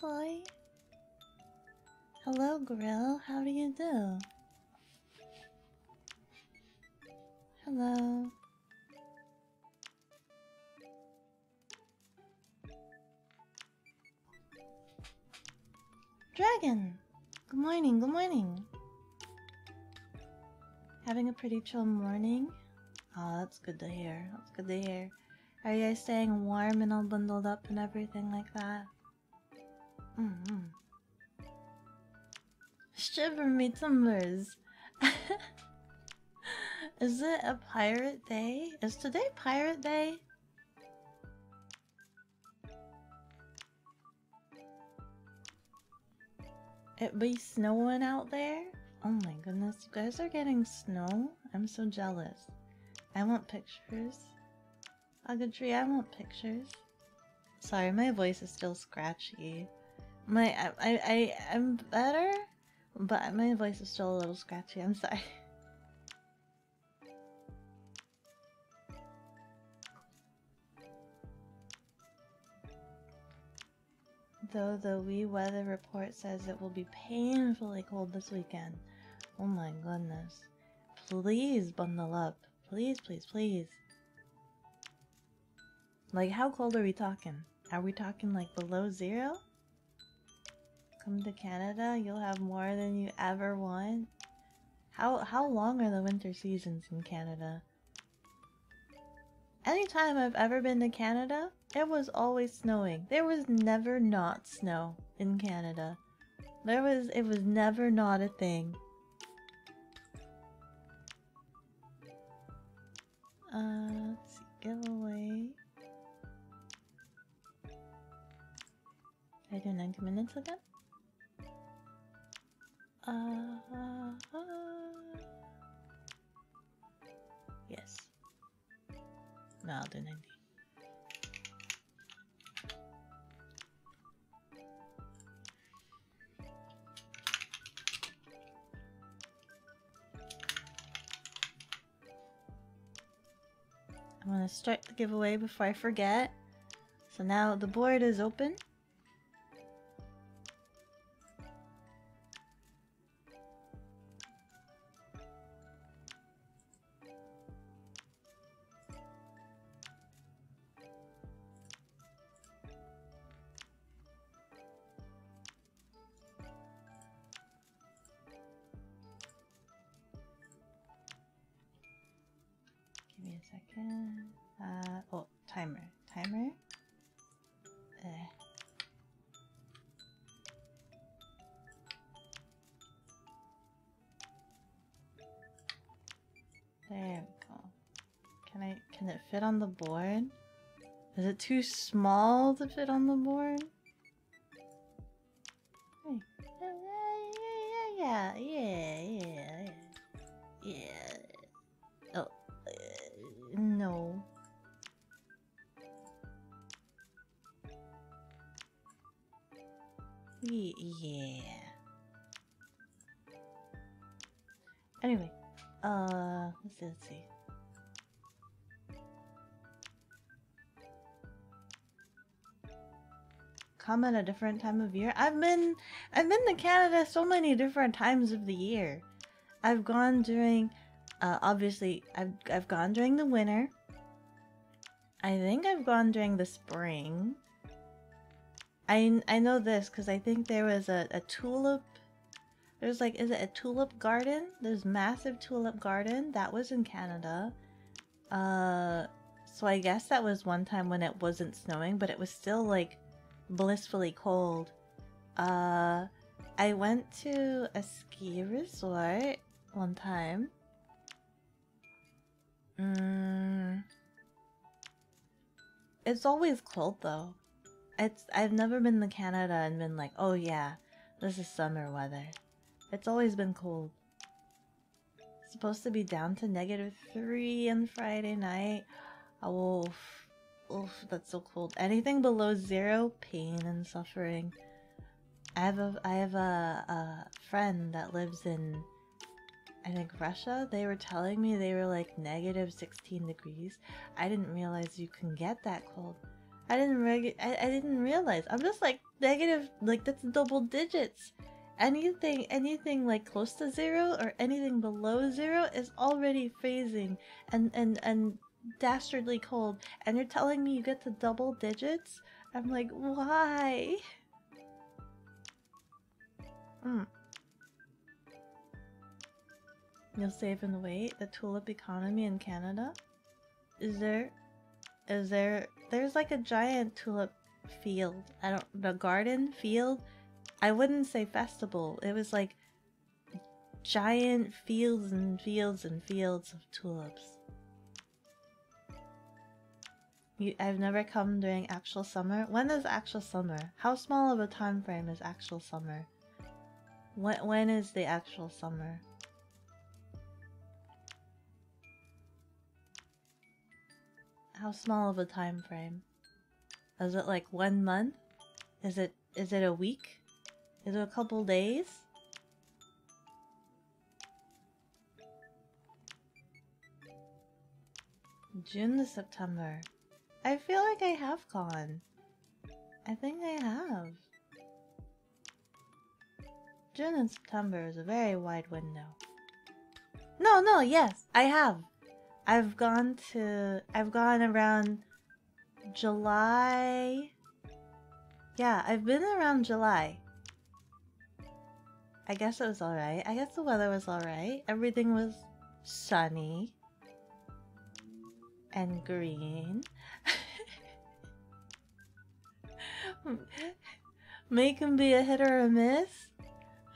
hoy. Hello, Grill. How do you do? Hello. Dragon! Good morning, good morning. Having a pretty chill morning? Oh, that's good to hear. That's good to hear. Are you guys staying warm and all bundled up and everything like that? Shiver me timbers. Is it a pirate day? Is today pirate day? It be snowing out there? Oh my goodness, you guys are getting snow? I'm so jealous. I want pictures. Tree, I want pictures. Sorry, my voice is still scratchy. I'm better, but my voice is still a little scratchy. I'm sorry. Though the wee weather report says it will be painfully cold this weekend. Oh my goodness. Please bundle up. Please, please, please. Like, how cold are we talking? Are we talking like below 0? Come to Canada, you'll have more than you ever want. How long are the winter seasons in Canada? Anytime I've ever been to Canada, it was always snowing. There was never not snow in Canada. It was never not a thing. Let's see, giveaway. Did I do 90 minutes again? Yes. No, I'll do 90. I'm gonna start the giveaway before I forget. So now the board is open. Give me a second. Oh, timer. Timer? There we go. Can it fit on the board? Is it too small to fit on the board? Hey. Yeah. Oh, no. Yeah. Anyway, let's see. Come at a different time of year. I've been to Canada so many different times of the year. I've gone during, obviously, I've gone during the winter. I think I've gone during the spring. I know this because I think there was a tulip. There's like, is it a tulip garden? There's massive tulip garden. That was in Canada. So I guess that was one time when it wasn't snowing, but it was still like blissfully cold. I went to a ski resort one time. It's always cold though. I've never been to Canada and been like, oh yeah, this is summer weather. It's always been cold. It's supposed to be down to -3 on Friday night. Oh, oof, that's so cold. Anything below 0, pain and suffering. I have a friend that lives in, I think, Russia. They were telling me they were like -16 degrees. I didn't realize you can get that cold. I didn't realize. I'm just like negative, like that's double digits. Anything like close to 0 or anything below 0 is already phasing and dastardly cold. And you're telling me you get to double digits? I'm like, why? Mm. You'll save and wait. The tulip economy in Canada? Is there there's like a giant tulip field. The garden field. I wouldn't say festival. It was like giant fields and fields and fields of tulips. I've never come during actual summer. When is actual summer? How small of a time frame is actual summer? When is the actual summer? How small of a time frame? Is it like 1 month? Is it a week? Is it a couple days? June to September. I feel like I have gone. I think I have. June and September is a very wide window. No, yes, I have. I've gone around July. Yeah, I've been around July. I guess it was alright. I guess the weather was alright. Everything was sunny and green. Make him be a hit or a miss.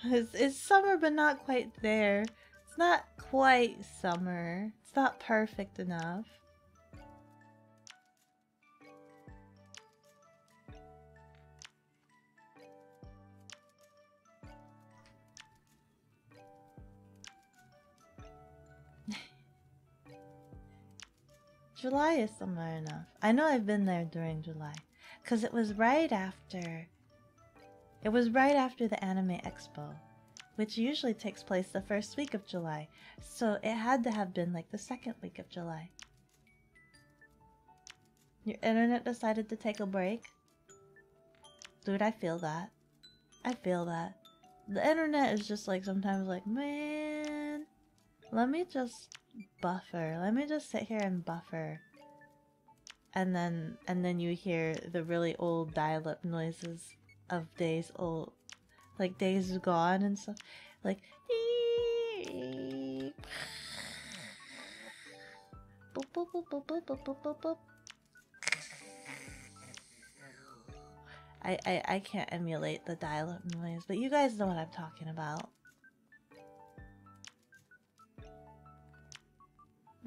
It's summer but not quite there. It's not quite summer. It's not perfect enough. July is summer enough. I know I've been there during July. Because it was right after... It was right after the Anime Expo, which usually takes place the first week of July. So it had to have been like the second week of July. Your internet decided to take a break? Dude, I feel that. I feel that. The internet is just like sometimes like, man, let me just buffer. Let me just sit here and buffer. And then you hear the really old dial-up noises of days old, like days gone and stuff, like boop, boop, boop, boop, boop, boop, boop, boop, boop. I can't emulate the dial-up noise, but you guys know what I'm talking about.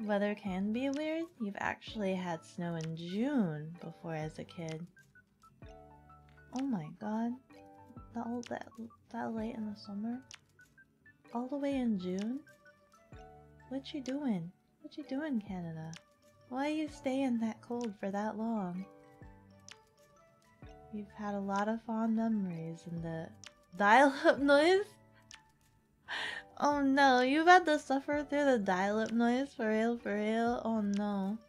Weather can be weird. You've actually had snow in June before as a kid. Oh my god. That late in the summer? All the way in June? What you doing? What you doing, Canada? Why are you staying that cold for that long? You've had a lot of fond memories in the dial-up noise? Oh no, you've had to suffer through the dial-up noise for real, for real? Oh no.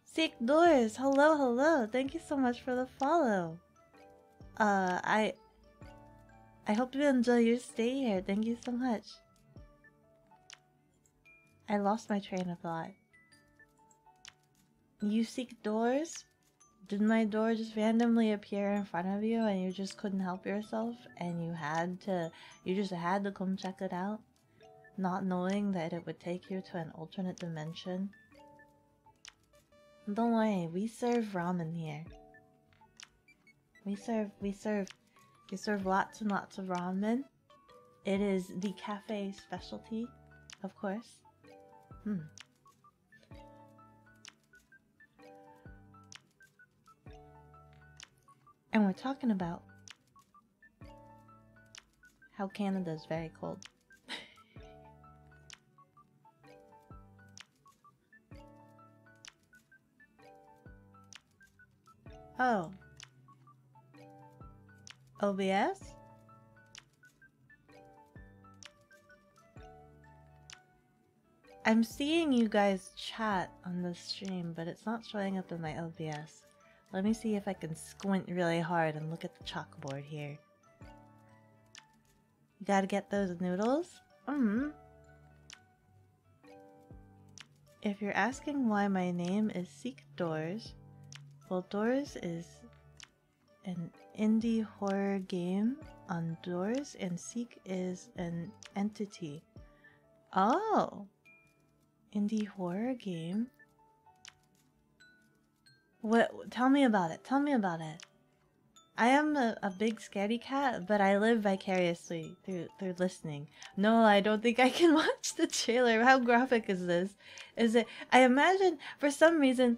Seek Doors, hello. Thank you so much for the follow. I hope you enjoy your stay here. Thank you so much. I lost my train of thought. You seek doors? Did my door just randomly appear in front of you and you just couldn't help yourself and you just had to come check it out? Not knowing that it would take you to an alternate dimension? Don't worry, we serve ramen here. We serve lots and lots of ramen. It is the cafe specialty, of course. And we're talking about how Canada is very cold. Oh. OBS? I'm seeing you guys chat on the stream, but it's not showing up in my OBS. Let me see if I can squint really hard and look at the chalkboard here. You gotta get those noodles? If you're asking why my name is Seek Doors, well, Doors is an indie horror game on Doors, and Seek is an entity. Oh! Indie horror game? What? Tell me about it. Tell me about it. I am a big scaredy cat, but I live vicariously through listening. No, I don't think I can watch the trailer. How graphic is this? Is it? I imagine for some reason.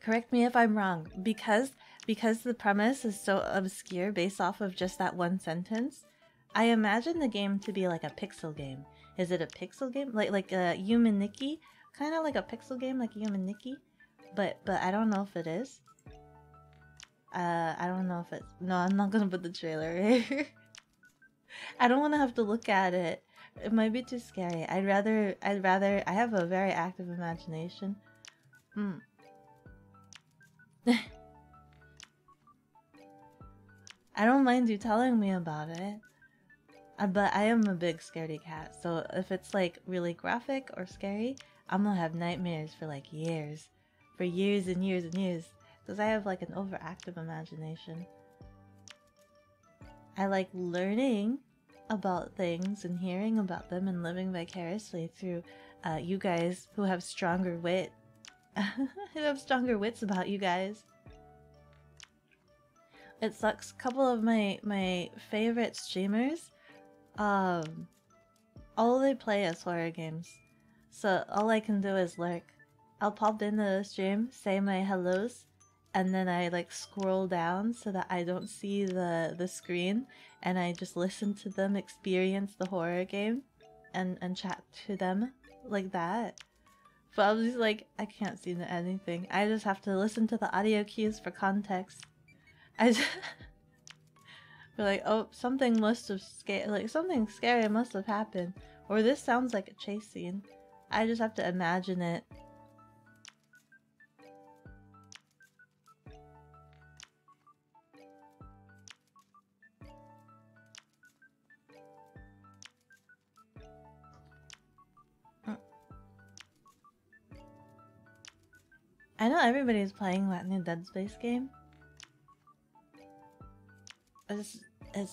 Correct me if I'm wrong. Because the premise is so obscure based off of just that one sentence, I imagine the game to be like a pixel game. Is it a pixel game? Like a Human Nikki? Kind of like a pixel game like Human Nikki? But I don't know if it is. I don't know if it's... No, I'm not gonna put the trailer here. I don't want to have to look at it. It might be too scary. I'd rather... I have a very active imagination. I don't mind you telling me about it. But I am a big scaredy cat, so if it's like really graphic or scary, I'm gonna have nightmares for like years. For years and years and years. Because I have like an overactive imagination. I like learning about things and hearing about them and living vicariously through you guys who have stronger wit. Who have stronger wits about you guys. It sucks. A couple of my favorite streamers, all they play is horror games. So all I can do is lurk. I'll pop into the stream, say my hellos, and then I like scroll down so that I don't see the screen, and I just listen to them experience the horror game and chat to them like that. But I'm just like, I can't see anything. I just have to listen to the audio cues for context. I just be like, oh, something must have something scary must have happened, or this sounds like a chase scene. I just have to imagine it. I know everybody's playing that new Dead Space game. It's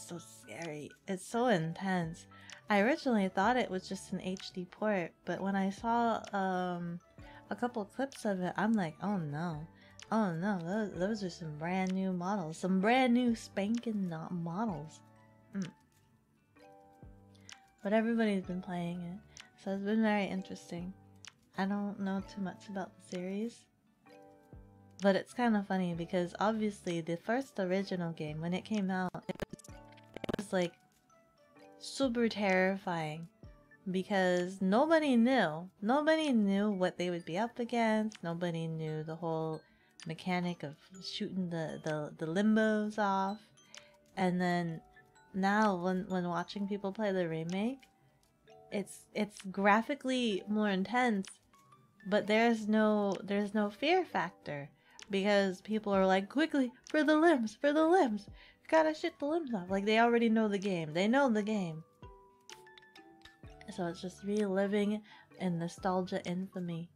so scary. It's so intense. I originally thought it was just an HD port, but when I saw a couple clips of it, I'm like, oh no. Oh no, those are some brand new models. Some brand new spanking models. But everybody's been playing it, so it's been very interesting. I don't know too much about the series. But it's kind of funny because obviously the first original game, when it came out, it was like super terrifying because nobody knew what they would be up against. Nobody knew the whole mechanic of shooting the limbos off. And then now when watching people play the remake, it's graphically more intense, but there's no fear factor. Because people are like, quickly, for the limbs, gotta shoot the limbs off. Like, they already know the game. They know the game. So it's just reliving in nostalgia infamy.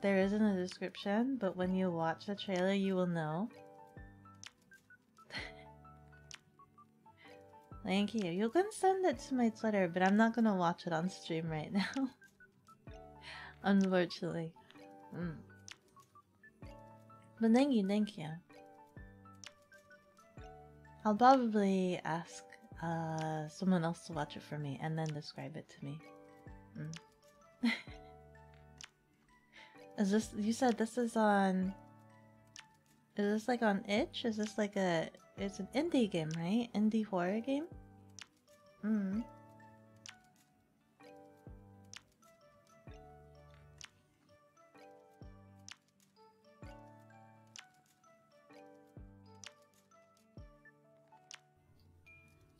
There isn't a description, but when you watch the trailer, you will know. Thank you. You can send it to my Twitter, but I'm not gonna watch it on stream right now. Unfortunately. But thank you. I'll probably ask someone else to watch it for me and then describe it to me. Is this... You said this is on... Is this like on itch? Is this like a... It's an indie game, right? Indie horror game?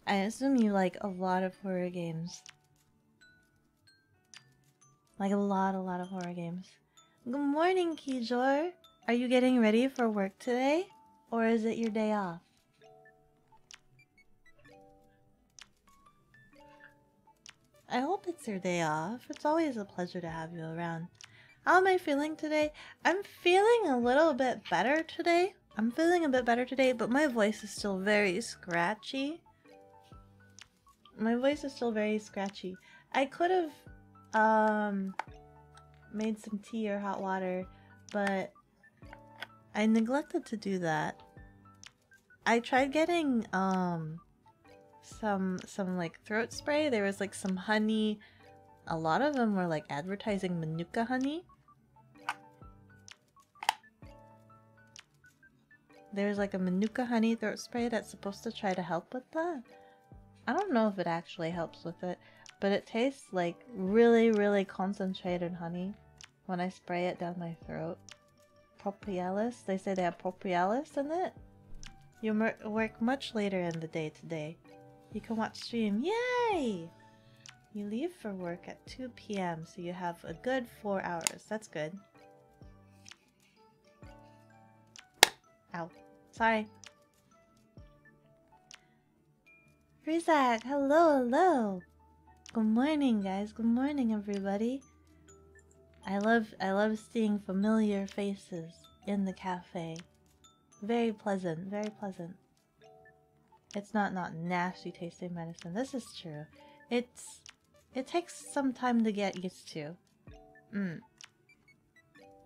I assume you like a lot of horror games. Like a lot of horror games. Good morning, Kijor. Are you getting ready for work today? Or is it your day off? I hope it's your day off. It's always a pleasure to have you around. How am I feeling today? I'm feeling a little bit better today. But my voice is still very scratchy. I could have made some tea or hot water, but I neglected to do that. I tried getting some like throat spray. There was like some honey. A lot of them were like advertising Manuka honey. There's like a Manuka honey throat spray that's supposed to try to help with that. I don't know if it actually helps with it, but it tastes like really concentrated honey when I spray it down my throat. Propolis, they say they have propolis in it. You work much later in the day today. You can watch stream. Yay! You leave for work at 2 p.m. so you have a good 4 hours. That's good. Ow. Sorry. Rizak, hello. Good morning, guys. Good morning, everybody. I love seeing familiar faces in the cafe. Very pleasant, very pleasant. It's not nasty tasting medicine. This is true. It takes some time to get used to.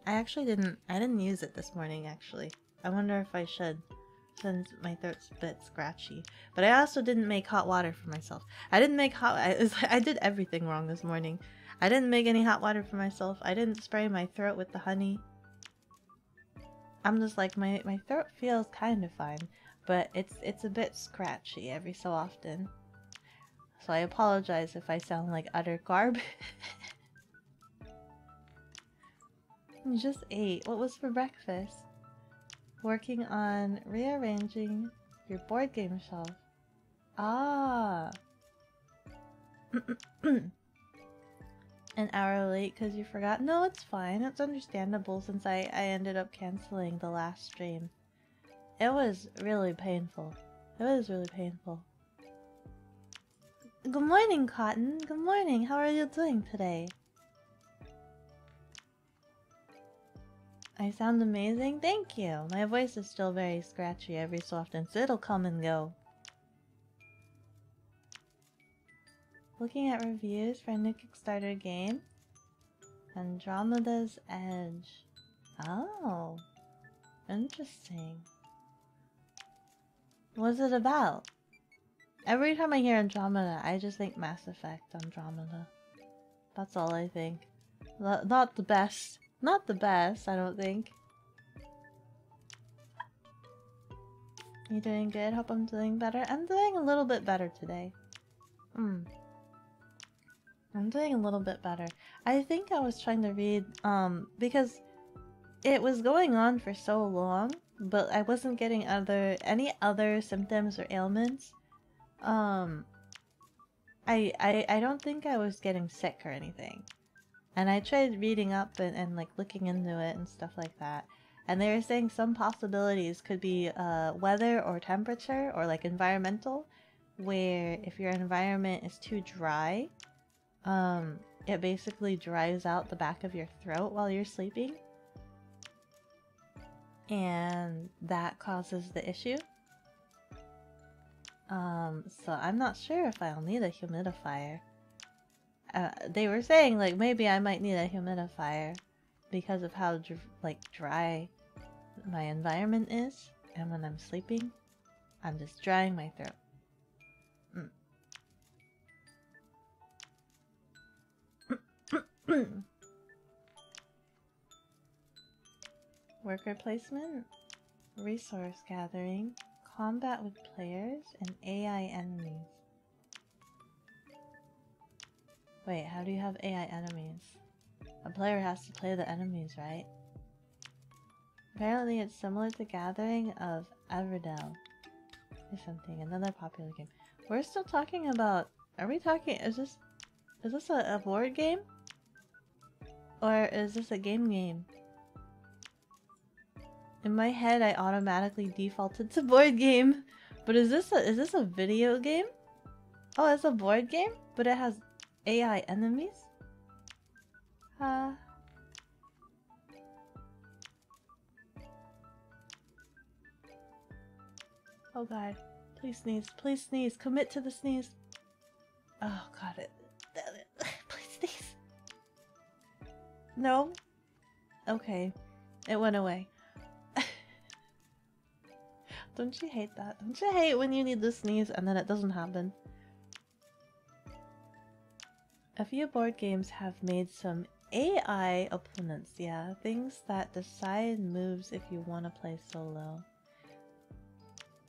I didn't use it this morning actually. I wonder if I should, since my throat's a bit scratchy. But I also didn't make hot water for myself. I did everything wrong this morning. I didn't make any hot water for myself. I didn't spray my throat with the honey. I'm just like, my throat feels kind of fine, but it's a bit scratchy every so often. So I apologize if I sound like utter garbage. You just ate. What was for breakfast? Working on rearranging your board game shelf. Ah. An hour late because you forgot? No, it's fine. It's understandable since I ended up canceling the last stream. It was really painful. Good morning, Cotton. Good morning. How are you doing today? I sound amazing? Thank you. My voice is still very scratchy every so often, so it'll come and go. Looking at reviews for a new Kickstarter game. Andromeda's Edge. Oh. Interesting. What's it about? Every time I hear Andromeda, I just think Mass Effect Andromeda. That's all I think. Not the best. Not the best, I don't think. You doing good? Hope I'm doing better. I'm doing a little bit better today. I'm doing a little bit better. I think I was trying to read, because it was going on for so long, but I wasn't getting any other symptoms or ailments. I don't think I was getting sick or anything. And I tried reading up and like looking into it and stuff like that. And they were saying some possibilities could be weather or temperature or like environmental, where if your environment is too dry, it basically dries out the back of your throat while you're sleeping. And that causes the issue. So I'm not sure if I'll need a humidifier. They were saying like maybe I might need a humidifier because of how dry my environment is, and when I'm sleeping, I'm just drying my throat. Worker placement, resource gathering, combat with players, and AI enemies. Wait, how do you have AI enemies? A player has to play the enemies, right? Apparently it's similar to Gathering of Everdell or something, another popular game. We're still talking about... Are we talking... Is this a board game? Or is this a game? In my head, I automatically defaulted to board game. But is this a video game? Oh, it's a board game? But it has AI enemies? Oh god. Please sneeze. Please sneeze. Commit to the sneeze. Oh god. Please sneeze. No? Okay. It went away. Don't you hate that? Don't you hate when you need to sneeze and then it doesn't happen? A few board games have made some AI opponents, yeah. Things that decide moves if you want to play solo.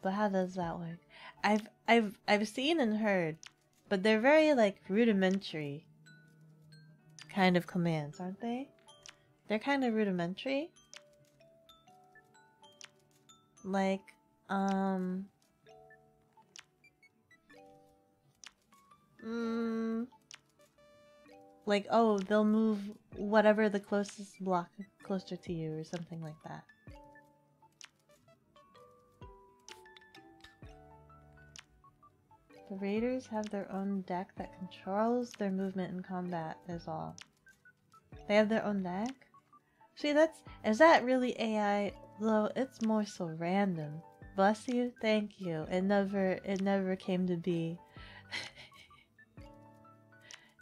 But how does that work? I've seen and heard, but they're very like rudimentary kind of commands, aren't they? They're kind of rudimentary. Like, like, oh, they'll move whatever the closest block closer to you or something like that. The raiders have their own deck that controls their movement in combat, is all. They have their own deck? See, is that really AI? Though it's more so random. Bless you, thank you. It never came to be.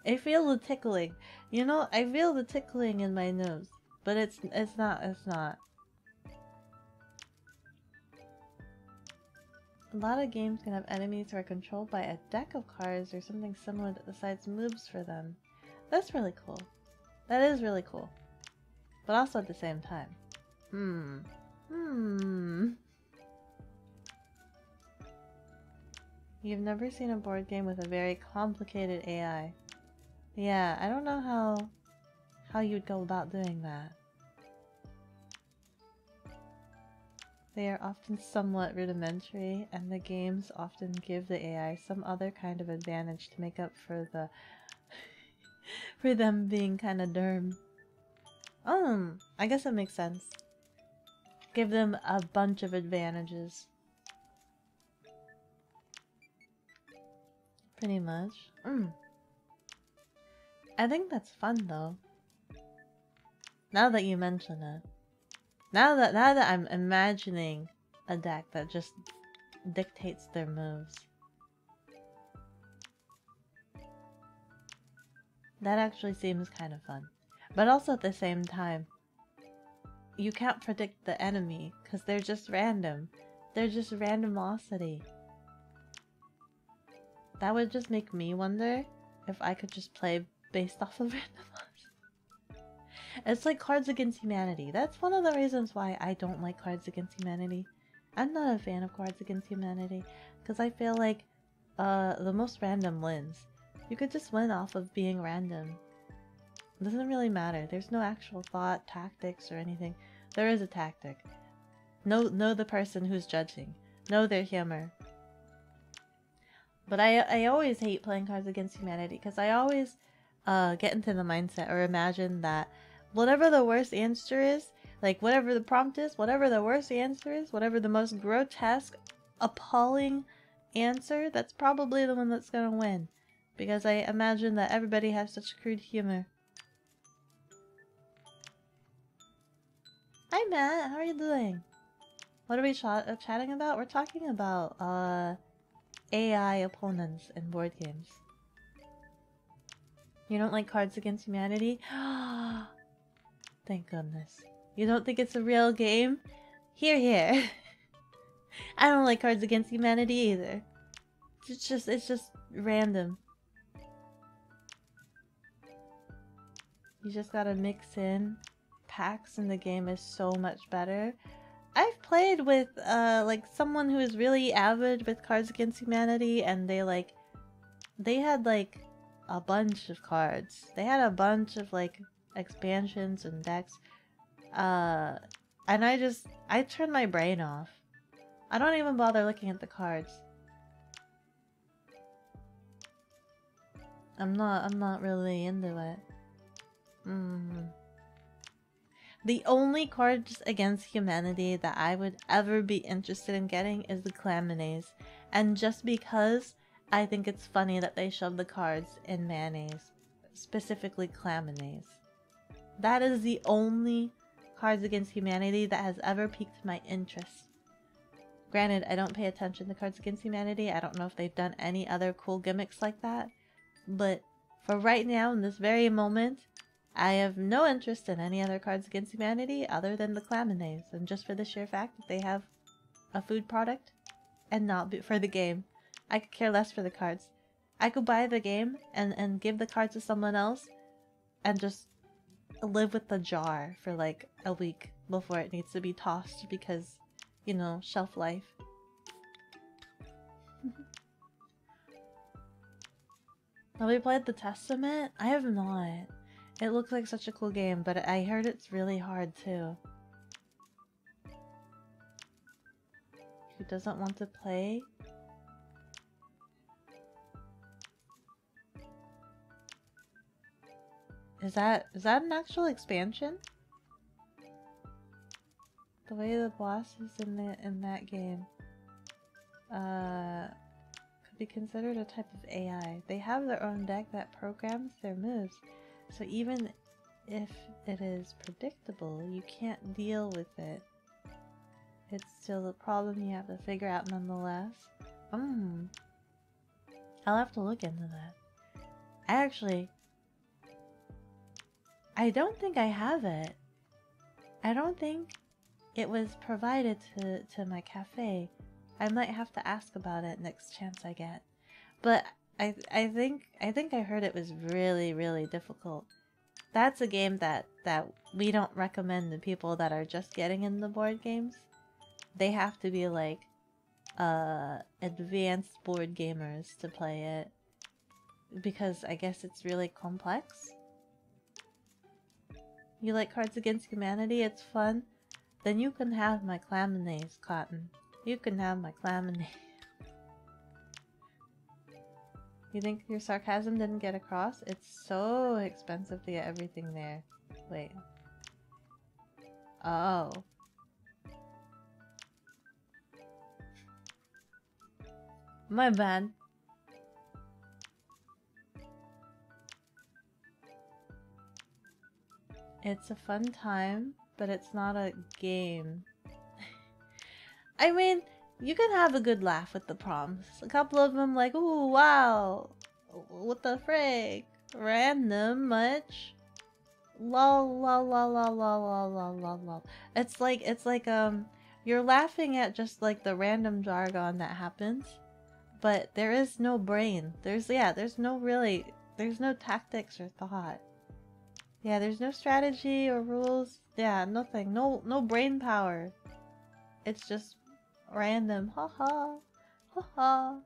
I feel the tickling. You know, I feel the tickling in my nose. But it's not. A lot of games can have enemies who are controlled by a deck of cards or something similar that decides moves for them. That's really cool. That is really cool. But also at the same time. You've never seen a board game with a very complicated AI. Yeah, I don't know how you'd go about doing that. They are often somewhat rudimentary, and the games often give the AI some other kind of advantage to make up for the for them being kinda derm. I guess it makes sense. Give them a bunch of advantages. Pretty much. I think that's fun though. Now that you mention it. Now that I'm imagining a deck that just dictates their moves. That actually seems kind of fun. But also at the same time, you can't predict the enemy because they're just random. They're just randomosity. That would just make me wonder if I could just play based off of randomosity. It's like Cards Against Humanity. That's one of the reasons why I don't like Cards Against Humanity. I'm not a fan of Cards Against Humanity because I feel like the most random wins. You could just win off of being random. It doesn't really matter. There's no actual thought, tactics, or anything. There is a tactic. Know the person who's judging. Know their humor. But I always hate playing Cards Against Humanity because I always get into the mindset or imagine that whatever the worst answer is, like whatever the prompt is, whatever the worst answer is, whatever the most grotesque, appalling answer, that's probably the one that's gonna win. Because I imagine that everybody has such crude humor. Hi Matt, how are you doing? What are we chatting about? We're talking about AI opponents in board games. You don't like Cards Against Humanity? Thank goodness. You don't think it's a real game? Here. I don't like Cards Against Humanity either. It's just random. You just gotta mix in. Packs in the game is so much better. I've played with like someone who is really avid with Cards Against Humanity, and they had like a bunch of cards. They had a bunch of like expansions and decks. And I turned my brain off. I don't even bother looking at the cards. I'm not really into it. The only Cards Against Humanity that I would ever be interested in getting is the Claminays. And just because I think it's funny that they shove the cards in mayonnaise. Specifically Claminays. That is the only Cards Against Humanity that has ever piqued my interest. Granted, I don't pay attention to Cards Against Humanity. I don't know if they've done any other cool gimmicks like that. But for right now, in this very moment, I have no interest in any other Cards Against Humanity other than the Claminays. And just for the sheer fact that they have a food product and not for the game. I could care less for the cards. I could buy the game and give the cards to someone else and just live with the jar for like a week before it needs to be tossed because, you know, shelf life. Have we played the Testament? I have not. It looks like such a cool game, but I heard it's really hard too. Who doesn't want to play? Is that an actual expansion? The way the bosses in that game could be considered a type of AI. They have their own deck that programs their moves. So even if it is predictable, you can't deal with it. It's still a problem you have to figure out nonetheless. I'll have to look into that. I don't think I have it. I don't think it was provided to my cafe. I might have to ask about it next chance I get. But I think I heard it was really, really difficult. That's a game that we don't recommend to people that are just getting into board games. They have to be like advanced board gamers to play it. Because I guess it's really complex. You like Cards Against Humanity? It's fun? Then you can have my Claminays, Cotton. You can have my Claminays. You think your sarcasm didn't get across? It's so expensive to get everything there. Wait. Oh. My bad. It's a fun time, but it's not a game. I mean, you can have a good laugh with the prompts. A couple of them like, ooh, wow, what the frick? Random much? Lol, lol, lol, lol, lol, lol, lol, lol, lol. It's like, you're laughing at just like the random jargon that happens, but there is no brain. There's no tactics or thought. Yeah, there's no strategy or rules. Yeah, nothing. No brain power. It's just random. Ha ha. Ha ha.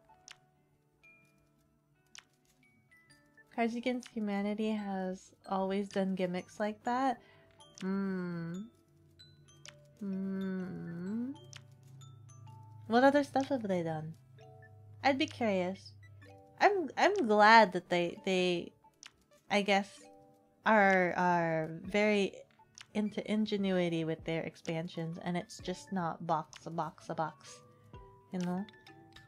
Cards Against Humanity has always done gimmicks like that. What other stuff have they done? I'd be curious. I'm glad that they I guess are very into ingenuity with their expansions, and it's just not box, you know?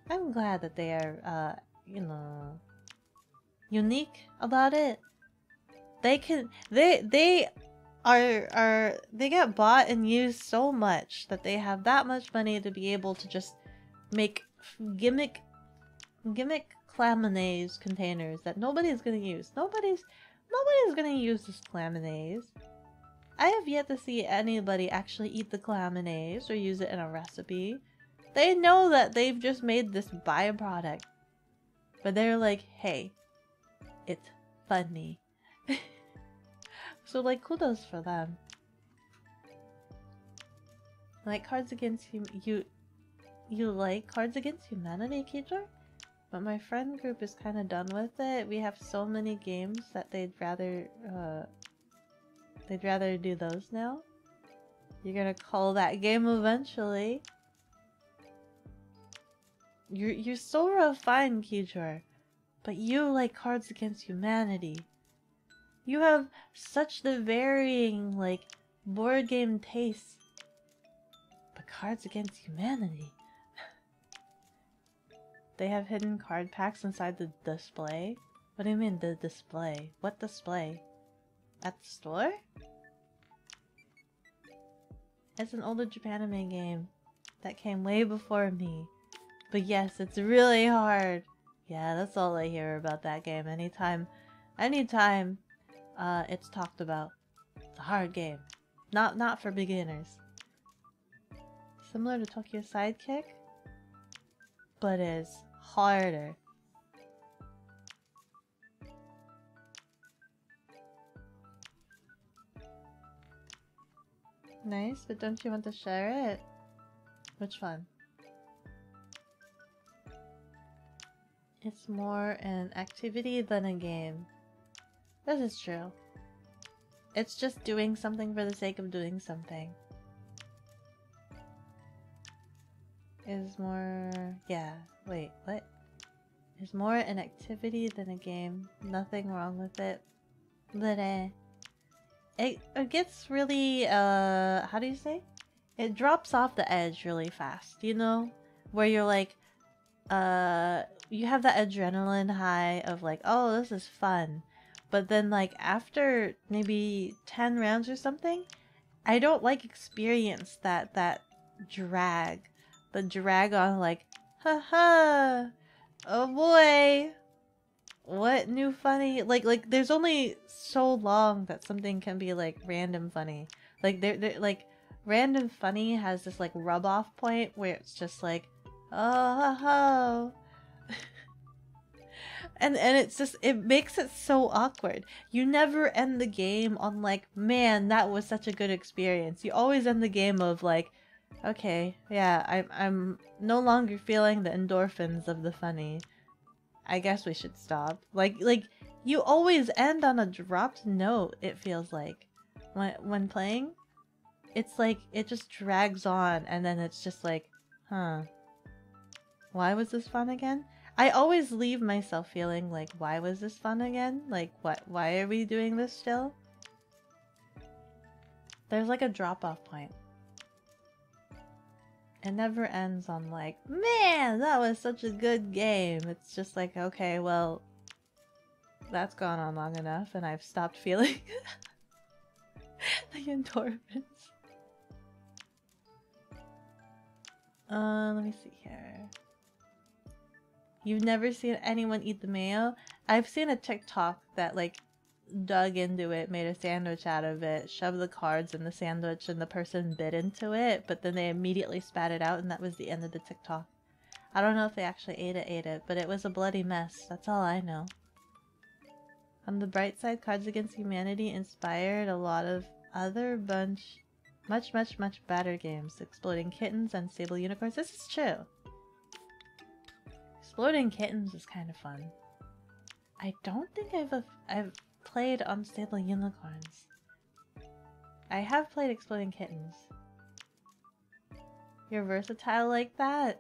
I'm glad that they are, you know, unique about it. They get bought and used so much that they have that much money to be able to just make gimmick Claminays containers that nobody's gonna use. Nobody's gonna use this Claminays. I have yet to see anybody actually eat the Claminays or use it in a recipe. They know that they've just made this byproduct. But they're like, hey, it's funny. So like, kudos for them. Like Cards Against you like Cards Against Humanity, Keeper? But my friend group is kind of done with it. We have so many games that they'd rather do those now. You're gonna call that game eventually. You're so refined, Kijor. But you like Cards Against Humanity. You have such the varying, like, board game tastes. But Cards Against Humanity. They have hidden card packs inside the display? What do you mean, the display? What display? At the store? It's an older Japanime game that came way before me. But yes, it's really hard. Yeah, that's all I hear about that game. Anytime it's talked about. It's a hard game. Not for beginners. Similar to Tokyo Sidekick, but is harder. Nice, but don't you want to share it? Which one? It's more an activity than a game. This is true. It's just doing something for the sake of doing something. Is more... yeah, wait, what? Is more an activity than a game. Nothing wrong with it. But it gets really, how do you say? It drops off the edge really fast, you know? Where you're like, you have that adrenaline high of like, oh, this is fun. But then like after maybe 10 rounds or something, I don't like experience that drag. The drag on like, haha, oh boy. What new funny? Like there's only so long that something can be like random funny. Like they're like random funny has this like rub off point where it's just like, oh ho ho. And it's just, it makes it so awkward. You never end the game on like, man, that was such a good experience. You always end the game of like, okay, yeah, I'm no longer feeling the endorphins of the funny. I guess we should stop. Like you always end on a dropped note, it feels like. When playing, it's like it just drags on and then it's just like, huh. Why was this fun again? I always leave myself feeling like, why was this fun again? Like, why are we doing this still? There's like a drop-off point. It never ends on like, man, that was such a good game. It's just like, okay, well, that's gone on long enough and I've stopped feeling the endorphins. Let me see here. You've never seen anyone eat the mayo? I've seen a TikTok that like dug into it, made a sandwich out of it, shoved the cards in the sandwich and the person bit into it, but then they immediately spat it out and that was the end of the TikTok. I don't know if they actually ate it, but it was a bloody mess. That's all I know. On the bright side, Cards Against Humanity inspired a lot of other much better games. Exploding Kittens, Unstable Unicorns. This is true. Exploding Kittens is kind of fun. I don't think I've played Unstable Unicorns. I have played Exploding Kittens. You're versatile like that?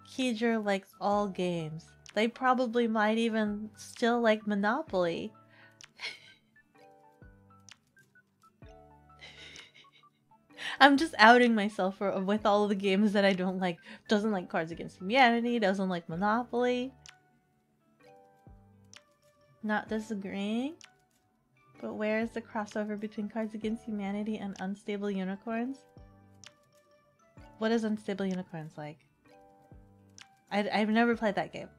Keeger likes all games. They probably might even still like Monopoly. I'm just outing myself with all the games that I don't like. Doesn't like Cards Against Humanity, doesn't like Monopoly. Not disagreeing. But where is the crossover between Cards Against Humanity and Unstable Unicorns? What is Unstable Unicorns like? I've never played that game.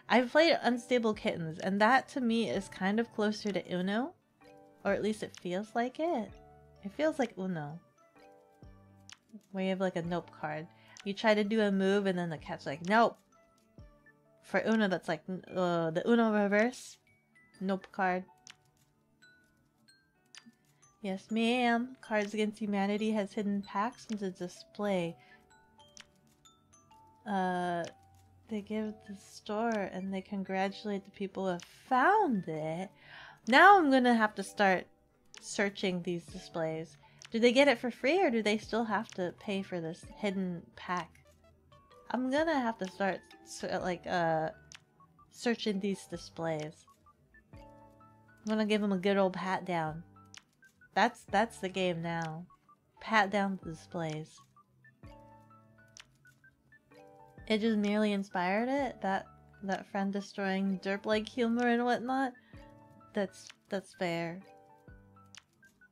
I've played Unstable Kittens, and that to me is kind of closer to Uno. Or at least it feels like it. It feels like Uno. Where you have like a nope card. You try to do a move and then the cat's like, nope. For Uno, that's like the Uno reverse. Nope card. Yes, ma'am. Cards Against Humanity has hidden packs in the display. They give the store and they congratulate the people who have found it. Now I'm gonna have to start searching these displays. Do they get it for free or do they still have to pay for this hidden pack? I'm gonna have to start like searching these displays. I'm gonna give him a good old pat down. That's the game now. Pat down the displays. It just merely inspired it? That friend destroying derp-like humor and whatnot? That's fair.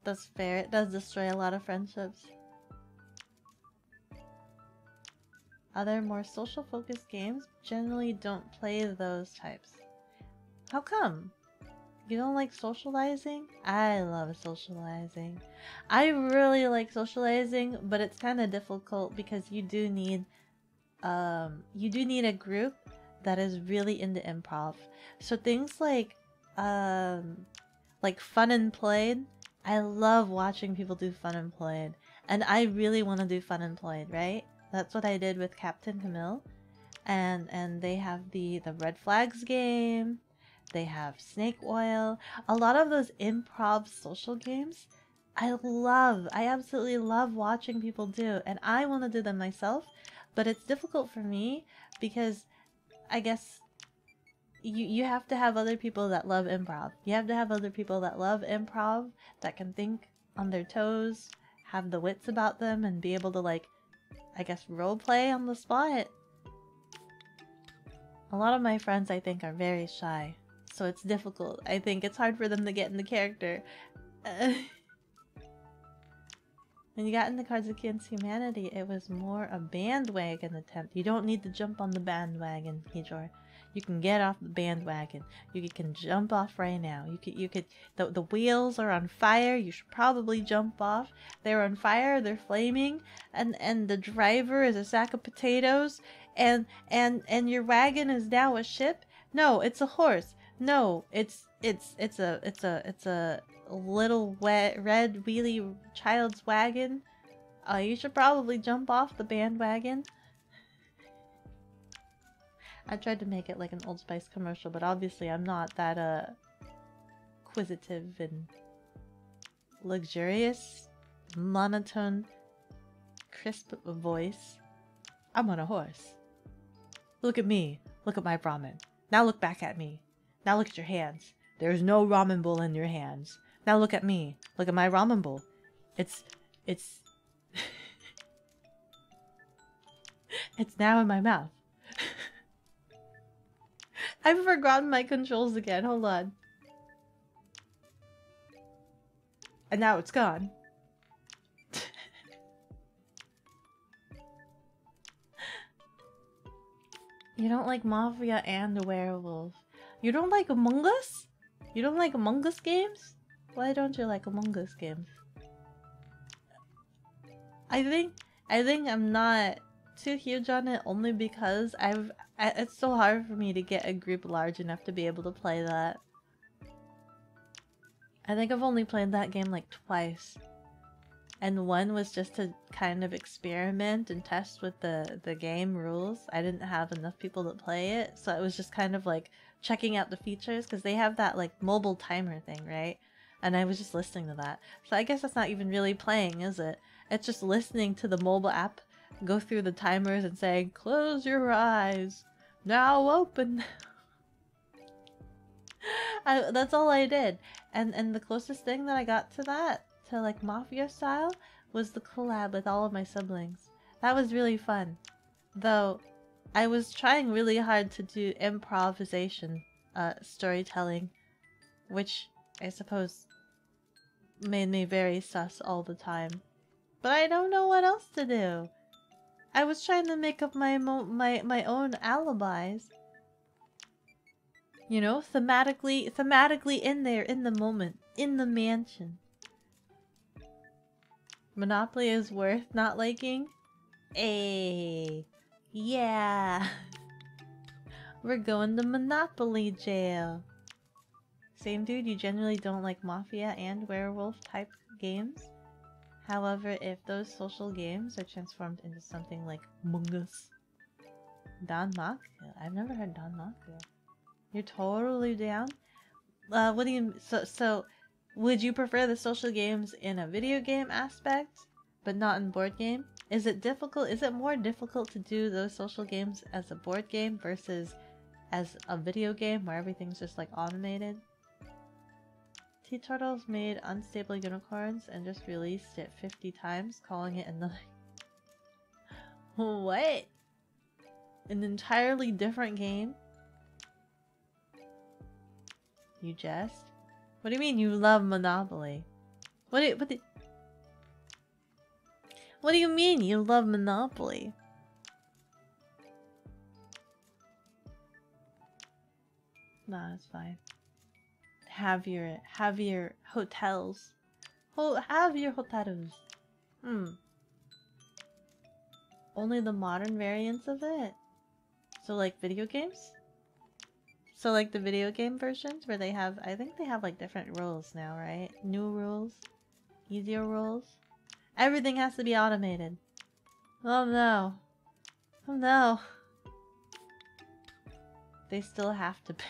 That's fair. It does destroy a lot of friendships. Other more social focused games generally don't play those types. How come? You don't like socializing? I love socializing. I really like socializing, but it's kind of difficult because you do need a group that is really into improv. So things like Fun and Played. I love watching people do Fun and Played, and I really want to do Fun and Played, right? That's what I did with Captain Camille, and they have the Red Flags game. They have Snake Oil. A lot of those improv social games I absolutely love watching people do, and I want to do them myself, but it's difficult for me because I guess you have to have other people that love improv. You have to have other people that love improv, that can think on their toes, have the wits about them, and be able to, like, I guess, roleplay on the spot. A lot of my friends, I think, are very shy, so it's difficult. I think it's hard for them to get in the character. When you got into Cards Against Humanity, it was more a bandwagon attempt. You don't need to jump on the bandwagon, Hijor. You can get off the bandwagon. You can jump off right now. You could. The wheels are on fire. You should probably jump off. They're on fire. They're flaming, and the driver is a sack of potatoes, and your wagon is now a ship. No, it's a horse. No, it's a little wet red wheelie child's wagon. You should probably jump off the bandwagon. I tried to make it like an Old Spice commercial, but obviously I'm not that inquisitive and luxurious, monotone, crisp voice. I'm on a horse. Look at me. Look at my ramen. Now look back at me. Now look at your hands. There's no ramen bowl in your hands. Now look at me. Look at my ramen bowl. It's it's now in my mouth. I've forgotten my controls again. Hold on. And now it's gone. You don't like Mafia and Werewolf. You don't like Among Us? You don't like Among Us games? Why don't you like Among Us games? I think I'm not too huge on it only because it's so hard for me to get a group large enough to be able to play that. I think I've only played that game like twice. And one was just to kind of experiment and test with the game rules. I didn't have enough people to play it, so it was just kind of like checking out the features because they have that like mobile timer thing, right? And I was just listening to that. So I guess that's not even really playing, is it? It's just listening to the mobile app go through the timers and saying, close your eyes, now open. That's all I did. And the closest thing that I got to that, to like Mafia style, was the collab with all of my siblings. That was really fun. Though, I was trying really hard to do improvisation storytelling, which I suppose made me very sus all the time. But I don't know what else to do. I was trying to make up my own alibis. You know, thematically in there, in the moment, in the mansion. Monopoly is worth not liking? Ayy. Yeah. We're going to Monopoly jail. Same dude, you generally don't like Mafia and Werewolf type games? However, if those social games are transformed into something like Among Us, Danmaku? I've never heard Danmaku. You're totally down? What do you... So, would you prefer the social games in a video game aspect, but not in board game? Is it difficult? Is it more difficult to do those social games as a board game versus as a video game where everything's just like automated. Tea Turtles made Unstable Unicorns and just released it 50 times, calling it another. What? An entirely different game? You jest? What do you mean you love Monopoly? What do you mean you love Monopoly? Nah, it's fine. Have your hotels. Have your hotels. Only the modern variants of it. So like video games? So like the video game versions where they have, I think they have like different rules now, right? New rules, easier rules. Everything has to be automated. Oh no. Oh no. They still have to pay.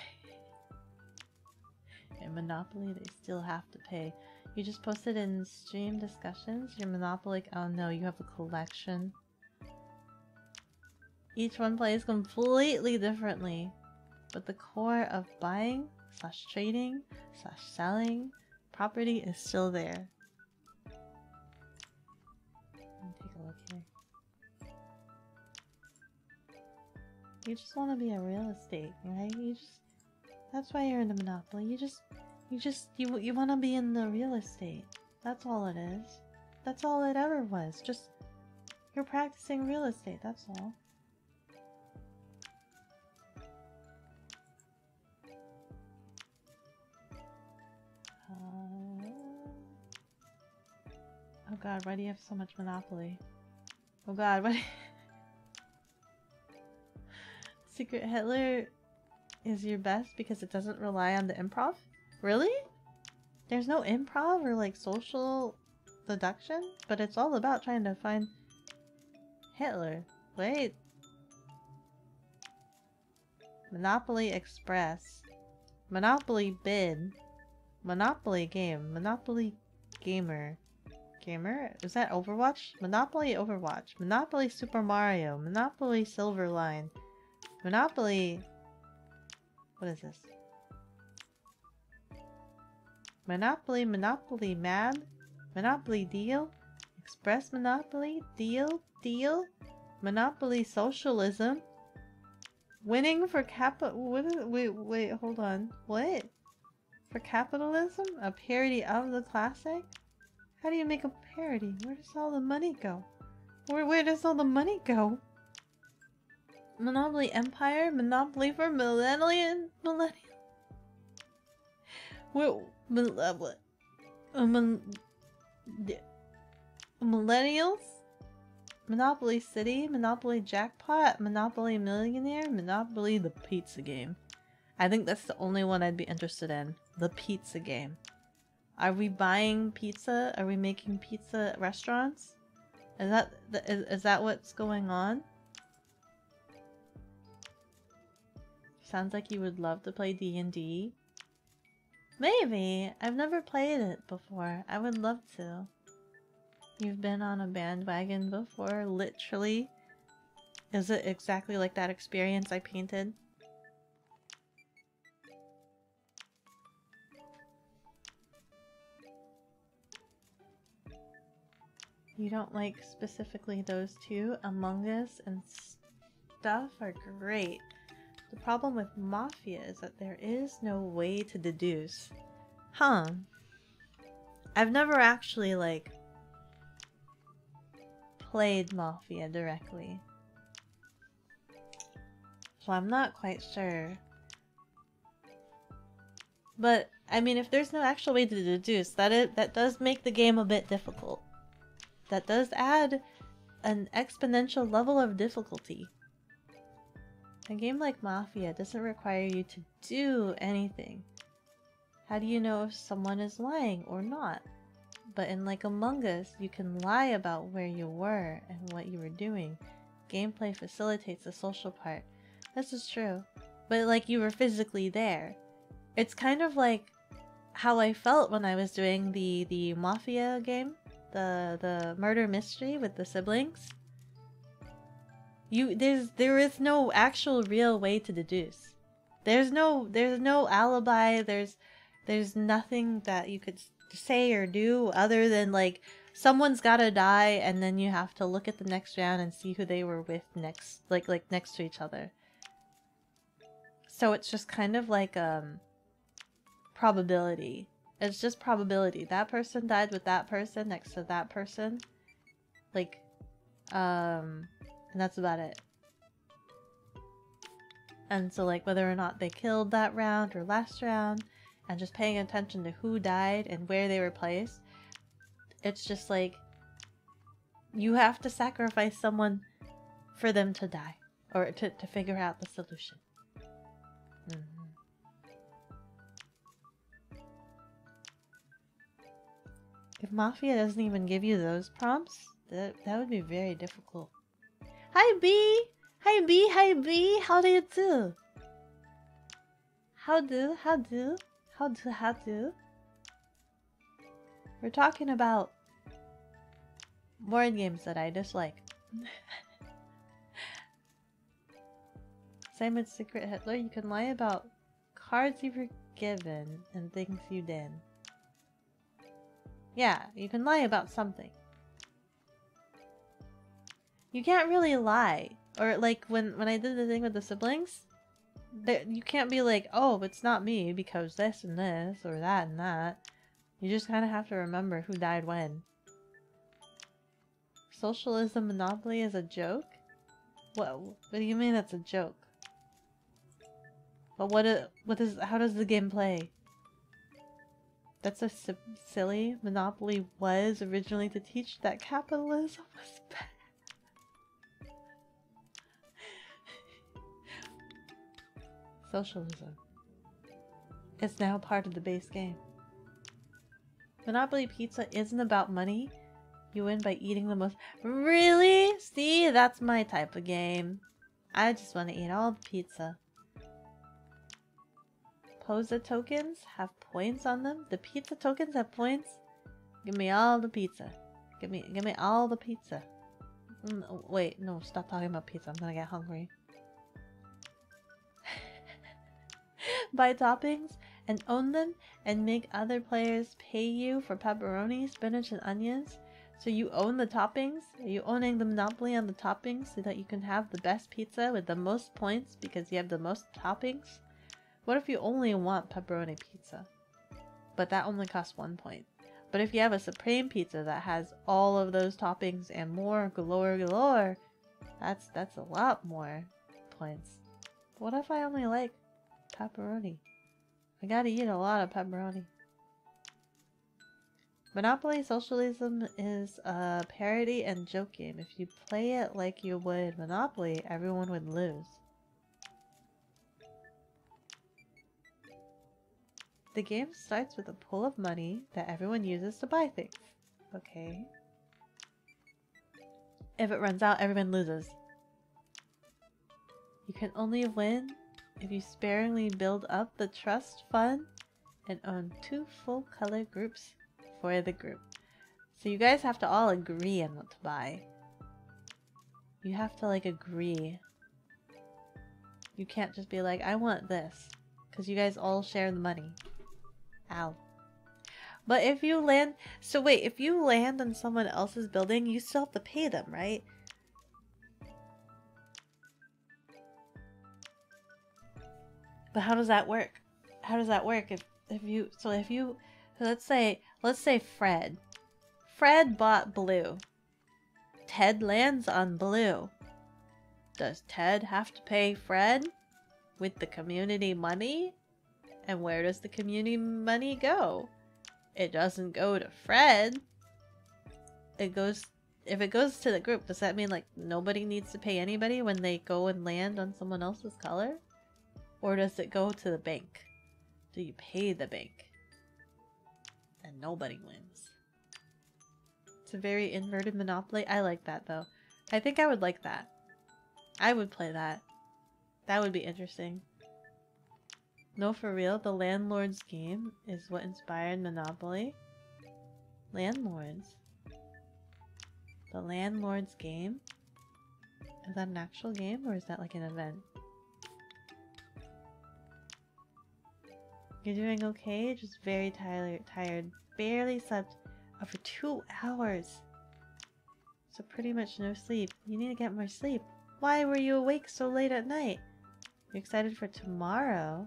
In Monopoly, they still have to pay. You just posted in stream discussions. Your Monopoly. Oh no, you have a collection. Each one plays completely differently. But the core of buying / trading / selling property is still there. Let me take a look here. You just want to be a real estate, right? That's why you're in the Monopoly. You want to be in the real estate. That's all it is. That's all it ever was. Just, you're practicing real estate, that's all. Oh god, why do you have so much Monopoly? Oh god, why? Secret Hitler is your best because it doesn't rely on the improv? Really? There's no improv or like social deduction? But it's all about trying to find Hitler. Wait. Monopoly Express. Monopoly Bid. Monopoly Game. Monopoly Gamer. Gamer? Is that Overwatch? Monopoly Overwatch. Monopoly Super Mario. Monopoly Silverline. Monopoly... What is this? Monopoly Mad? Monopoly Deal? Express Monopoly? Deal? Monopoly Socialism? Winning for wait, hold on. What? For capitalism? A parody of the classic? How do you make a parody? Where does all the money go? Where does all the money go? Monopoly Empire? Monopoly for millennials? Monopoly City? Monopoly Jackpot? Monopoly Millionaire? Monopoly the Pizza Game. I think that's the only one I'd be interested in. The Pizza Game. Are we buying pizza? Are we making pizza restaurants? Is that what's going on? Sounds like you would love to play D&D. Maybe. I've never played it before. I would love to. You've been on a bandwagon before, literally. Is it exactly like that experience I painted? You don't like specifically those two? Among Us and stuff are great. The problem with Mafia is that there is no way to deduce. Huh. I've never actually, like, played Mafia directly. So I'm not quite sure. But, I mean, if there's no actual way to deduce, that does make the game a bit difficult. That does add an exponential level of difficulty. A game like Mafia doesn't require you to do anything. How do you know if someone is lying or not? But in like Among Us, you can lie about where you were and what you were doing. Gameplay facilitates the social part. This is true. But like you were physically there. It's kind of like how I felt when I was doing the Mafia game. The murder mystery with the siblings. There is no actual real way to deduce. There's no alibi. There's nothing that you could say or do other than like someone's gotta die, and then you have to look at the next round and see who they were with next, like next to each other. So it's just kind of like probability. It's just probability. That person died with that person next to that person. Like, and that's about it. And so like whether or not they killed that round or last round, and just paying attention to who died and where they were placed, it's just like you have to sacrifice someone for them to die or to figure out the solution. If Mafia doesn't even give you those prompts, that would be very difficult. Hi B! Hi B! Hi B! How do you do? How do? We're talking about board games that I dislike. Same with Secret Hitler. You can lie about cards you were given and things you did. Yeah, you can lie about something. You can't really lie. Or like when I did the thing with the siblings, you can't be like, oh, it's not me because this and this or that and that. You just kind of have to remember who died when. Socialism Monopoly is a joke? What do you mean that's a joke? But how does the game play? That's so silly. Monopoly was originally to teach that capitalism was bad. Socialism. It's now part of the base game. Monopoly Pizza isn't about money. You win by eating the most. Really? See, that's my type of game. I just want to eat all the pizza. Posa tokens have points on them. The pizza tokens have points. Give me all the pizza. Give me all the pizza. Wait, no, stop talking about pizza. I'm gonna get hungry. Buy toppings and own them and make other players pay you for pepperoni, spinach, and onions. So you own the toppings? Are you owning the monopoly on the toppings so that you can have the best pizza with the most points because you have the most toppings? What if you only want pepperoni pizza? But that only costs 1 point. But if you have a supreme pizza that has all of those toppings and more galore, that's a lot more points. What if I only like pepperoni? I gotta eat a lot of pepperoni. Monopoly Socialism is a parody and joke game. If you play it like you would Monopoly, everyone would lose. The game starts with a pool of money that everyone uses to buy things. Okay. If it runs out, everyone loses. You can only win if you sparingly build up the trust fund and own 2 full color groups for the group. So you guys have to all agree on what to buy. You have to like agree. You can't just be like, I want this. Because you guys all share the money. Ow. But if you land... So wait, if you land on someone else's building, you still have to pay them, right? But how does that work? How does that work if you... So let's say Fred. Fred bought blue. Ted lands on blue. Does Ted have to pay Fred with the community money? And where does the community money go? It doesn't go to Fred. It goes... If it goes to the group, does that mean like nobody needs to pay anybody when they go and land on someone else's color? Or does it go to the bank? Do you pay the bank? And nobody wins. It's a very inverted monopoly. I like that though. I think I would like that. I would play that. That would be interesting. No, for real, the Landlord's game is what inspired Monopoly. Landlords? The Landlord's game? Is that an actual game or is that like an event? You're doing okay? Just very tired. Barely slept for 2 hours. So pretty much no sleep. You need to get more sleep. Why were you awake so late at night? You're excited for tomorrow?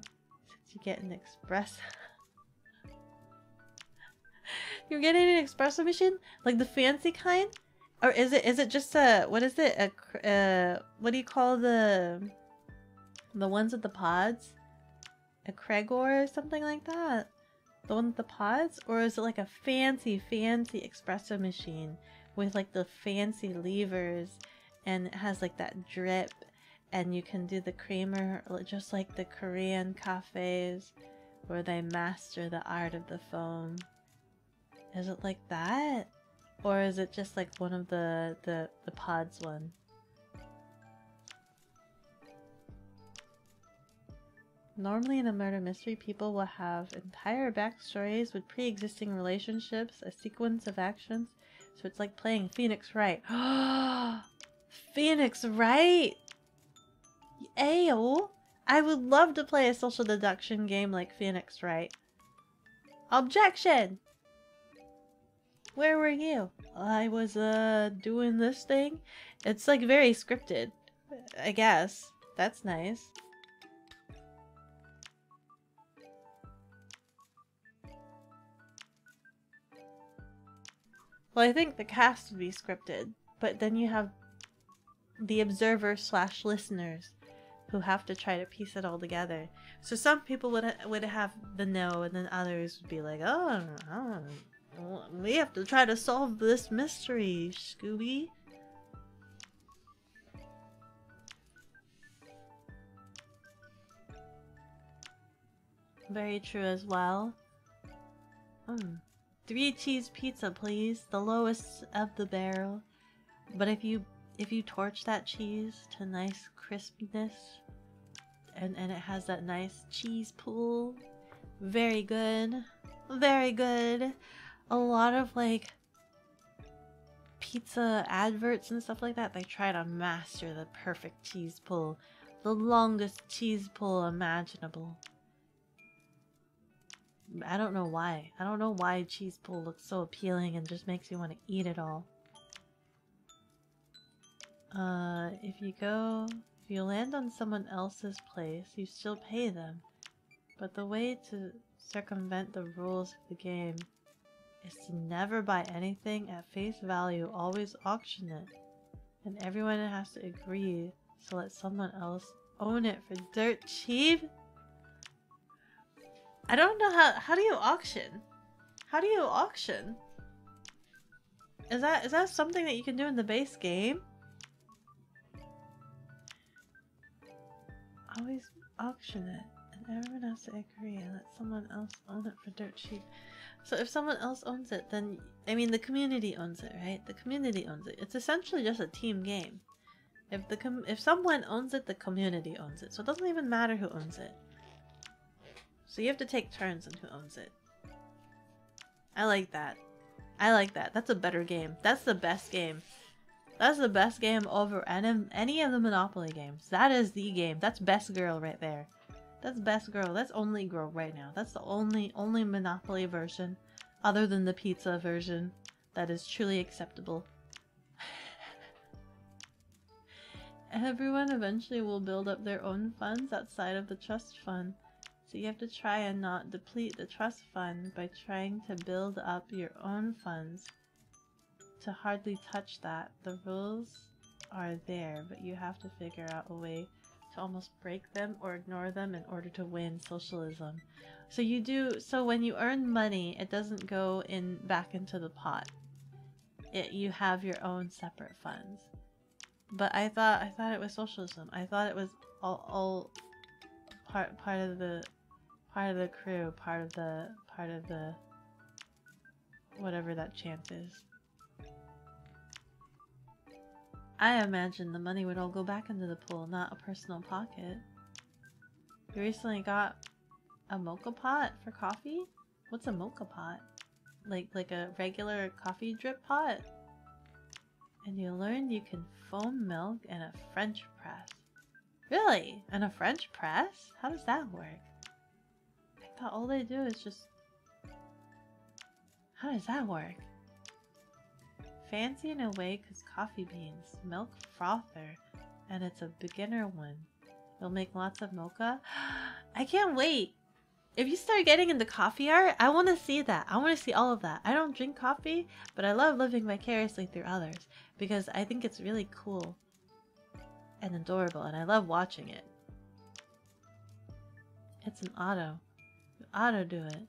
Since you get an espresso. You're getting an espresso machine? Like the fancy kind? Or is it just a, what is it? What do you call the ones with the pods? A Kregor or something like that? The one with the pods? Or is it like a fancy espresso machine with like the fancy levers and it has like that drip and you can do the creamer just like the Korean cafes where they master the art of the foam? Is it like that? Or is it just like one of the pods one? Normally in a murder mystery, people will have entire backstories with pre-existing relationships, a sequence of actions. So it's like playing Phoenix Wright. Phoenix Wright! Ayo! I would love to play a social deduction game like Phoenix Wright. Objection! Where were you? I was, doing this thing. It's like very scripted, I guess. That's nice. Well, I think the cast would be scripted, but then you have the observers slash listeners who have to try to piece it all together. So some people would have the no, and then others would be like, oh, we have to try to solve this mystery, Scooby. Very true as well. 3 cheese pizza, please. The lowest of the barrel. But if you torch that cheese to nice crispness, and it has that nice cheese pool, very good. Very good. A lot of like pizza adverts and stuff like that, they try to master the perfect cheese pull. The longest cheese pull imaginable. I don't know why. I don't know why cheese pull looks so appealing and just makes you want to eat it all. If you land on someone else's place, you still pay them. But the way to circumvent the rules of the game is to never buy anything at face value, always auction it. And everyone has to agree to let someone else own it for dirt cheap. I don't know how do you auction? How do you auction? Is that something that you can do in the base game? Always auction it, and everyone has to agree and let someone else own it for dirt cheap. So if someone else owns it, then I mean the community owns it, right? The community owns it. It's essentially just a team game. If someone owns it, the community owns it. So it doesn't even matter who owns it. So you have to take turns on who owns it. I like that. I like that. That's a better game. That's the best game. That's the best game over any of the Monopoly games. That is the game. That's best girl right there. That's best girl. That's only girl right now. That's the only Monopoly version, other than the pizza version, that is truly acceptable. Everyone eventually will build up their own funds outside of the trust fund. So you have to try and not deplete the trust fund by trying to build up your own funds. To hardly touch that. The rules are there, but you have to figure out a way to almost break them or ignore them in order to win socialism. So when you earn money, it doesn't go back into the pot. You have your own separate funds. But I thought it was socialism. I thought it was all part of the crew, part of the whatever that chant is. I imagine the money would all go back into the pool, not a personal pocket. You recently got a mocha pot for coffee? What's a mocha pot? Like a regular coffee drip pot? And you learned you can foam milk and a French press. Really? And a French press? How does that work? I thought all they do is just... How does that work? Fancy in a way because coffee beans, milk frother, and it's a beginner one. You'll make lots of mocha. I can't wait! If you start getting into coffee art, I want to see that. I want to see all of that. I don't drink coffee, but I love living vicariously through others because I think it's really cool and adorable, and I love watching it. It's an auto. You auto do it.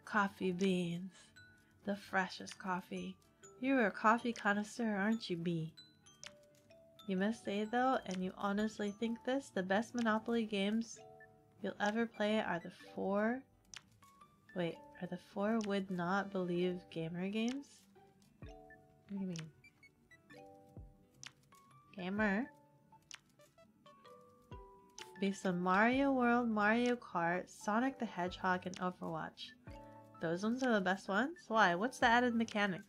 Coffee beans. The freshest coffee. You're a coffee connoisseur, aren't you, B? You must say though, and you honestly think this, the best Monopoly games you'll ever play are the four... Wait, are the four would not believe gamer games? What do you mean? Gamer? Based on Mario World, Mario Kart, Sonic the Hedgehog, and Overwatch. Those ones are the best ones? Why? What's the added mechanic?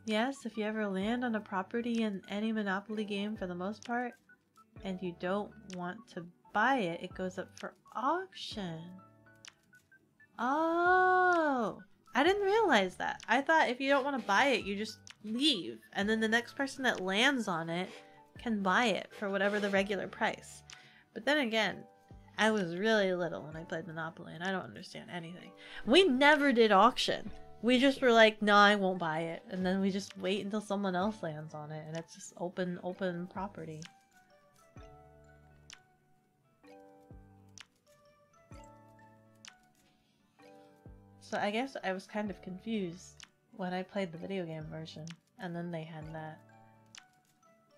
Yes, if you ever land on a property in any Monopoly game for the most part, and you don't want to buy it, it goes up for auction. Oh! I didn't realize that. I thought if you don't want to buy it, you just leave. And then the next person that lands on it can buy it for whatever the regular price. But then again, I was really little when I played Monopoly and I don't understand anything. We never did auction. We just were like, no, I won't buy it. And then we just wait until someone else lands on it and it's just open property. So I guess I was kind of confused when I played the video game version and then they had that.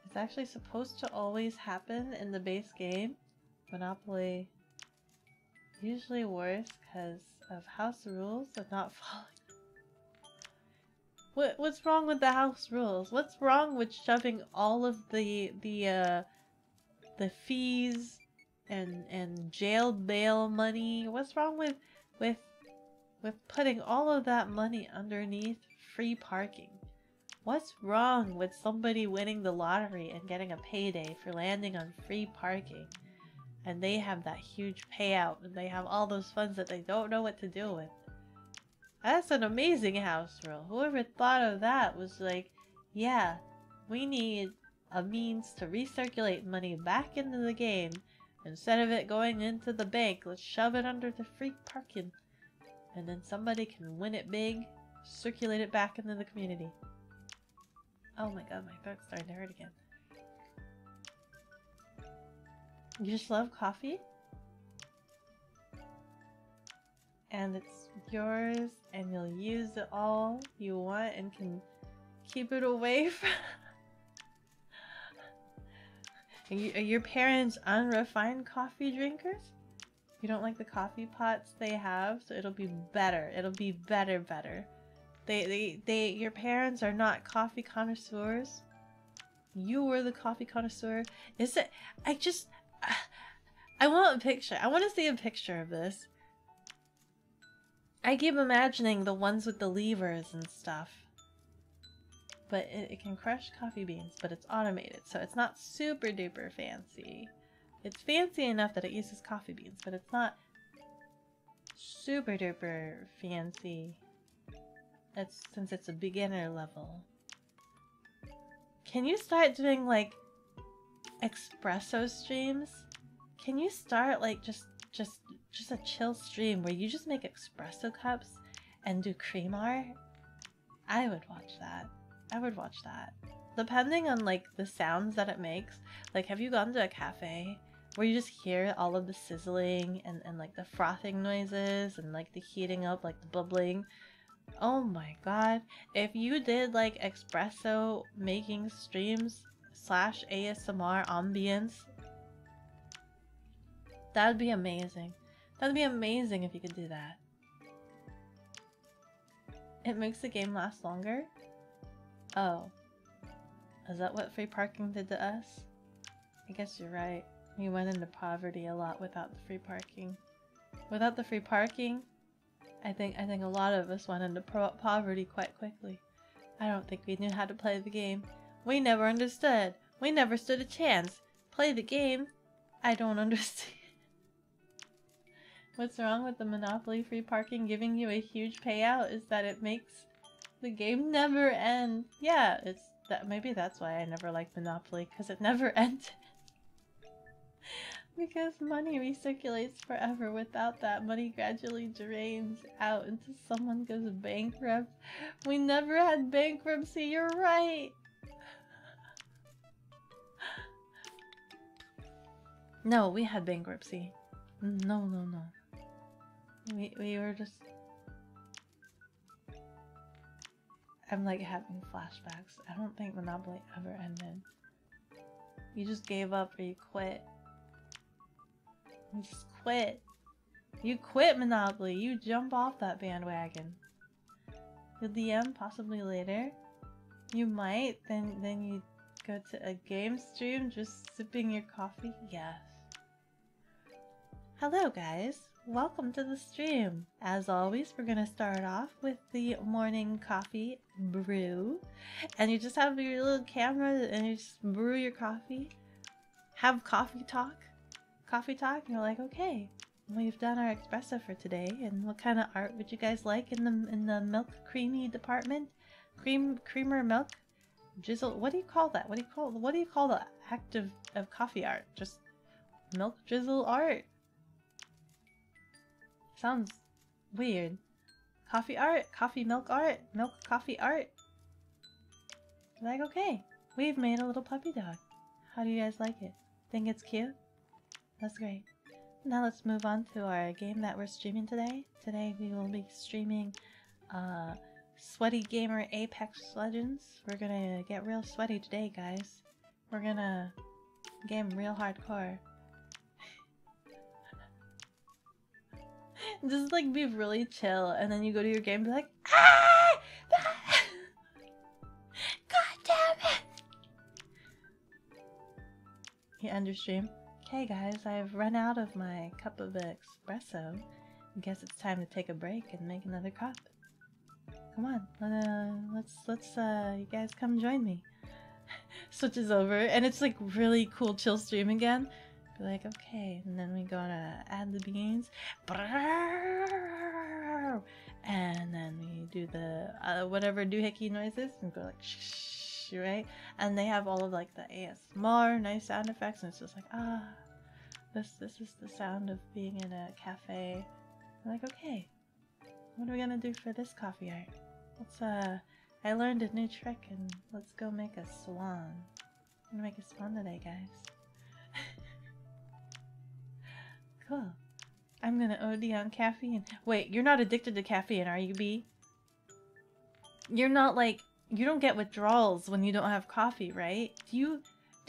It's actually supposed to always happen in the base game. Monopoly usually worse because of house rules of not following. What's wrong with the house rules? What's wrong with shoving all of the fees and jail bail money? What's wrong with putting all of that money underneath free parking? What's wrong with somebody winning the lottery and getting a payday for landing on free parking? And they have that huge payout and they have all those funds that they don't know what to do with. That's an amazing house rule. Whoever thought of that was like, yeah, we need a means to recirculate money back into the game. Instead of it going into the bank, let's shove it under the free parking. And then somebody can win it big, circulate it back into the community. Oh my god, my throat's starting to hurt again. You just love coffee? And it's yours, and you'll use it all you want and can keep it away from... Are your parents unrefined coffee drinkers? You don't like the coffee pots they have, so it'll be better. It'll be better. Your parents are not coffee connoisseurs. You were the coffee connoisseur. Is it? I want a picture. I want to see a picture of this. I keep imagining the ones with the levers and stuff. But it can crush coffee beans, but it's automated, so it's not super duper fancy. It's fancy enough that it uses coffee beans, but it's not super duper fancy. Since it's a beginner level. Can you start doing like espresso streams? Can you start like just a chill stream where you just make espresso cups and do cream art? I would watch that. I would watch that. Depending on like the sounds that it makes. Like, have you gone to a cafe where you just hear all of the sizzling and like the frothing noises and like the heating up, like the bubbling? Oh my god. If you did like espresso making streams / ASMR ambience, that would be amazing. That would be amazing if you could do that. It makes the game last longer? Oh. Is that what free parking did to us? I guess you're right. We went into poverty a lot without the free parking. Without the free parking, I think a lot of us went into poverty quite quickly. I don't think we knew how to play the game. We never understood. We never stood a chance. Play the game? I don't understand. What's wrong with the Monopoly free parking giving you a huge payout is that it makes the game never end. Yeah, it's that. Maybe that's why I never liked Monopoly, because it never ended. Because money recirculates forever. Without that, money gradually drains out until someone goes bankrupt. We never had bankruptcy, you're right! No, we had bankruptcy. No. We were just... I'm like having flashbacks. I don't think Monopoly ever ended. You just gave up or you quit. You just quit. You quit Monopoly. You jump off that bandwagon. You'll DM possibly later. You might. Then you go to a game stream just sipping your coffee. Yes. Hello guys. Welcome to the stream. As always, we're gonna start off with the morning coffee brew. And you just have your little camera and you just brew your coffee. Have coffee talk. And you're like, okay, we've done our espresso for today, and what kind of art would you guys like in the milk creamy department? Creamer milk drizzle. What do you call that? What do you call the act of coffee art? Just milk drizzle art. Sounds weird. Coffee art, coffee milk art, milk coffee art. Like, okay, we've made a little puppy dog. How do you guys like it? Think it's cute? That's great. Now let's move on to our game that we're streaming today. Today we will be streaming Sweaty Gamer Apex Legends. We're gonna get real sweaty today, guys. We're gonna game real hardcore. Just like be really chill, and then you go to your game and be like, ah! God damn it! You end your stream. Okay guys, I've run out of my cup of espresso. I guess it's time to take a break and make another cup. Come on, let's you guys come join me. Switches over, and it's like really cool chill stream again. Be like, okay, and then we go to add the beans. And then we do the whatever doohickey noises and go like shh, right? And they have all of like the ASMR, nice sound effects, and it's just like, ah, this is the sound of being in a cafe. I'm like, okay, what are we gonna do for this coffee art? Let's I learned a new trick, and let's go make a swan. I'm gonna make a swan today, guys. Cool. I'm gonna OD on caffeine. Wait, you're not addicted to caffeine, are you, B? You're not like, you don't get withdrawals when you don't have coffee, right? Do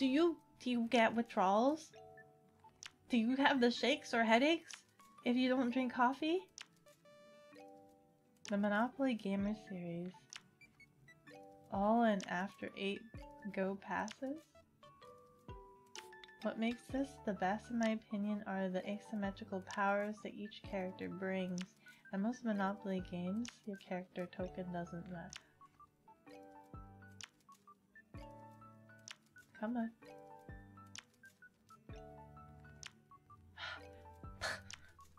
you get withdrawals? Do you have the shakes or headaches if you don't drink coffee? The Monopoly Gamer Series. All in after 8 go passes? What makes this the best in my opinion are the asymmetrical powers that each character brings. In most Monopoly games, your character token doesn't matter. Come on.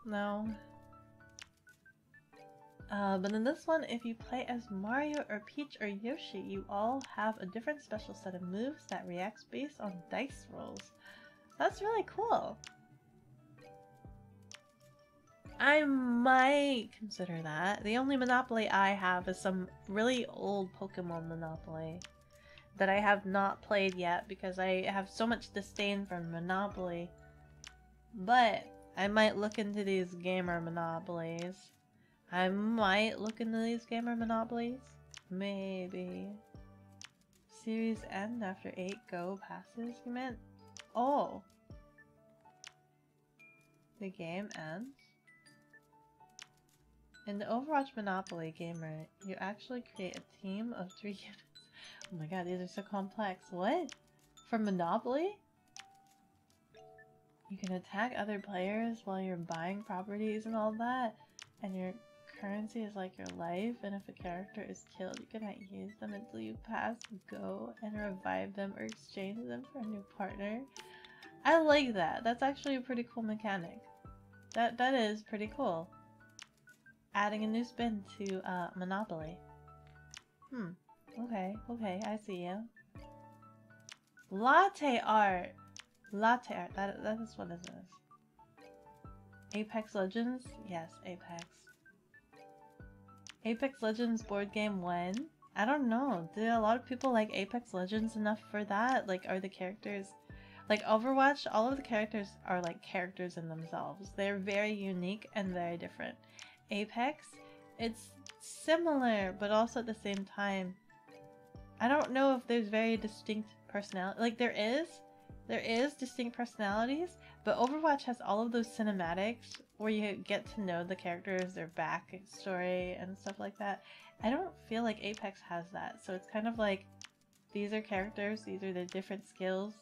No. But in this one, if you play as Mario or Peach or Yoshi, you all have a different special set of moves that reacts based on dice rolls. That's really cool. I might consider that. The only Monopoly I have is some really old Pokemon Monopoly that I have not played yet because I have so much disdain for Monopoly. But I might look into these gamer Monopolies. Maybe. Series end after 8 go passes, you meant? Oh. The game ends? In the Overwatch Monopoly Gamer, you actually create a team of 3 units. Oh my god, these are so complex. What? For Monopoly? You can attack other players while you're buying properties and all that, and your currency is like your life, and if a character is killed, you cannot use them until you pass go and revive them or exchange them for a new partner. I like that. That's actually a pretty cool mechanic. That is pretty cool. Adding a new spin to Monopoly. Okay, I see you. Latte art! Latte art, that is what it is. Apex Legends? Yes, Apex. Apex Legends board game when? I don't know. Do a lot of people like Apex Legends enough for that? Like, are the characters... Like, Overwatch, all of the characters are like characters in themselves. They're very unique and very different. Apex, it's similar, but also at the same time, I don't know if there's very distinct personality. Like, there is distinct personalities, but Overwatch has all of those cinematics where you get to know the characters, their backstory, and stuff like that. I don't feel like Apex has that, so it's kind of like, these are characters, these are their different skills,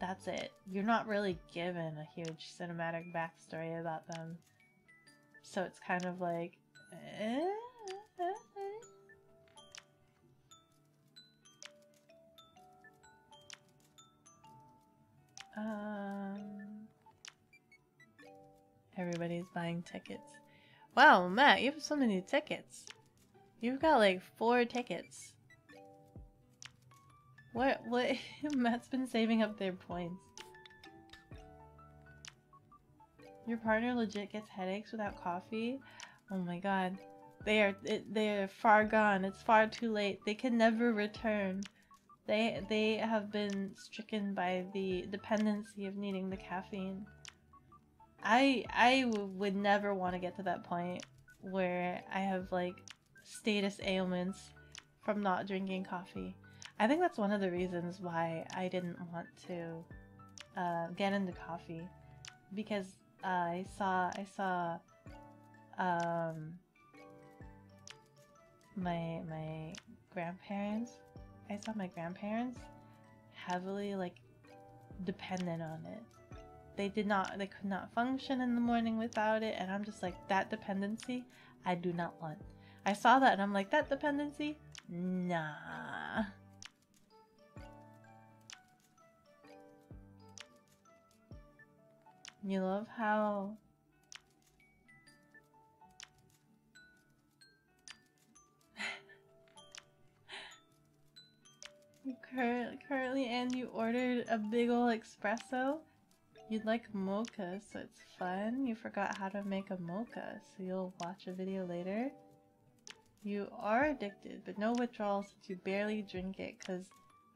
that's it. You're not really given a huge cinematic backstory about them. So it's kind of like, everybody's buying tickets. Wow, Matt, you have so many tickets. You've got like 4 tickets. What? Matt's been saving up their points. Your partner legit gets headaches without coffee? Oh my god. They are far gone. It's far too late. They can never return. They have been stricken by the dependency of needing the caffeine. I would never want to get to that point where I have like status ailments from not drinking coffee. I think that's one of the reasons why I didn't want to get into coffee, because I saw my grandparents. I saw my grandparents heavily like dependent on it. They could not function in the morning without it, and I'm just like, that dependency I do not want. I saw that and I'm like, that dependency? Nah. You love how currently, and you ordered a big ol' espresso? You'd like mocha, so it's fun. You forgot how to make a mocha, so you'll watch a video later. You are addicted, but no withdrawals since you barely drink it because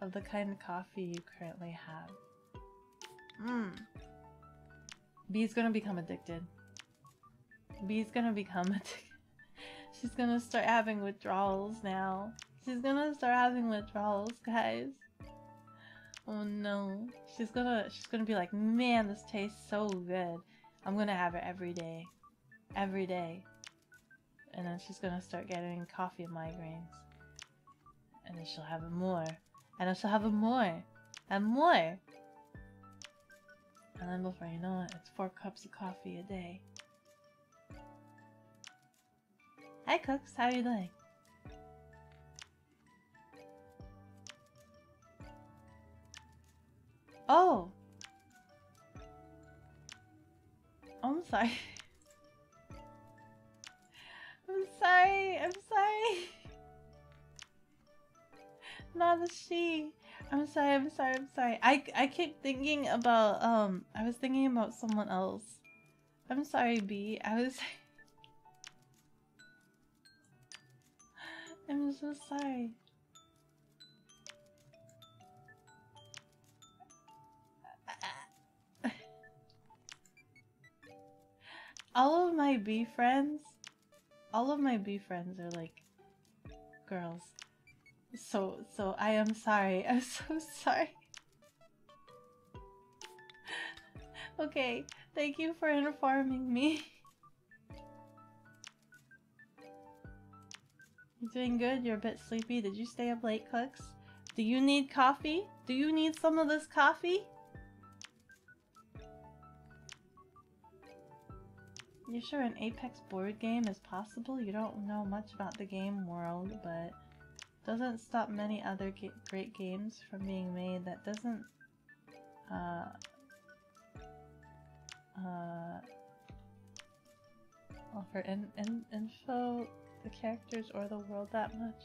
of the kind of coffee you currently have. B's gonna become addicted. B's gonna become addicted. She's gonna start having withdrawals now. She's gonna start having withdrawals, guys. Oh no. She's gonna be like, man, this tastes so good. I'm gonna have it every day. Every day. And then she's gonna start getting coffee migraines. And then she'll have it more. And then she'll have it more. And more. And then before you know it, it's 4 cups of coffee a day. Hi Cooks, how are you doing? Oh! I'm sorry. I'm sorry. Not a she. I'm sorry. I keep thinking about, I was thinking about someone else. I'm sorry, B. I'm so sorry. All of my B friends are like girls. So I am sorry. I'm so sorry. Okay, thank you for informing me. You're doing good? You're a bit sleepy. Did you stay up late, Cooks? Do you need coffee? Do you need some of this coffee? You sure an Apex board game is possible? You don't know much about the game world, but doesn't stop many other great games from being made. That doesn't offer info, the characters, or the world that much.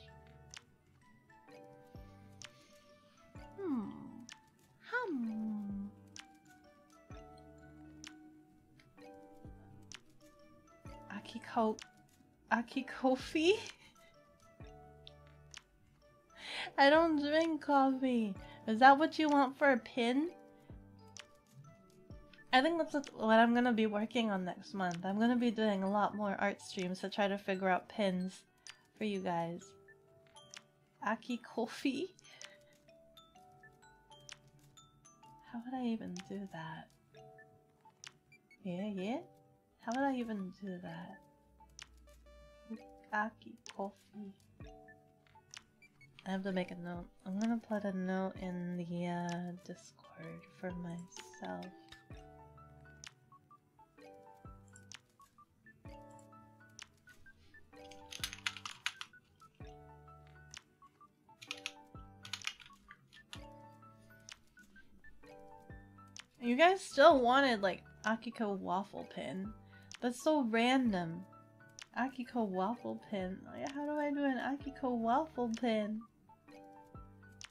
Aki-coffee? I don't drink coffee. Is that what you want for a pin? I think that's what I'm gonna be working on next month. I'm gonna be doing a lot more art streams to try to figure out pins for you guys. Aki-coffee? How would I even do that? Yeah? How would I even do that? Aki-coffee. I have to make a note. I'm gonna put a note in the Discord for myself. You guys still wanted like Akiko waffle pin. That's so random. Akiko waffle pin. How do I do an Akiko waffle pin?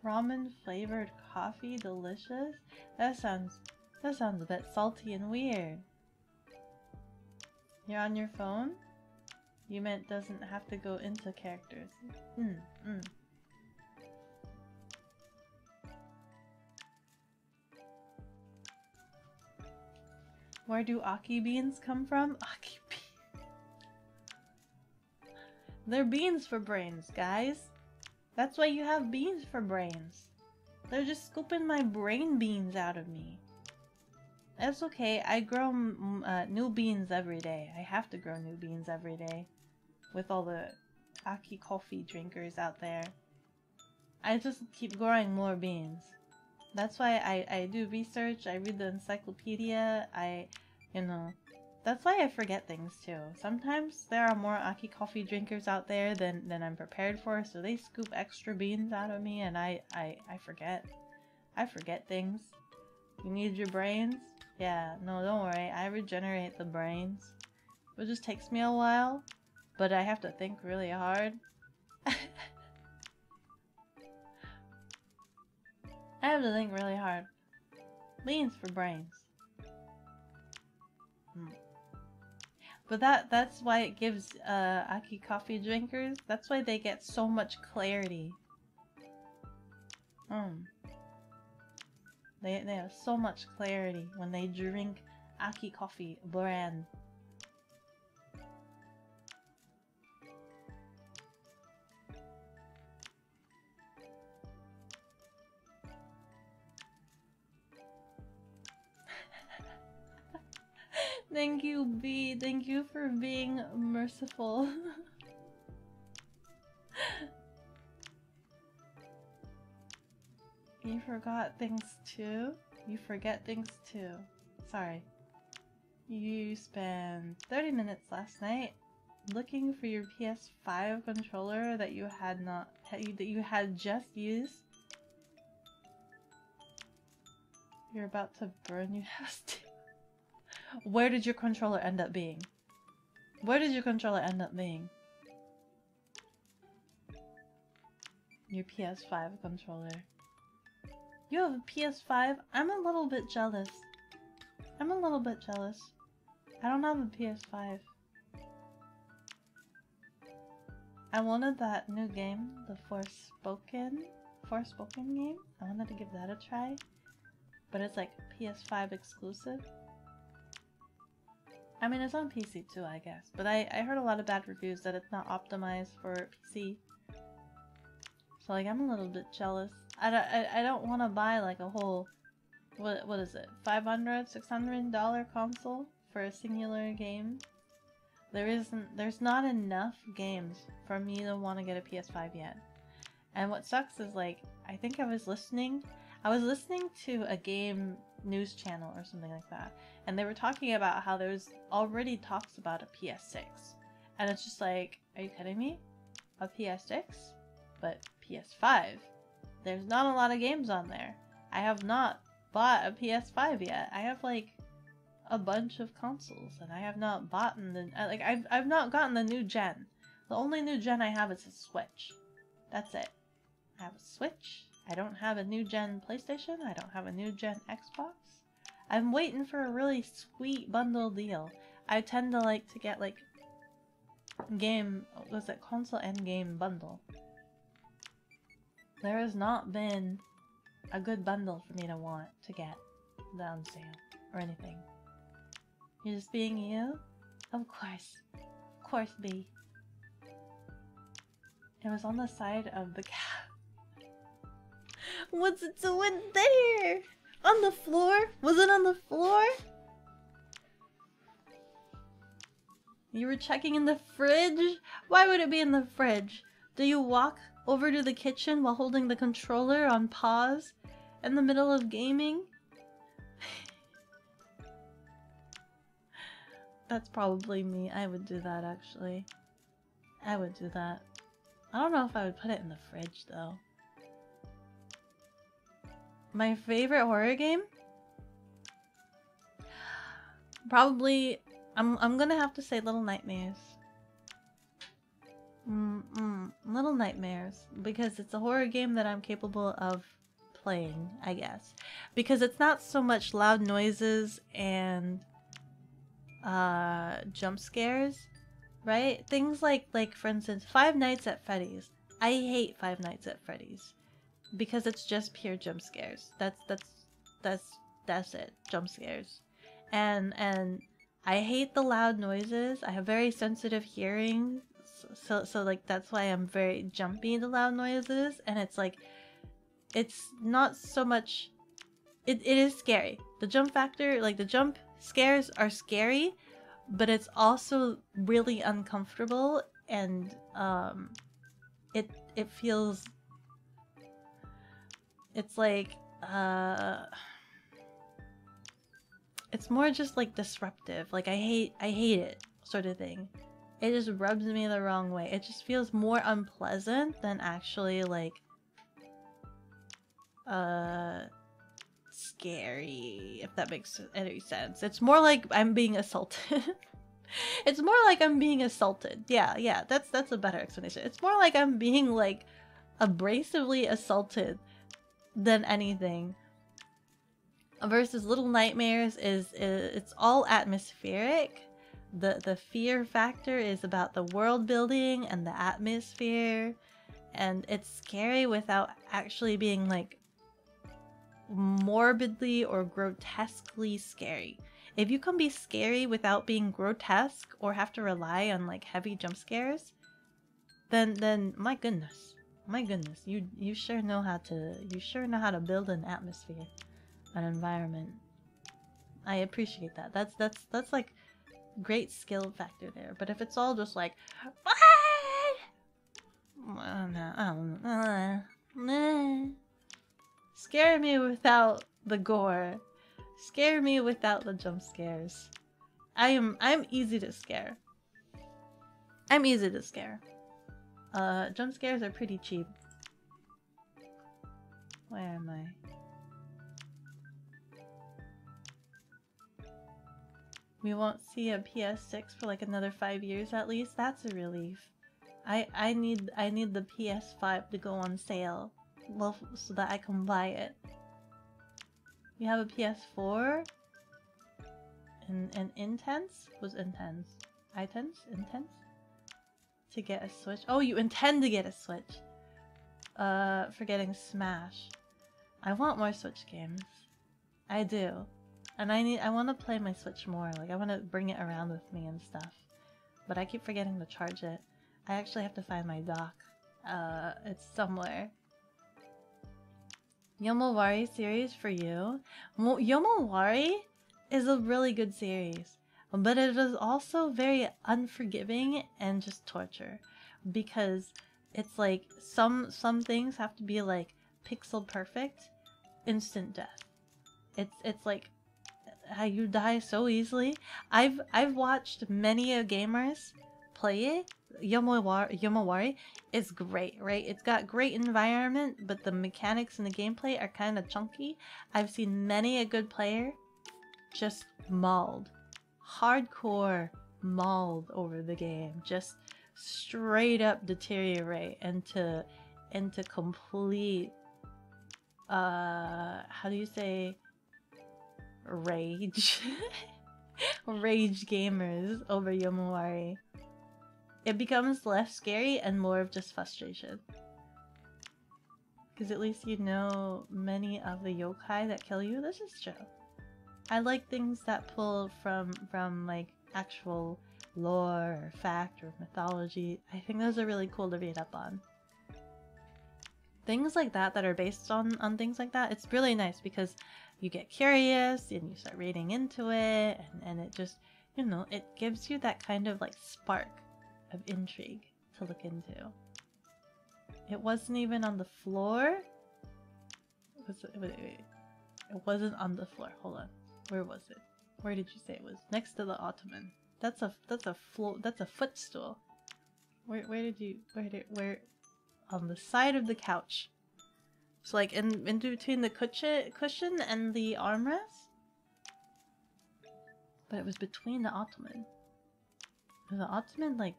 Ramen flavored coffee, delicious? That sounds a bit salty and weird. You're on your phone? You meant doesn't have to go into characters. Where do aki beans come from? Aki beans. They're beans for brains, guys. That's why you have beans for brains. They're just scooping my brain beans out of me. That's okay. I grow new beans every day. I have to grow new beans every day. With all the aki coffee drinkers out there. I just keep growing more beans. That's why I do research, I read the encyclopedia, that's why I forget things too. Sometimes there are more aki coffee drinkers out there than I'm prepared for, so they scoop extra beans out of me and I forget. I forget things. You need your brains? Yeah, no, don't worry, I regenerate the brains. It just takes me a while, but I have to think really hard. I have to think really hard. Beans for brains. But that's why it gives aki coffee drinkers, that's why they get so much clarity. They have so much clarity when they drink aki coffee brand. Thank you, B. Thank you for being merciful. You forgot things too? You forget things too. Sorry. You spent 30 minutes last night looking for your PS5 controller that you had just used. You're about to burn your house too. Where did your controller end up being? Where did your controller end up being? Your PS5 controller. You have a PS5? I'm a little bit jealous. I don't have a PS5. I wanted that new game, the Forspoken game. I wanted to give that a try. But it's like PS5 exclusive. I mean, it's on PC too, I guess. But I heard a lot of bad reviews that it's not optimized for PC. So like, I'm a little bit jealous. I don't want to buy like a whole, what is it, $500, $600 console for a singular game. There's not enough games for me to want to get a PS5 yet. And what sucks is like, I think I was listening to a game news channel or something like that, and they were talking about how there's already talks about a PS6, and it's just like, are you kidding me? A PS6? But PS5? There's not a lot of games on there. I have not bought a PS5 yet. I have like a bunch of consoles, and I have not bought the like I've not gotten the new gen. The only new gen I have is a Switch. That's it. I have a Switch. I don't have a new gen PlayStation. I don't have a new gen Xbox. I'm waiting for a really sweet bundle deal. I tend to like to get like game, was it console and game bundle? There has not been a good bundle for me to want to get on sale or anything. You're just being you? Of course. Of course, B. It was on the side of the cat. What's it doing there? On the floor? Was it on the floor? You were checking in the fridge? Why would it be in the fridge? Do you walk over to the kitchen while holding the controller on pause in the middle of gaming? That's probably me. I would do that, actually. I would do that. I don't know if I would put it in the fridge, though. My favorite horror game? Probably... I'm gonna have to say Little Nightmares. Little Nightmares. Because it's a horror game that I'm capable of playing, I guess. Because it's not so much loud noises and jump scares, right? Things like for instance, Five Nights at Freddy's. I hate Five Nights at Freddy's because it's just pure jump scares. That's it. Jump scares. And I hate the loud noises. I have very sensitive hearing, so like that's why I'm very jumpy to loud noises. And it's like, it's not so much. It is scary. The jump factor, like the jump scares are scary, but it's also really uncomfortable, and it feels. It's like it's more just like disruptive. Like I hate it, sort of thing. It just rubs me the wrong way. It just feels more unpleasant than actually like scary, if that makes any sense. It's more like I'm being assaulted. It's more like I'm being assaulted. Yeah, that's a better explanation. It's more like I'm being like abrasively assaulted than anything. Versus Little Nightmares is it's all atmospheric. The fear factor is about the world building and the atmosphere, and it's scary without actually being like morbidly or grotesquely scary. If you can be scary without being grotesque or have to rely on like heavy jump scares, then my goodness, you sure know how to build an atmosphere, an environment. I appreciate that. That's like great skill factor there. But if it's all just like, scare me without the gore, scare me without the jump scares. I'm easy to scare. I'm easy to scare. Jump scares are pretty cheap. Where am I? We won't see a PS6 for like another 5 years at least. That's a relief. I need the PS5 to go on sale, well, so that I can buy it. You have a PS4? And Intense? Was Intense? Intense? To get a Switch? Oh, you intend to get a Switch. For getting Smash. I want more Switch games. I do. And I want to play my Switch more. Like, I want to bring it around with me and stuff. But I keep forgetting to charge it. I actually have to find my dock. It's somewhere. Yomawari series for you. Yomawari is a really good series. But it is also very unforgiving and just torture. Because it's like, some things have to be like pixel perfect. Instant death. It's like, how you die so easily. I've watched many gamers play it. Yomawari is great, right? It's got great environment, but the mechanics and the gameplay are kind of chunky. I've seen many a good player just mauled. Hardcore mauled over the game. Just straight up deteriorate into complete how do you say rage? Rage gamers over Yomawari. It becomes less scary and more of just frustration. Because at least you know many of the yokai that kill you. This is true. I like things that pull from like actual lore or fact or mythology. I think those are really cool to read up on. Things like that are based on things like that, it's really nice because you get curious and you start reading into it, and it just, you know, it gives you that kind of like spark of intrigue to look into. It wasn't even on the floor. Wait. It wasn't on the floor. Hold on. Where was it? Where did you say it was? Next to the ottoman. That's a footstool. Where on the side of the couch. So like in between the cushion and the armrest. But it was between the ottoman. Was the ottoman like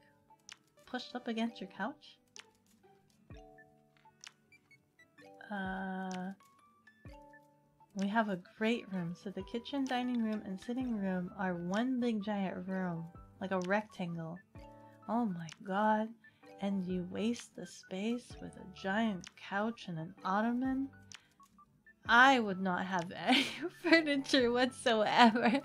pushed up against your couch? We have a great room. So the kitchen, dining room, and sitting room are one big giant room. Like a rectangle. Oh my god. And you waste the space with a giant couch and an ottoman? I would not have any furniture whatsoever.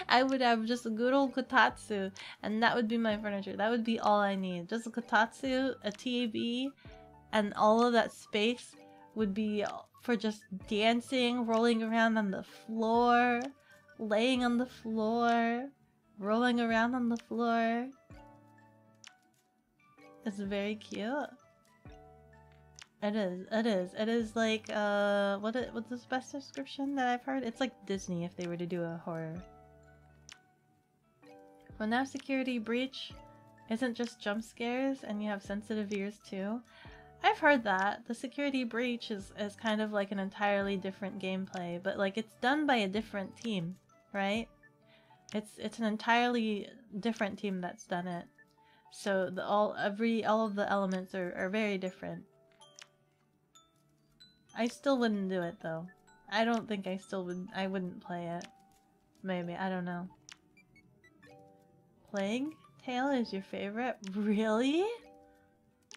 I would have just a good old kotatsu, and that would be my furniture. That would be all I need. Just a kotatsu, a TV, and all of that space would be for just dancing, rolling around on the floor, laying on the floor, rolling around on the floor. It's very cute. It is like, what's the best description that I've heard? It's like Disney if they were to do a horror. Well, now security breach isn't just jump scares and you have sensitive ears too. I've heard that. The security breach is kind of like an entirely different gameplay, but like it's done by a different team, right? It's an entirely different team that's done it. So all of the elements are very different. I still wouldn't do it though. I don't think I wouldn't play it. Maybe, I don't know. Plague Tale is your favorite? Really?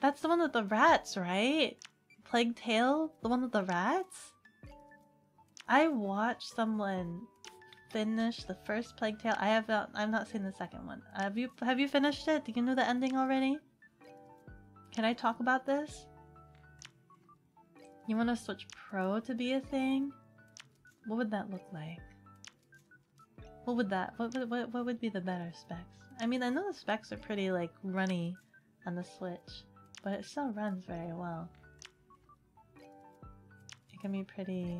That's the one with the rats, right? Plague Tale? The one with the rats? I watched someone finish the first Plague Tale. I've not seen the second one. Have you finished it? Do you know the ending already? Can I talk about this? You want to switch Pro to be a thing? What would that look like? What would be the better specs? I mean, I know the specs are pretty like runny on the Switch, but it still runs very well. It can be pretty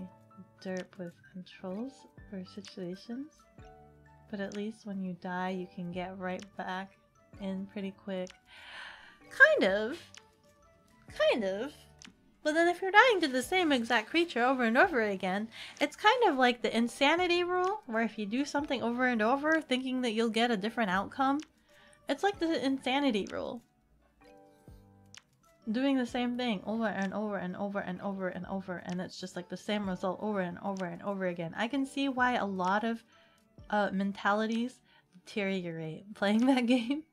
derp with controls for situations, but at least when you die you can get right back in pretty quick. Kind of. But then if you're dying to the same exact creature over and over again, it's kind of like the insanity rule, where if you do something over and over thinking that you'll get a different outcome, it's like the insanity rule. Doing the same thing over and over and over and over and over, and it's just like the same result over and over and over again. I can see why a lot of mentalities deteriorate playing that game.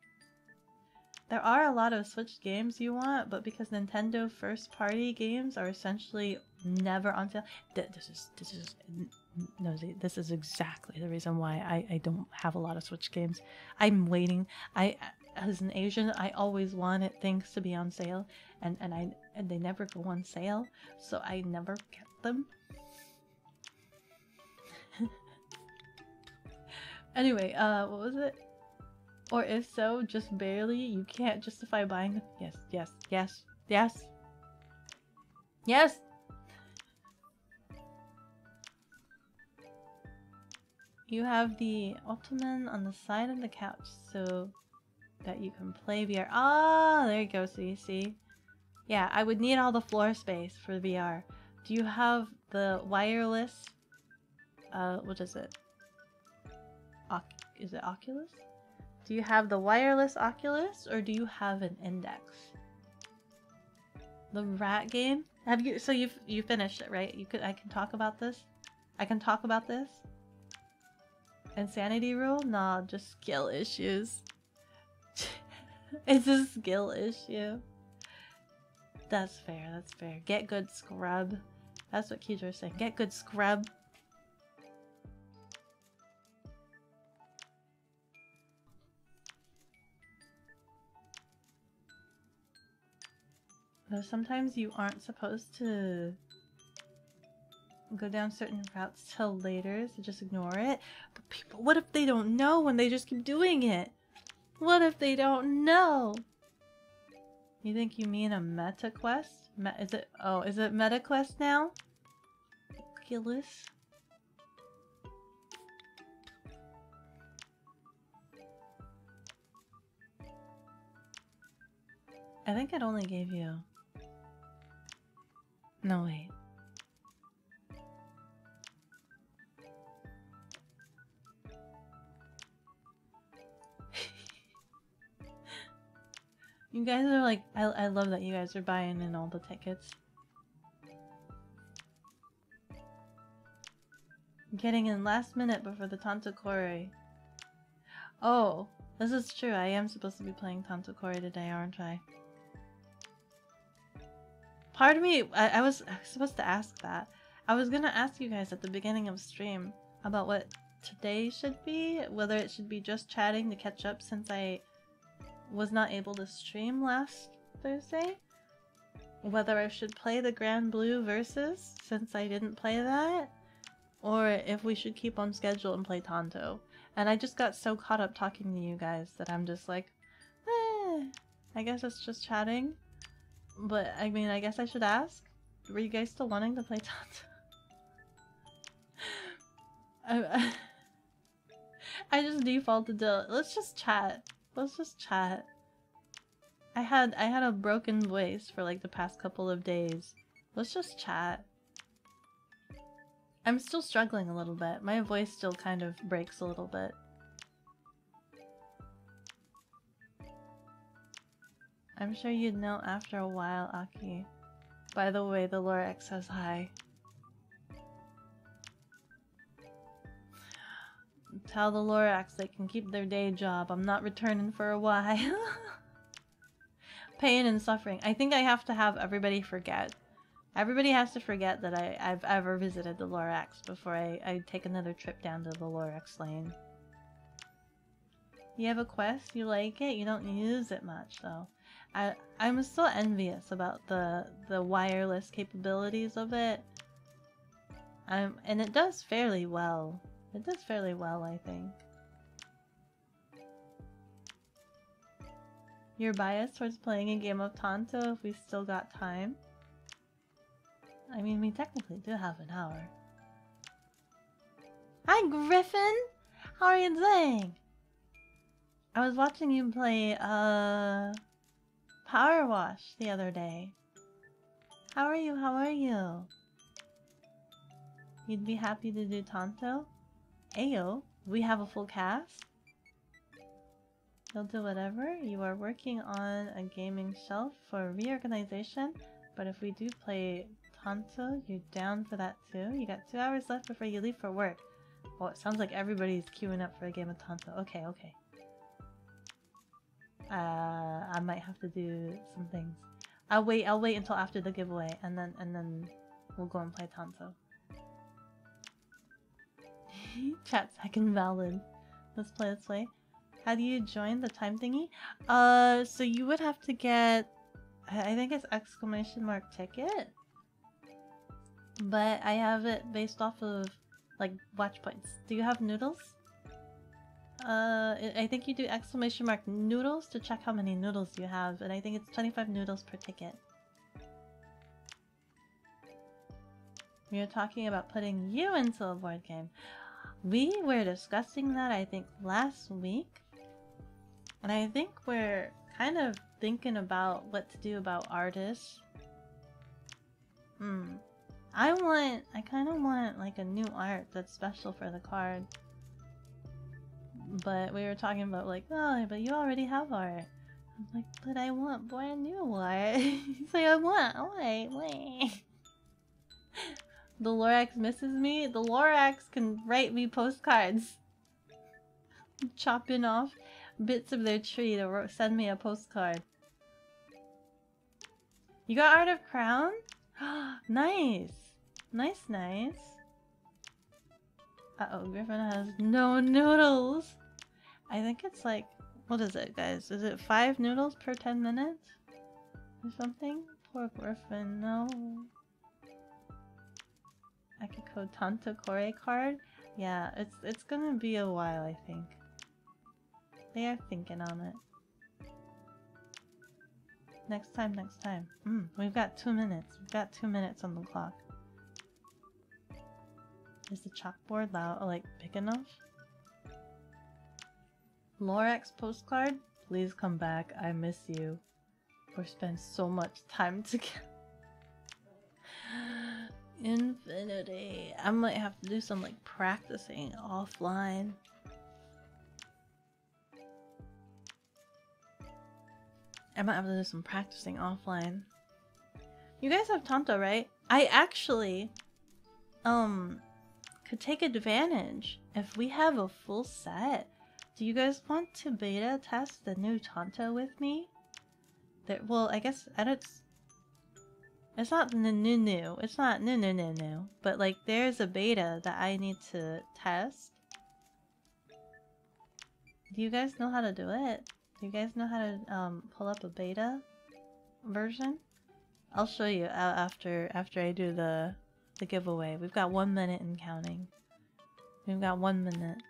There are a lot of Switch games you want, but because Nintendo first-party games are essentially never on sale, this is exactly the reason why I don't have a lot of Switch games. I'm waiting. As an Asian, I always wanted things to be on sale, and they never go on sale, so I never get them. Anyway, what was it? Or if so, just barely. You can't justify buying them. Yes. You have the ottoman on the side of the couch so that you can play VR. Ah, there you go. So you see. Yeah, I would need all the floor space for VR. Do you have the wireless? What is it? Is it Oculus? Do you have the wireless Oculus or do you have an Index? The rat game? Have you? So you finished it, right? I can talk about this. I can talk about this. Insanity rule? Nah, just skill issues. It's a skill issue. That's fair. That's fair. Get good, scrub. That's what Kijo's saying. Get good, scrub. Though sometimes you aren't supposed to go down certain routes till later, so just ignore it. But people, what if they don't know when they just keep doing it? What if they don't know? You think you mean a meta quest? Is it meta quest now? Oculus? I think it only gave you... No, wait. You guys are like, I love that you guys are buying in all the tickets. Getting in last minute before the Tanto Cuore. Oh, this is true. I am supposed to be playing Tanto Cuore today, aren't I? Part of me, I was supposed to ask that. I was gonna ask you guys at the beginning of stream about what today should be, whether it should be just chatting to catch up since I was not able to stream last Thursday, whether I should play the Grand Blue Versus since I didn't play that, or if we should keep on schedule and play Tanto. And I just got so caught up talking to you guys that I'm just like, I guess it's just chatting. But I mean, I guess I should ask. Were you guys still wanting to play Tanto? I just defaulted to let's just chat. Let's just chat. I had a broken voice for like the past couple of days. Let's just chat. I'm still struggling a little bit. My voice still kind of breaks a little bit. I'm sure you'd know after a while, Aki. By the way, the Lorax says hi. Tell the Lorax they can keep their day job. I'm not returning for a while. Pain and suffering. I think I have to have everybody forget. Everybody has to forget that I've ever visited the Lorax before I take another trip down to the Lorax lane. You have a quest? You like it? You don't use it much, though. I'm still envious about the wireless capabilities of it. And it does fairly well. It does fairly well, I think. You're biased towards playing a game of Tanto if we still got time? I mean, we technically do have an hour. Hi, Griffin! How are you doing? I was watching you play, Power Wash the other day. How are you? How are you? You'd be happy to do Tanto? Ayo, we have a full cast? You'll do whatever. You are working on a gaming shelf for reorganization, but if we do play Tanto, you're down for that too? You got 2 hours left before you leave for work. Oh, it sounds like everybody's queuing up for a game of Tanto. Okay, okay. I might have to do some things. I'll wait until after the giveaway and then we'll go and play Tanto. Chat second valid. Let's play. How do you join the time thingy? So you would have to get, I think it's ! ticket. But I have it based off of like watch points. Do you have noodles? I think you do ! noodles to check how many noodles you have, and I think it's 25 noodles per ticket. We were talking about putting you into a board game. We were discussing that, I think, last week. And I think we're kind of thinking about what to do about artists. I kind of want like a new art that's special for the card. But we were talking about like, oh, but you already have art. I'm like, but I want brand new art. He's like, wait. The Lorax misses me. The Lorax can write me postcards. Chopping off bits of their tree to send me a postcard. You got Art of Crown? Nice. Nice. Uh-oh, Griffin has no noodles. I think it's like, what is it, guys? Is it 5 noodles per 10 minutes? Or something? Poor Griffin, no. I could code Tanto Cuore card? Yeah, it's gonna be a while, I think. They are thinking on it. Next time. We've got 2 minutes. We've got 2 minutes on the clock. Is the chalkboard loud, like, big enough? Lorax postcard? Please come back. I miss you. We spent so much time together. Infinity. I might have to do some, like, practicing offline. You guys have Tanto, right? I actually, could take advantage if we have a full set. Do you guys want to beta test the new Tanto with me? Well, I guess it's not new. It's not new. But like, there's a beta that I need to test. Do you guys know how to do it? Do you guys know how to pull up a beta version? I'll show you after I do the giveaway. We've got 1 minute and counting. We've got 1 minute.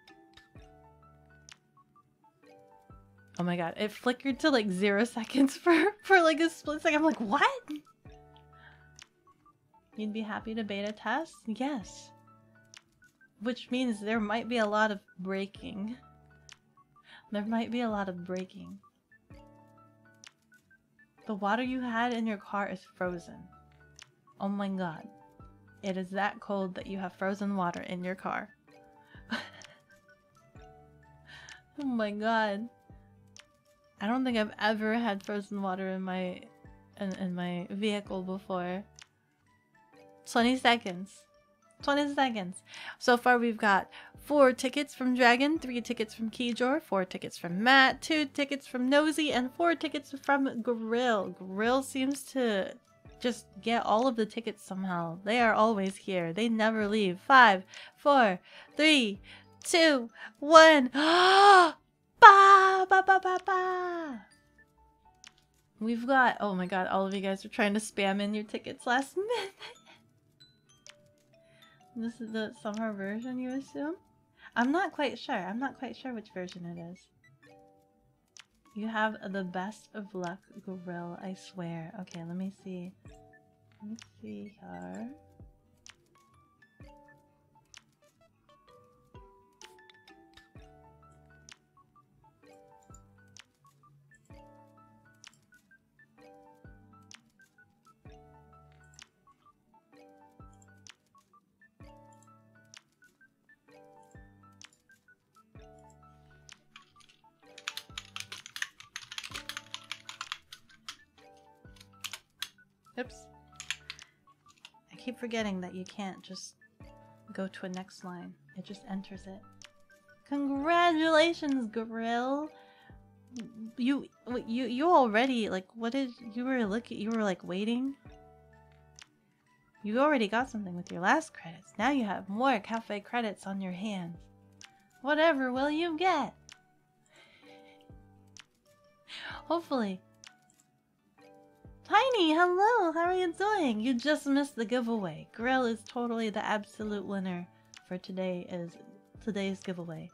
Oh my god, it flickered to like 0 seconds for like a split second. I'm like, what? You'd be happy to beta test? Yes. Which means there might be a lot of breaking. The water you had in your car is frozen. Oh my god. It is that cold that you have frozen water in your car. Oh my god. I don't think I've ever had frozen water in my vehicle before. 20 seconds. 20 seconds. So far we've got 4 tickets from Dragon, 3 tickets from Keyjor, 4 tickets from Matt, 2 tickets from Nosy, and 4 tickets from Grill. Grill seems to just get all of the tickets somehow. They are always here. They never leave. 5, 4, 3, 2, 1. Ba, ba, ba, ba, ba. We've got, oh my god, all of you guys are trying to spam in your tickets last minute. This is the summer version, you assume? I'm not quite sure. I'm not quite sure which version it is. You have the best of luck, Grill, I swear. Okay, let me see. Let me see here. Oops. I keep forgetting that you can't just go to a next line. It just enters it. Congratulations, Grill! You already, like, what did you were like waiting? You already got something with your last credits. Now you have more cafe credits on your hands. Whatever will you get? Hopefully. Tiny, hello! How are you doing? You just missed the giveaway. Grill is totally the absolute winner for today's giveaway.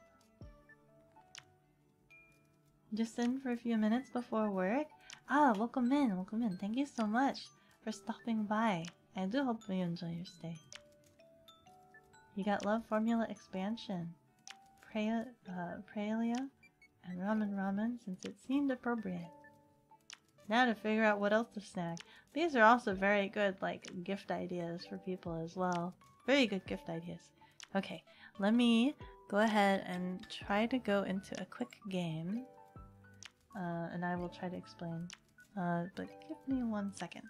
Just in for a few minutes before work? Ah, welcome in, welcome in. Thank you so much for stopping by. I do hope you enjoy your stay. You got Love Formula Expansion, Praelia, and Ramen since it seemed appropriate. Now to figure out what else to snag. These are also very good, like, gift ideas for people as well. Very good gift ideas. Okay, let me go ahead and try to go into a quick game. And I will try to explain. But give me 1 second.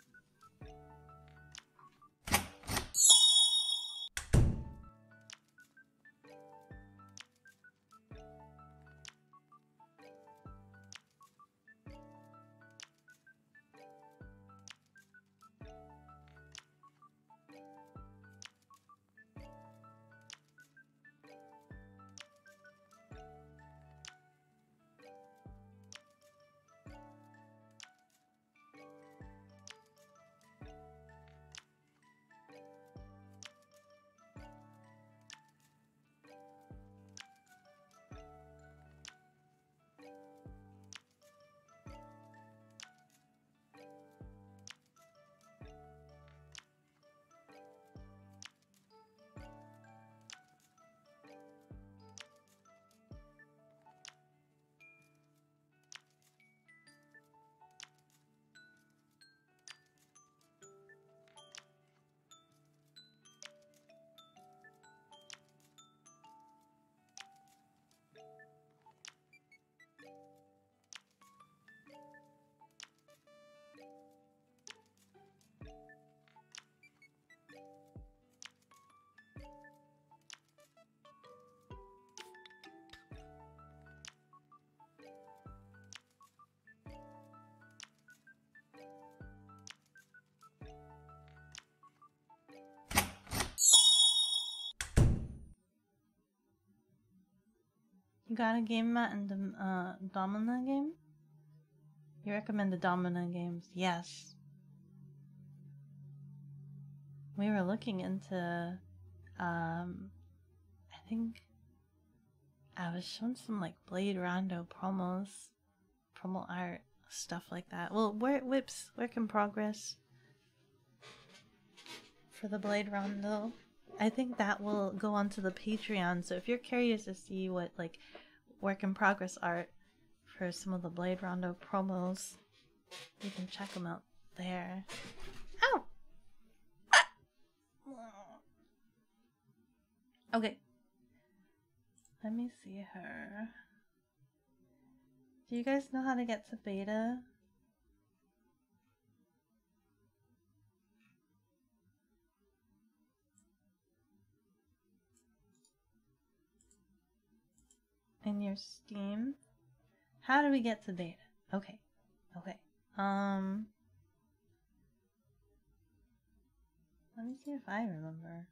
You got a game, Matt, in the Domina game? You recommend the Domina games? Yes. We were looking into, I think I was shown some like Blade Rondo promos, promo art, stuff like that. Well, Whips, work in progress for the Blade Rondo. I think that will go onto the Patreon. So if you're curious to see what like work in progress art for some of the Blade Rondo promos, you can check them out there. Ow! Ah! Okay. Let me see her. Do you guys know how to get to beta? In your Steam? How do we get to beta? Okay. Okay. Let me see if I remember.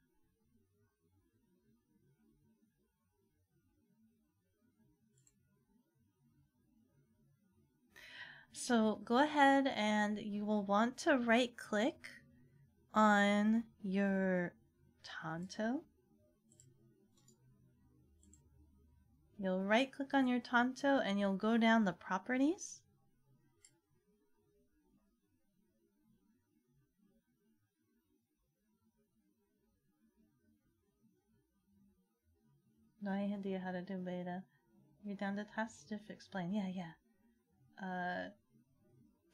So go ahead and you will want to right click on your Tanto. You'll right click on your Tanto and you'll go down the properties. No idea how to do beta. You're down to task diff explain. Yeah.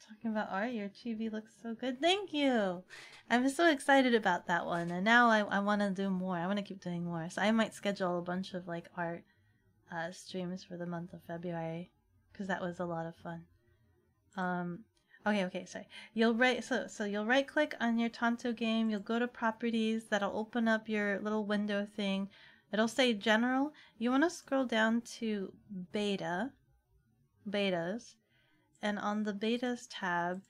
Talking about art, your chibi looks so good. Thank you! I'm so excited about that one. And now I want to do more. I want to keep doing more. So I might schedule a bunch of like art streams for the month of February. Because that was a lot of fun. Okay, sorry. You'll you'll right click on your Tanto game. You'll go to properties. That'll open up your little window thing. It'll say general. You want to scroll down to betas. And on the betas tab,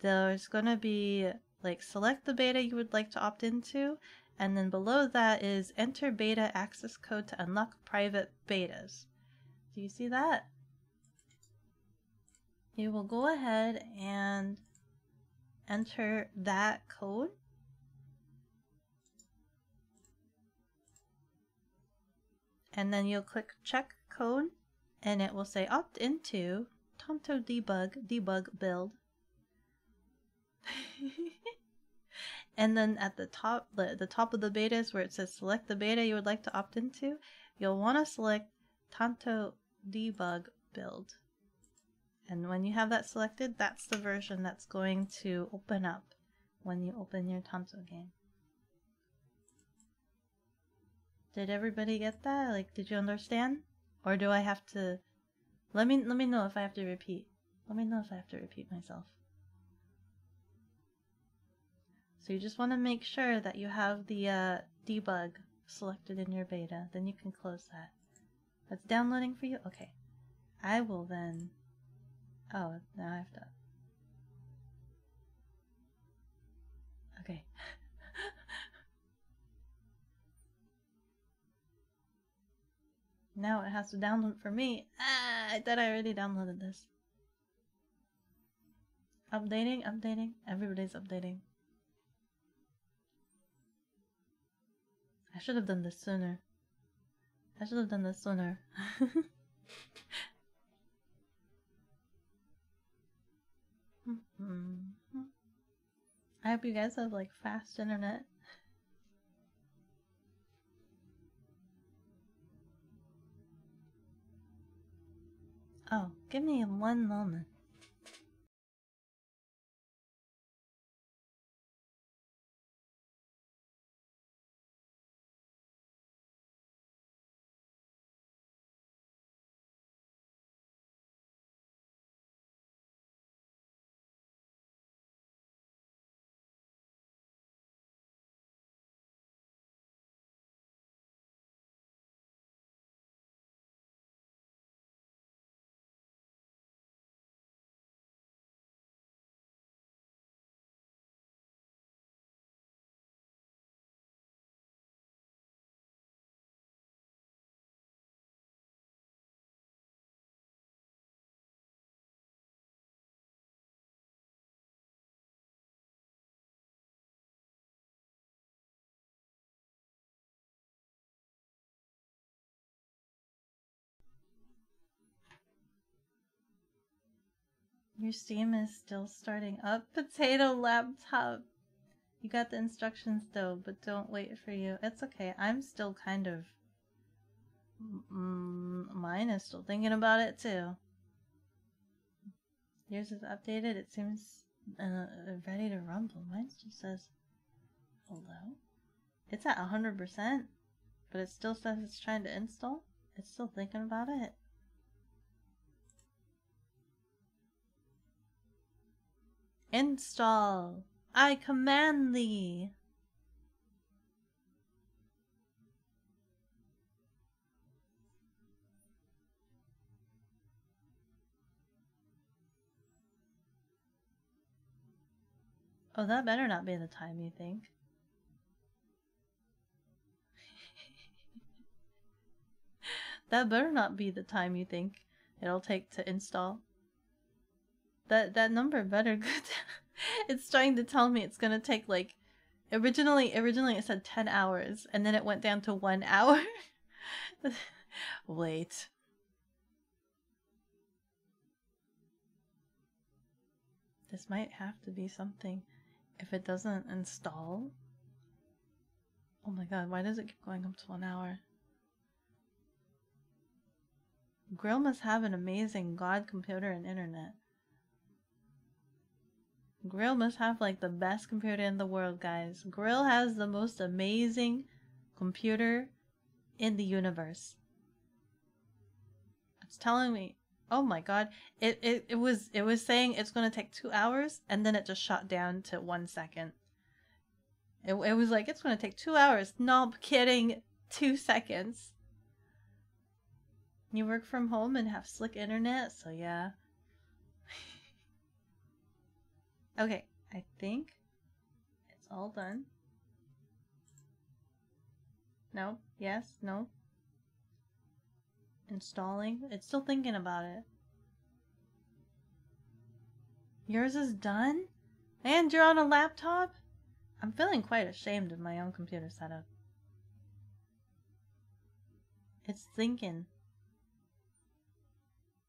there's going to be like select the beta you would like to opt into. And then below that is enter beta access code to unlock private betas. Do you see that? You will go ahead and enter that code. And then you'll click check code and it will say opt into Tanto debug build. And then at the top of the betas where it says select the beta you would like to opt into, you'll want to select Tanto debug build. And when you have that selected, that's the version that's going to open up when you open your Tanto game. Did everybody get that? Like, did you understand? Or do I have to... Let me know if I have to repeat. Let me know if I have to repeat myself. So you just want to make sure that you have the debug selected in your beta. Then you can close that. That's downloading for you? Okay. I will then... Oh, now I have to... Okay. Now it has to download for me. Ah, I thought I already downloaded this. Updating, updating. Everybody's updating. I should have done this sooner. I should have done this sooner. I hope you guys have like fast internet. Oh, give me one moment. Your Steam is still starting up. Potato laptop. You got the instructions though, but don't wait for you. It's okay. I'm still kind of... mine is still thinking about it too. Yours is updated. It seems ready to rumble. Mine still says hello. It's at 100%, but it still says it's trying to install. It's still thinking about it. Install. I command thee. Oh, that better not be the time you think. That better not be the time you think it'll take to install. That number better go down. It's trying to tell me it's gonna take like... Originally it said 10 hours, and then it went down to 1 hour. Wait. This might have to be something. If it doesn't install... Oh my god, why does it keep going up to 1 hour? Grill must have an amazing god computer and internet. Grill must have like the best computer in the world, guys. Grill has the most amazing computer in the universe. It's telling me, oh my god, it was saying it's gonna take 2 hours, and then it just shot down to 1 second. It was like, it's gonna take 2 hours. No, I'm kidding. 2 seconds. You work from home and have slick internet, so yeah. Okay, I think it's all done. No, yes, no. Installing. It's still thinking about it. Yours is done? And you're on a laptop? I'm feeling quite ashamed of my own computer setup. It's thinking.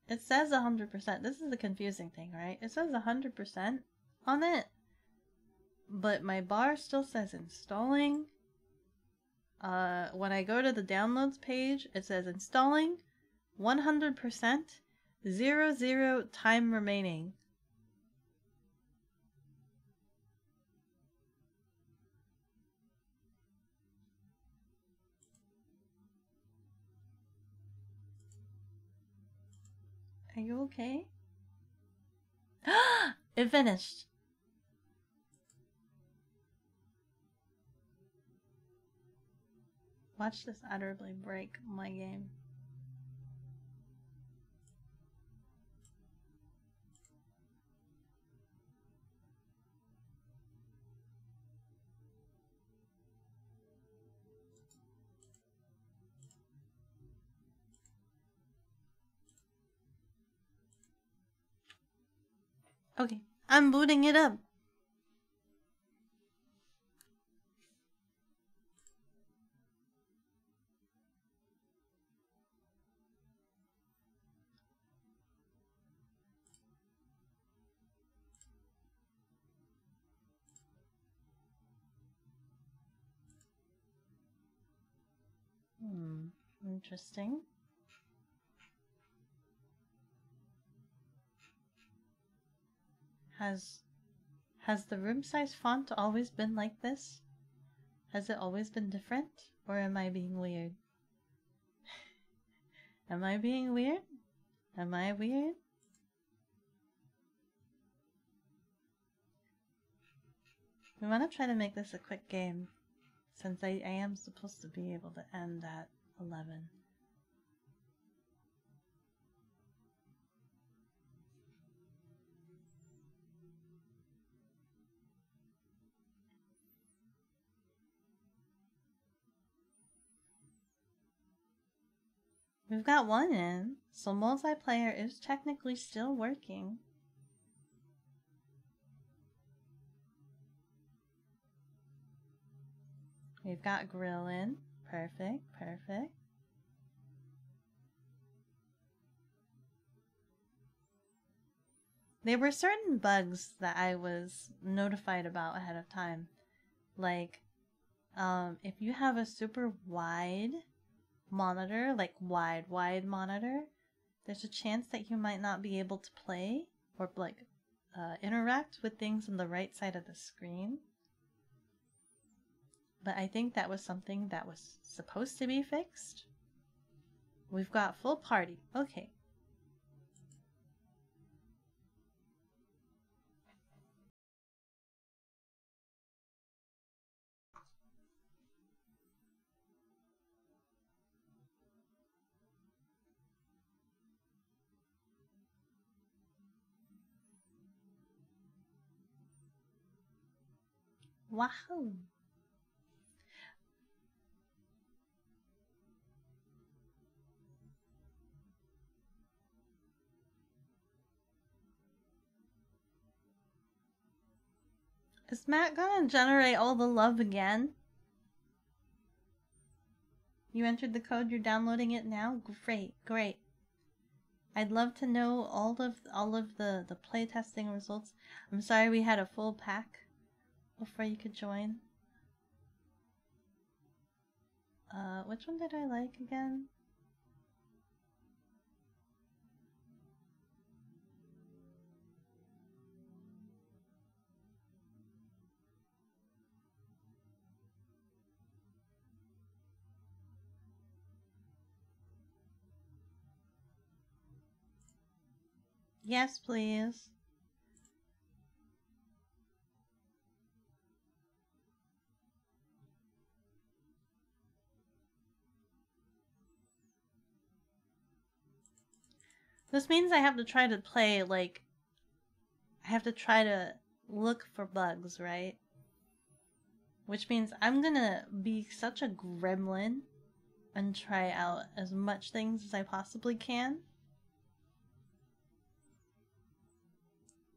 It says 100%. This is the confusing thing, right? It says 100% on it. But my bar still says installing. When I go to the downloads page, it says installing 100%, 0 time remaining. Are you okay? It finished. Watch this utterly break my game. Okay, I'm booting it up. Interesting. Has the room size font always been like this? Has it always been different? Or am I being weird? Am I being weird? Am I weird? We want to try to make this a quick game, since I am supposed to be able to end at 11. We've got one in, so multiplayer is technically still working. We've got grill in. Perfect, perfect. There were certain bugs that I was notified about ahead of time. Like, if you have a super wide monitor, like wide monitor, there's a chance that you might not be able to play or like interact with things on the right side of the screen. But I think that was something that was supposed to be fixed. We've got full party. Okay. Wahoo! Is Matt gonna generate all the love again? You entered the code, you're downloading it now? Great, great. I'd love to know all of the playtesting results. I'm sorry we had a full pack before you could join. Which one did I like again? Yes, please. This means I have to try to play, like, I have to try to look for bugs, right? Which means I'm gonna be such a gremlin and try out as much things as I possibly can.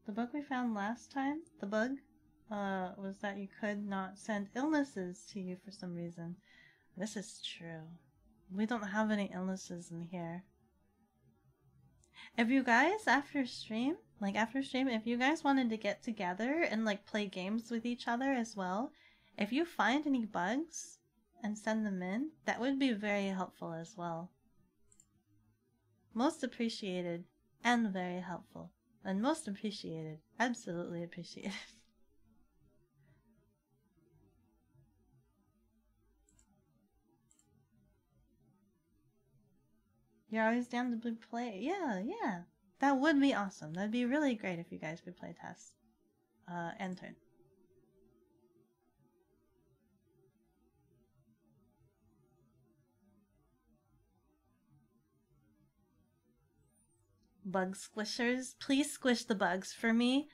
The bug we found last time, was that you could not send illnesses to you for some reason. This is true. We don't have any illnesses in here. If you guys, after stream, if you guys wanted to get together and, like, play games with each other as well, if you find any bugs and send them in, that would be very helpful as well. Most appreciated and very helpful. And most appreciated. Absolutely appreciated. You're always down to play. Yeah. That would be awesome. That'd be really great if you guys could play test. End turn. Bug squishers, please squish the bugs for me.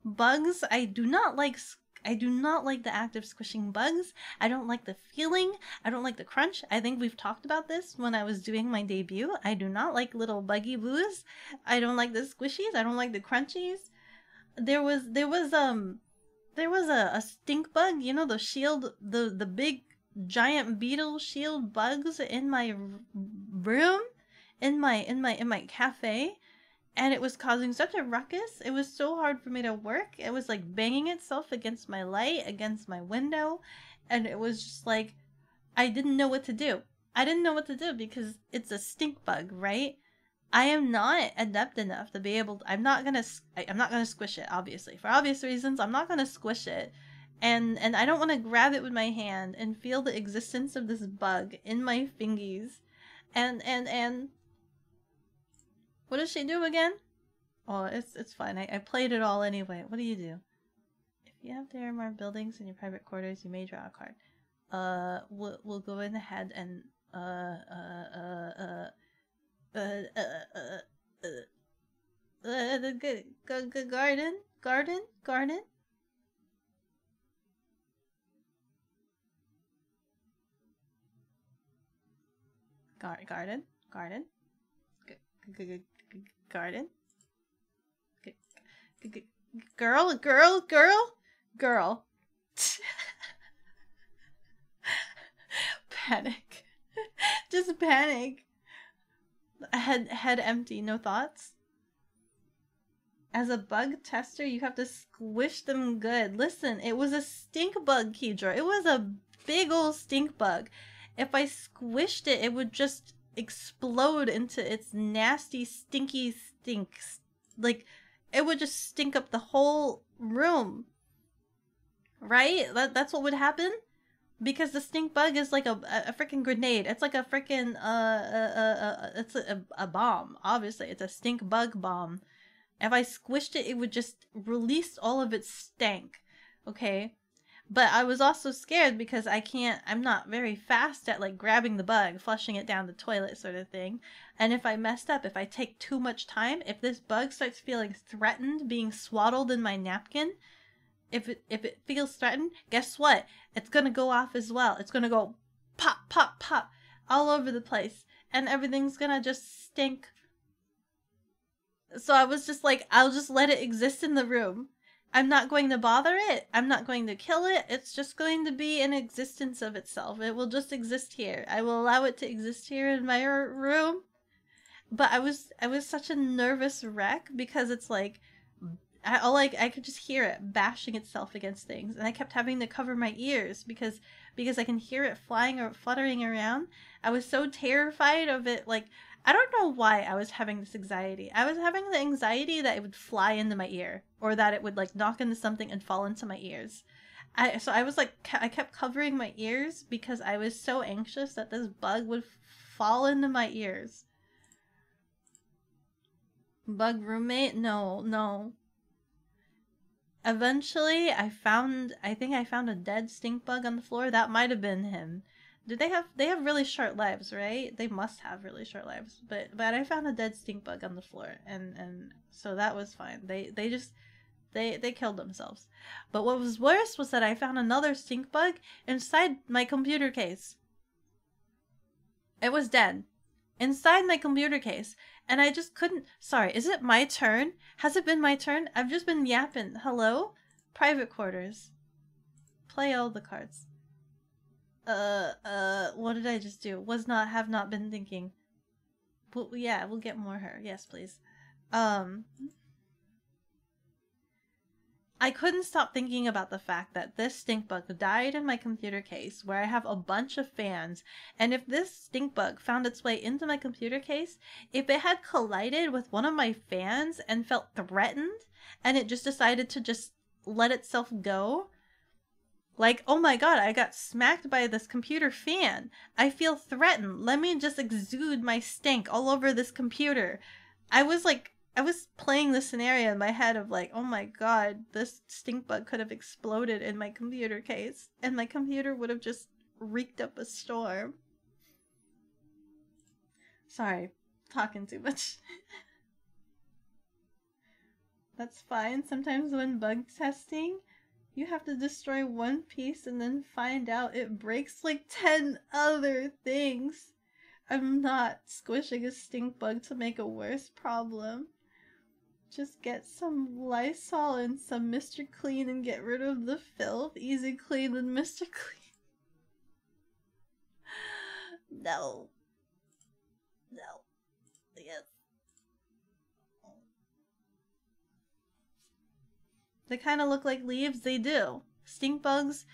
Bugs, I do not like the act of squishing bugs. I don't like the feeling. I don't like the crunch. I think we've talked about this when I was doing my debut. I do not like little buggy boos. I don't like the squishies. I don't like the crunchies. There was a stink bug, you know, the shield, the big giant beetle shield bugs in my room, in my cafe. And it was causing such a ruckus. It was so hard for me to work. It was like banging itself against my light, against my window. And it was just like, I didn't know what to do. I didn't know what to do because it's a stink bug, right? I am not adept enough to be able to, I'm not gonna squish it, obviously. For obvious reasons, I'm not gonna squish it. And I don't want to grab it with my hand and feel the existence of this bug in my fingies. And what does she do again? Oh, it's fine. I played it all anyway. What do you do? If you have there more buildings in your private quarters, you may draw a card. We'll go in ahead and the garden. Garden. Girl. Panic. Just panic. Head empty, no thoughts. As a bug tester, you have to squish them good. Listen, it was a stink bug, Keydra. It was a big old stink bug. If I squished it, it would just explode into its nasty, stinky stinks. Like, it would just stink up the whole room. Right? That's what would happen? Because the stink bug is like a freaking grenade. It's like a freaking, it's a bomb, obviously. It's a stink bug bomb. If I squished it, it would just release all of its stank. Okay? But I was also scared because I'm not very fast at like grabbing the bug, flushing it down the toilet sort of thing. And if I messed up, if I take too much time, if this bug starts feeling threatened, being swaddled in my napkin, if it feels threatened, guess what? It's gonna go off as well. It's gonna go pop, pop, pop all over the place. And everything's gonna just stink. So I was just like, I'll just let it exist in the room. I'm not going to bother it. I'm not going to kill it. It's just going to be an existence of itself. It will just exist here. I will allow it to exist here in my room. But I was such a nervous wreck because it's like, I could just hear it bashing itself against things, and I kept having to cover my ears because I can hear it flying or fluttering around. I was so terrified of it. Like, I don't know why I was having this anxiety. I was having the anxiety that it would fly into my ear, or that it would like knock into something and fall into my ears. So I was like, I kept covering my ears because I was so anxious that this bug would fall into my ears. Bug roommate? No. Eventually, I think I found a dead stink bug on the floor. That might have been him. They have really short lives, right? They must have really short lives. But I found a dead stink bug on the floor, and so that was fine. They killed themselves. But what was worse was that I found another stink bug inside my computer case. It was dead. Inside my computer case. And I just couldn't... Sorry, is it my turn? Has it been my turn? I've just been yapping. Hello? Private quarters. Play all the cards. What did I just do? Have not been thinking. Well, yeah, we'll get more her. Yes, please. I couldn't stop thinking about the fact that this stink bug died in my computer case where I have a bunch of fans, and if this stink bug found its way into my computer case, if it had collided with one of my fans and felt threatened, and it just decided to just let itself go, like, oh my god, I got smacked by this computer fan. I feel threatened. Let me just exude my stink all over this computer. I was like, I was playing the scenario in my head of like, oh my god, this stink bug could have exploded in my computer case, and my computer would have just wreaked up a storm. Sorry, talking too much. That's fine. Sometimes when bug testing, you have to destroy one piece and then find out it breaks like 10 other things. I'm not squishing a stink bug to make a worse problem. Just get some Lysol and some Mr. Clean and get rid of the filth. Easy clean and Mr. Clean. No. No. Yes. They kind of look like leaves. They do. Stink bugs.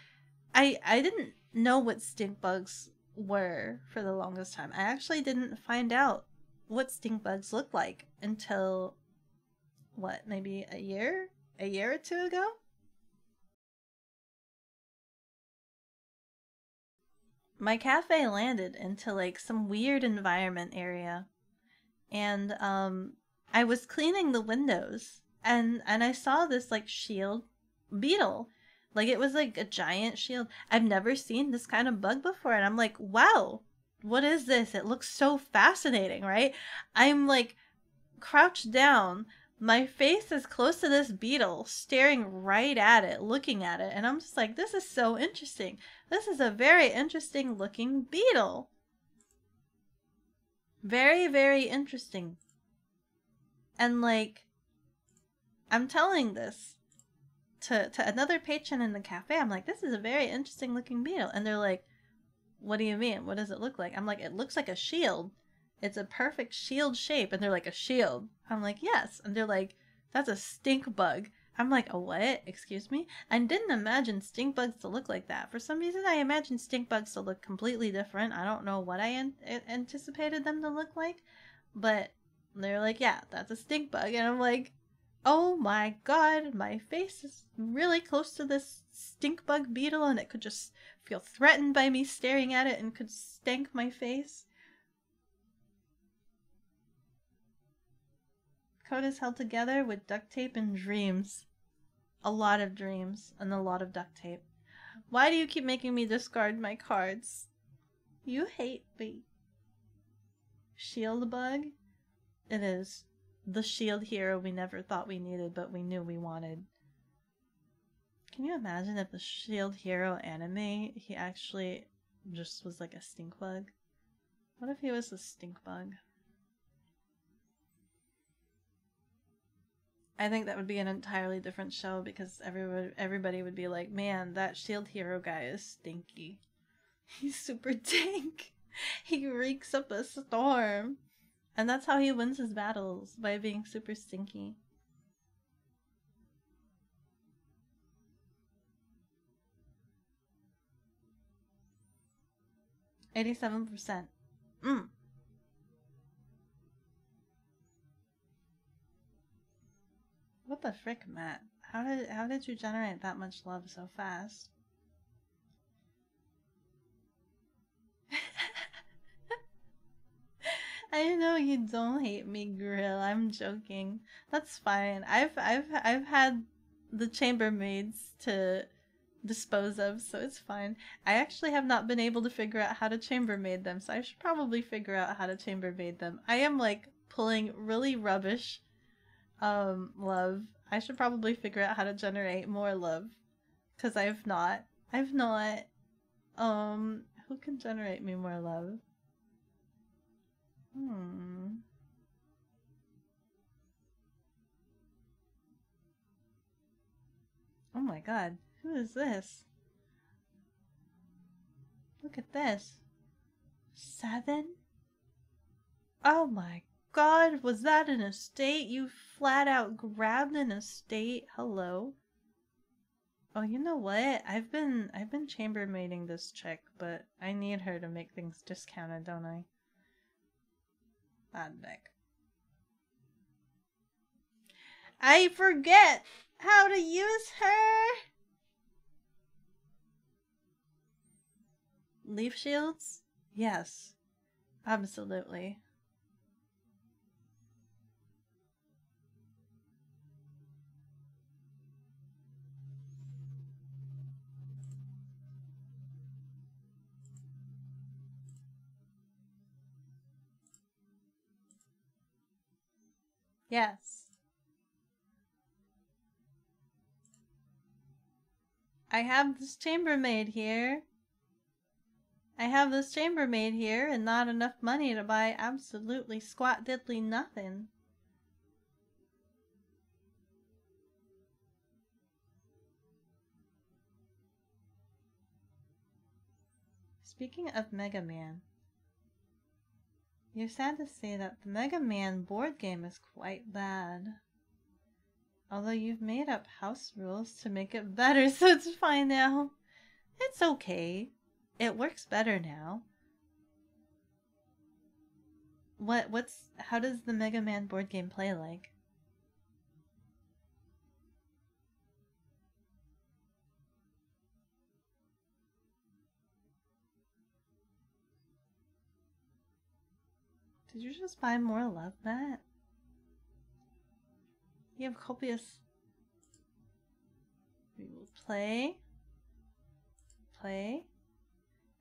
I didn't know what stink bugs were for the longest time. I actually didn't find out what stink bugs look like until, what, maybe a year or two ago? My cafe landed into like some weird environment area, and I was cleaning the windows, and I saw this like shield beetle. Like it was like a giant shield. I've never seen this kind of bug before, and I'm like, wow, what is this? It looks so fascinating, right? I'm like crouched down. My face is close to this beetle, staring right at it, looking at it, and I'm just like, this is so interesting. This is a very interesting looking beetle. Very, very interesting. And like, I'm telling this to another patron in the cafe. I'm like, this is a very interesting looking beetle. And they're like, what do you mean? What does it look like? I'm like, it looks like a shield. It's a perfect shield shape. And they're like, a shield? I'm like, yes. And they're like, that's a stink bug. I'm like, a what? Excuse me? I didn't imagine stink bugs to look like that. For some reason, I imagined stink bugs to look completely different. I don't know what I anticipated them to look like. But they're like, yeah, that's a stink bug. And I'm like, oh my god, my face is really close to this stink bug beetle, and it could just feel threatened by me staring at it and could stank my face. Code is held together with duct tape and dreams. A lot of dreams and a lot of duct tape. Why do you keep making me discard my cards? You hate me. Shield bug? It is. The shield hero we never thought we needed, but we knew we wanted. Can you imagine if the shield hero anime, he actually just was like a stink bug? What if he was a stink bug? I think that would be an entirely different show because everybody would be like, man, that shield hero guy is stinky. He's super dank. He reeks up a storm. And that's how he wins his battles, by being super stinky. $87%. What the frick, Matt? How did you generate that much love so fast? I know you don't hate me, Grill. I'm joking. That's fine. I've had the chambermaids to dispose of, so it's fine. I actually have not been able to figure out how to chambermaid them, so I should probably figure out how to chambermaid them. I am like pulling really rubbish love. I should probably figure out how to generate more love, cuz I've not. Who can generate me more love? Oh my god. Who is this? Look at this. 7? Oh my god, was that an estate? You flat out grabbed an estate? Hello? Oh, you know what? I've been chambermaiding this chick, but I need her to make things discounted, don't I? Bad Nick. I forget how to use her! Leaf shields? Yes. Absolutely. Yes. I have this chambermaid here. I have this chambermaid here and not enough money to buy absolutely squat diddly nothing. Speaking of Mega Man, you're sad to say that the Mega Man board game is quite bad. Although you've made up house rules to make it better, so it's fine now. It's okay. It works better now. How does the Mega Man board game play like? Did you just buy more love, Matt? You have copious. We will play. Play.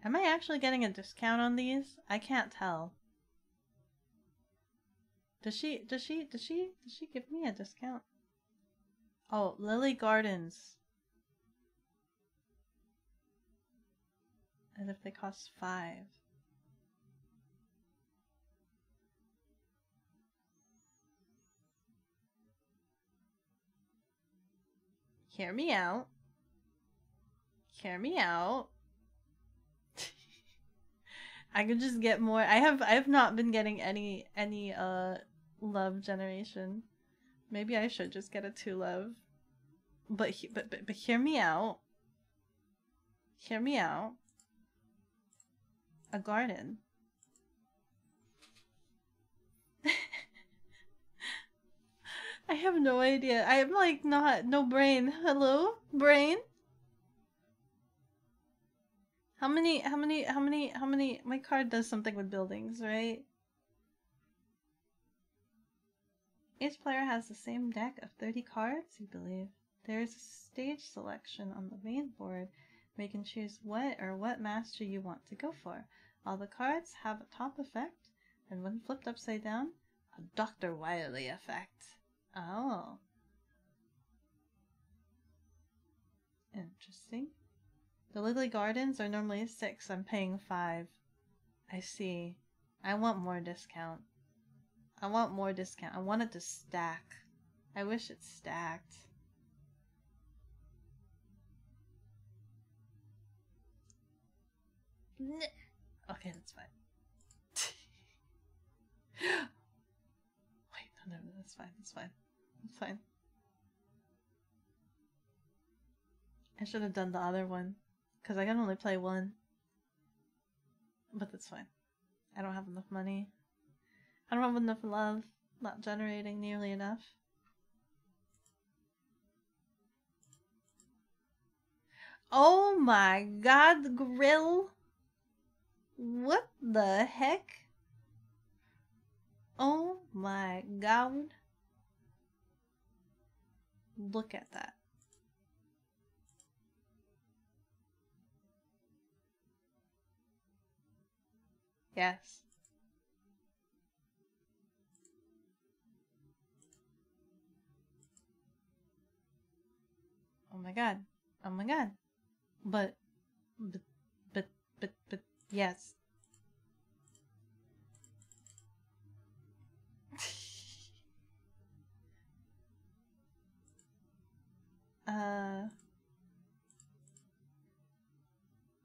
Am I actually getting a discount on these? I can't tell. Does she give me a discount? Oh, Lily Gardens. As if they cost 5. Hear me out. Hear me out. I could just get more. I have not been getting any love generation. Maybe I should just get a 2 love. But hear me out. Hear me out. A garden. I have no idea. I am like no brain. Hello? Brain? How many, my card does something with buildings, right? Each player has the same deck of 30 cards, you believe. There is a stage selection on the main board where you can choose what master you want to go for. All the cards have a top effect, and when flipped upside down, a Dr. Wily effect. Oh. Interesting. The Lily Gardens are normally 6. I'm paying 5. I see. I want more discount. I want more discount. I want it to stack. I wish it stacked. Okay, that's fine. Wait, no, that's fine. That's fine. That's fine. I should have done the other one, because I can only play 1. But that's fine. I don't have enough money. I don't have enough love. Not generating nearly enough. Oh my god, Grill! What the heck? Oh my god. Look at that. Yes. Oh my god. Oh my god. But, yes.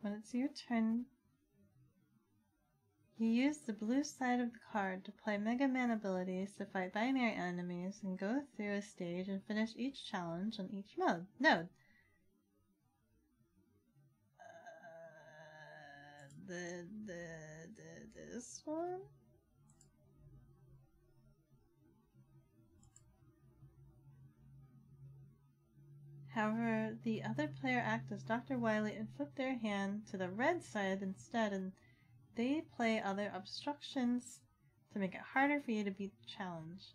When it's your turn, you use the blue side of the card to play Mega Man abilities to fight binary enemies and go through a stage and finish each challenge on each node. This one? However, the other player acts as Dr. Wily and flip their hand to the red side instead, and they play other obstructions to make it harder for you to beat the challenge.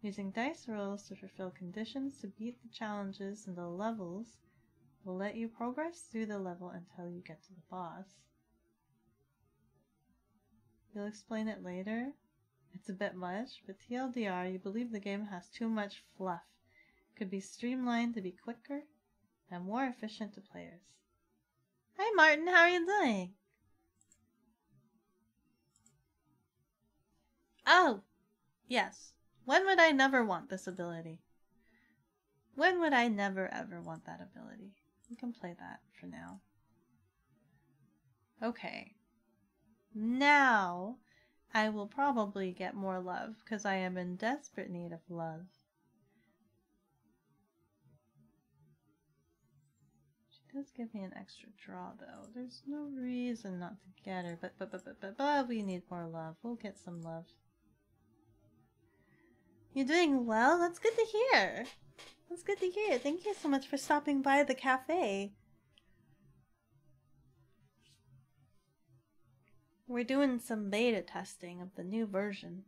Using dice rolls to fulfill conditions to beat the challenges and the levels will let you progress through the level until you get to the boss. You'll explain it later? It's a bit much, but TLDR, you believe the game has too much fluff. Could be streamlined to be quicker and more efficient to players. Hi Martin, how are you doing? Oh, yes. When would I never want this ability? When would I never ever want that ability? We can play that for now. Okay. Now, I will probably get more love, because I am in desperate need of love. She does give me an extra draw, though. There's no reason not to get her, but we need more love. We'll get some love. You're doing well? That's good to hear. That's good to hear. Thank you so much for stopping by the cafe. We're doing some beta testing of the new version.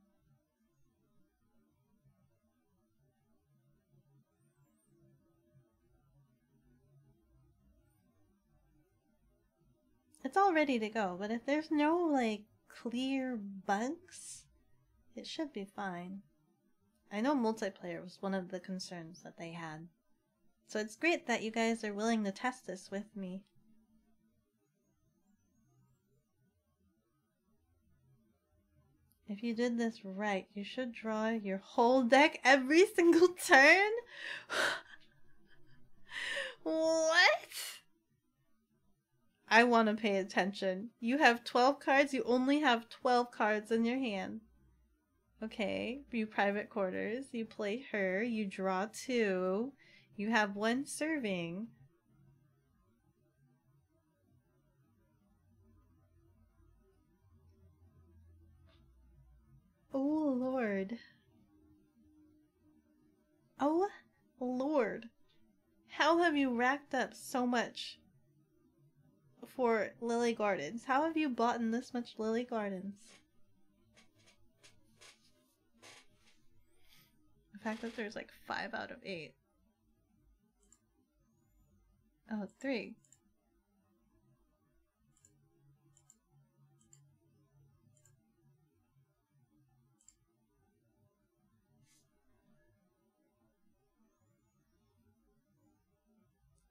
It's all ready to go, but if there's no, like, clear bugs, it should be fine. I know multiplayer was one of the concerns that they had. So it's great that you guys are willing to test this with me. If you did this right, you should draw your whole deck every single turn? What? I want to pay attention. You have 12 cards, you only have 12 cards in your hand. Okay, you private quarters, you play her, you draw 2, you have 1 serving. Oh, Lord. Oh, Lord. How have you racked up so much for Lily Gardens? How have you bought in this much Lily Gardens? The fact that there's like 5 out of 8. Oh, 3.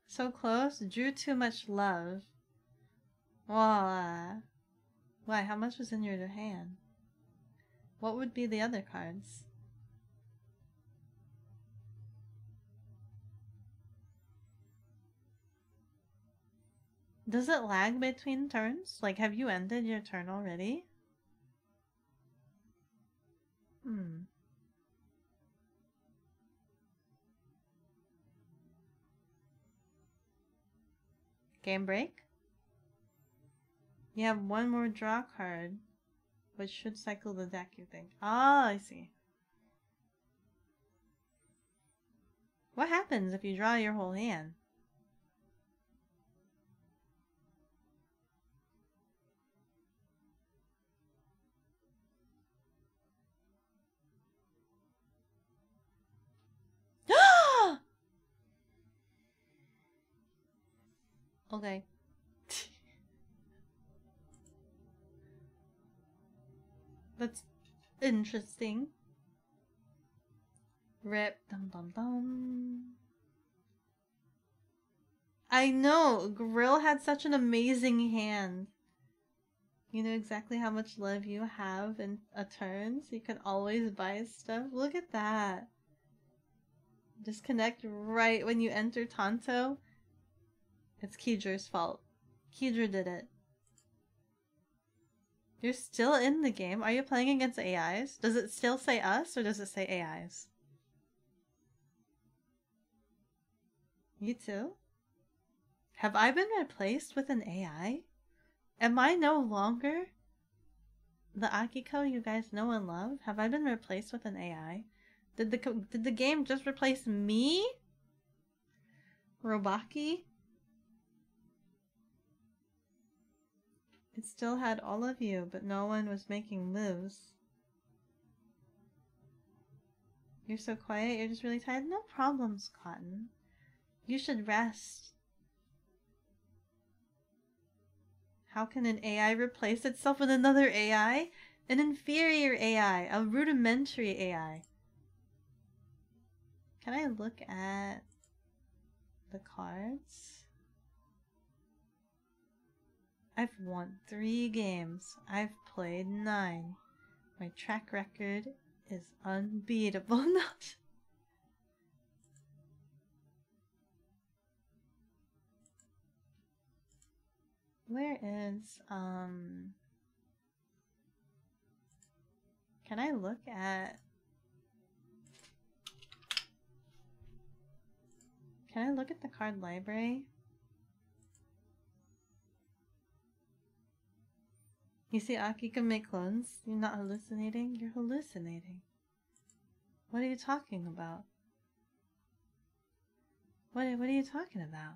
So close. Drew too much love. Why? How much was in your hand? What would be the other cards? Does it lag between turns? Like, have you ended your turn already? Game break? You have 1 more draw card, which should cycle the deck, you think. Ah, I see. What happens if you draw your whole hand? Okay. That's interesting. Rip. Dum dum dum. I know! Grill had such an amazing hand. You know exactly how much love you have in a turn, so you can always buy stuff. Look at that. Disconnect right when you enter Tanto. It's Keedra's fault. Keedra did it. You're still in the game? Are you playing against AIs? Does it still say us, or does it say AIs? You too? Have I been replaced with an AI? Am I no longer the Akiko you guys know and love? Have I been replaced with an AI? Did the game just replace me? Robaki? It still had all of you, but no one was making moves. You're so quiet, you're just really tired? No problems, Cotton. You should rest. How can an AI replace itself with another AI? An inferior AI. A rudimentary AI. Can I look at the cards? I've won 3 games. I've played 9. My track record is unbeatable. Where is, can I look at... Can I look at the card library? You see, Aki can make clones. You're not hallucinating? You're hallucinating. What are you talking about? What are you talking about?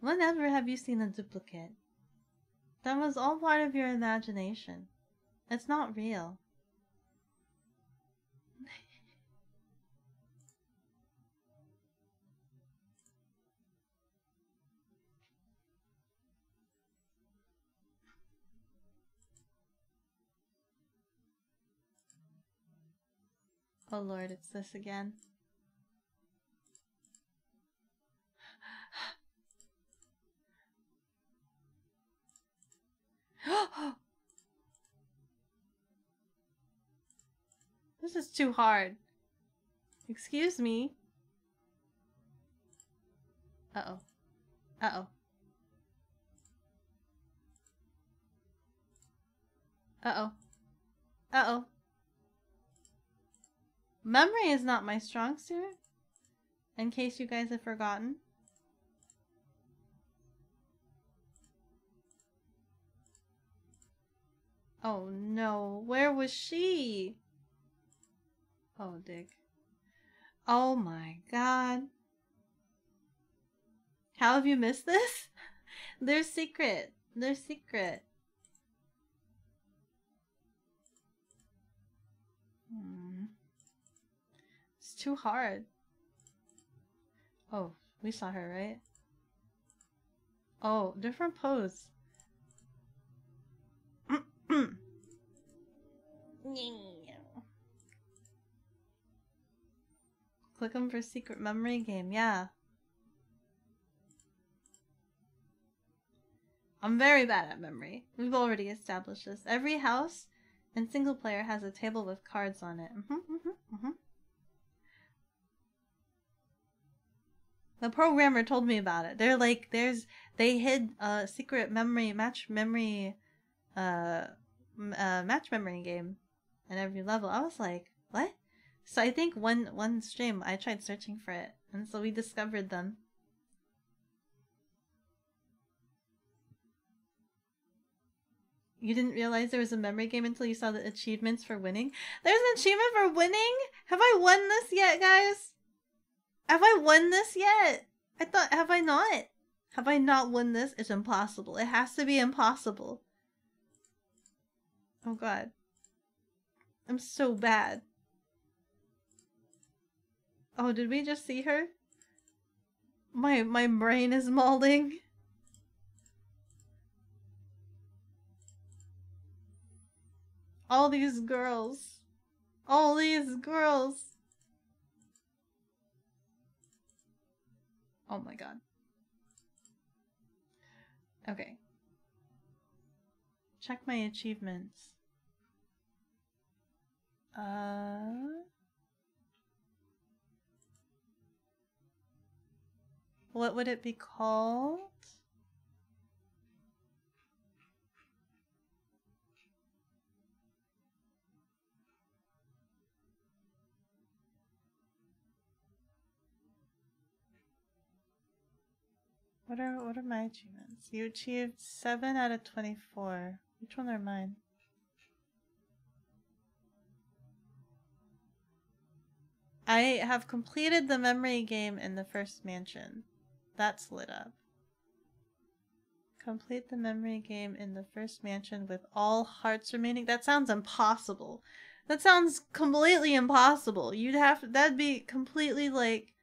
Whenever have you seen a duplicate? That was all part of your imagination. It's not real. Oh Lord, it's this again. This is too hard. Excuse me. Uh-oh. Uh-oh. Uh-oh. Uh-oh. Memory is not my strong suit, in case you guys have forgotten. Oh no, where was she? Oh, dig. Oh my god. How have you missed this? They're secret. They're secret. It's too hard. Oh, we saw her, right? Oh, different pose. Click them for secret memory game, yeah. I'm very bad at memory. We've already established this. Every house in single player has a table with cards on it. The programmer told me about it. They're like, they hid a secret match memory game in every level. I was like, what? So I think one stream I tried searching for it, and so we discovered them. You didn't realize there was a memory game until you saw the achievements for winning? There's an achievement for winning? Have I won this yet, guys? Have I won this yet? I thought, have I not? Have I not won this? It's impossible. It has to be impossible. Oh god. I'm so bad. Oh, did we just see her? My brain is mauling. All these girls. All these girls. Oh my god. Okay. Check my achievements. What would it be called? What are my achievements? You achieved 7 out of 24. Which one are mine? I have completed the memory game in the first mansion. That's lit up. Complete the memory game in the first mansion with all hearts remaining. That sounds impossible. That sounds completely impossible. That'd be completely like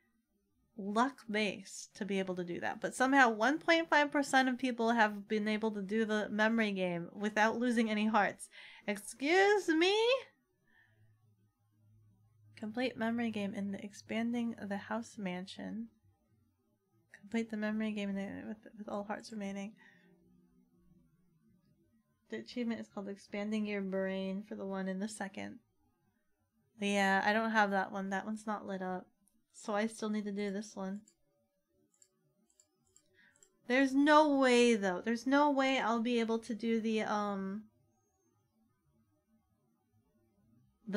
luck based to be able to do that. But somehow 1.5% of people have been able to do the memory game without losing any hearts. Excuse me? Complete memory game in the expanding the house mansion. Complete the memory game with all hearts remaining. The achievement is called expanding your brain for the one in the second. Yeah, I don't have that one. That one's not lit up. So I still need to do this one. There's no way though. There's no way I'll be able to do the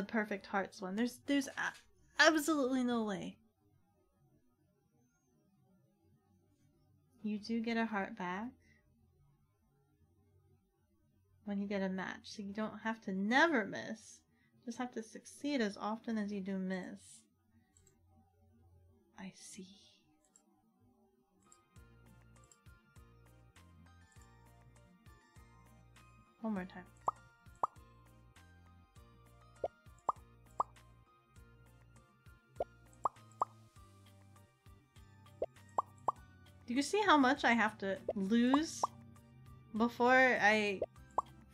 perfect hearts one. There's absolutely no way. You do get a heart back when you get a match, so you don't have to never miss. Just have to succeed as often as you do miss. I see. One more time. Do you see how much I have to lose before I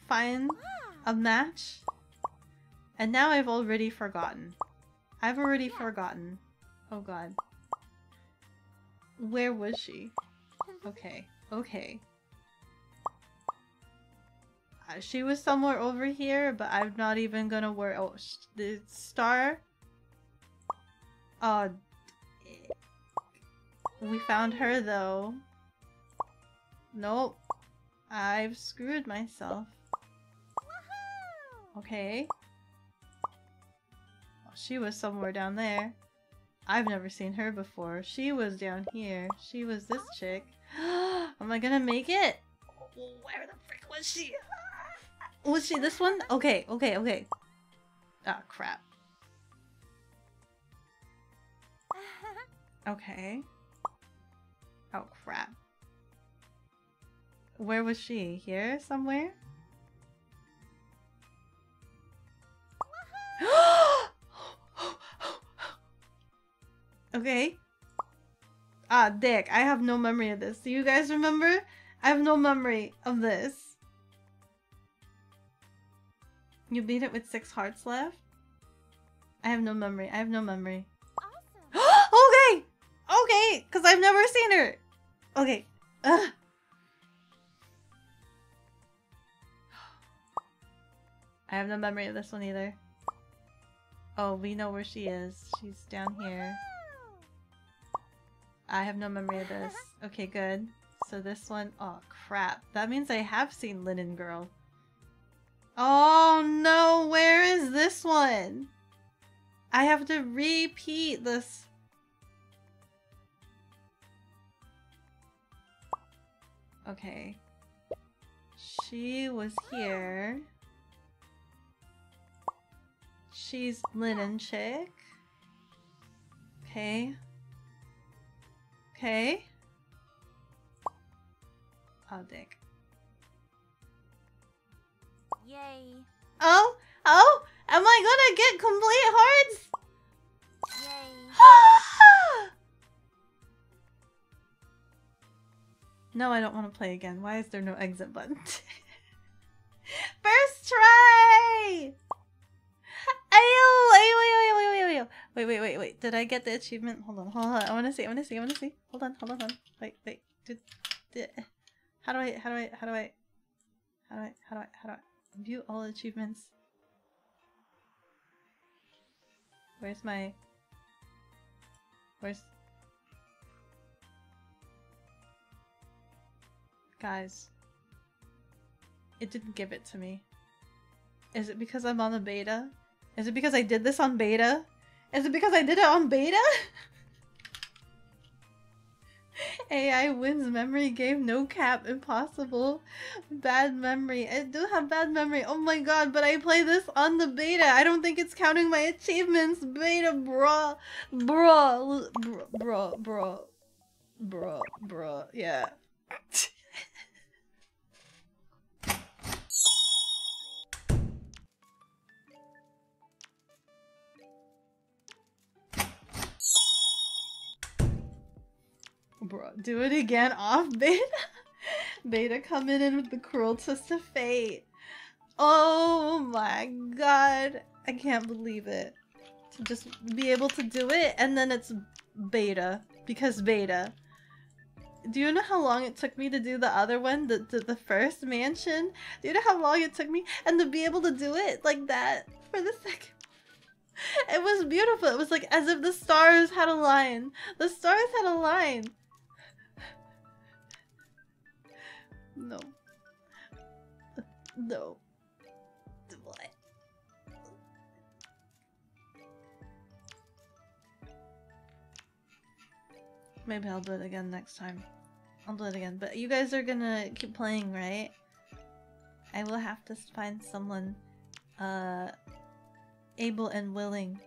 find a match? And now I've already forgotten. I've already forgotten. Oh god. Where was she? Okay. Okay. She was somewhere over here, but I'm not even gonna worry. Oh, the star? Oh, we found her though. Nope. I've screwed myself. Okay. Oh, she was somewhere down there. I've never seen her before. She was down here. She was this chick. Am I gonna make it? Where the frick was she? Was she this one? Okay, okay, okay. Ah, crap. Okay. Oh, crap. Where was she? Here somewhere? Okay. Ah, dick. I have no memory of this. Do you guys remember? I have no memory of this. You beat it with 6 hearts left? I have no memory. I have no memory. Awesome. Okay! Okay! Because I've never seen her! Okay. Ugh. I have no memory of this one either. Oh, we know where she is. She's down here. I have no memory of this. Okay, good. So this one... Oh, crap. That means I have seen Linen Girl. Oh no, where is this one? I have to repeat this. Okay. She was here. She's Linen Chick. Okay. Okay. Oh, dick. Yay. Oh? Oh? Am I gonna get complete hearts? Yay. No, I don't want to play again. Why is there no exit button? First try! Ayo! Wait. Did I get the achievement? Hold on. I wanna see. Hold on. Wait. How do I view all achievements? Where's guys? It didn't give it to me. Is it because I'm on the beta? Is it because I did this on beta? Is it because I did it on beta? AI wins memory game, no cap, impossible. Bad memory. I do have bad memory. Oh my god, but I play this on the beta. I don't think it's counting my achievements. Beta, bruh. Yeah. Bro, do it again off beta. Beta coming in with the cruel twist of fate. Oh my god. I can't believe it. To just be able to do it and then it's beta. Because beta. Do you know how long it took me to do the other one? The first mansion? Do you know how long it took me? And to be able to do it like that for the second. It was beautiful. It was like as if the stars had a line. The stars had a line. No. No. What? Maybe I'll do it again next time. I'll do it again. But you guys are gonna keep playing, right? I will have to find someone able and willing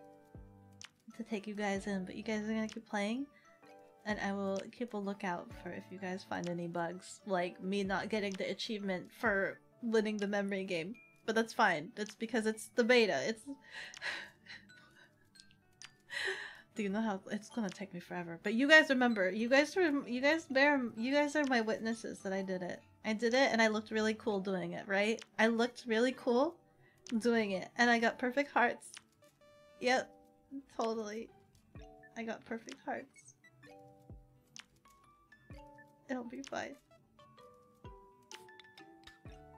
to take you guys in. But you guys are gonna keep playing? And I will keep a lookout for if you guys find any bugs. Like me not getting the achievement for winning the memory game. But that's fine. That's because it's the beta. It's... Do you know how it's gonna take me forever? But you guys remember, you guys are my witnesses that I did it. I did it and I looked really cool doing it, right? I looked really cool doing it and I got perfect hearts. Yep, totally. I got perfect hearts. It'll be fine.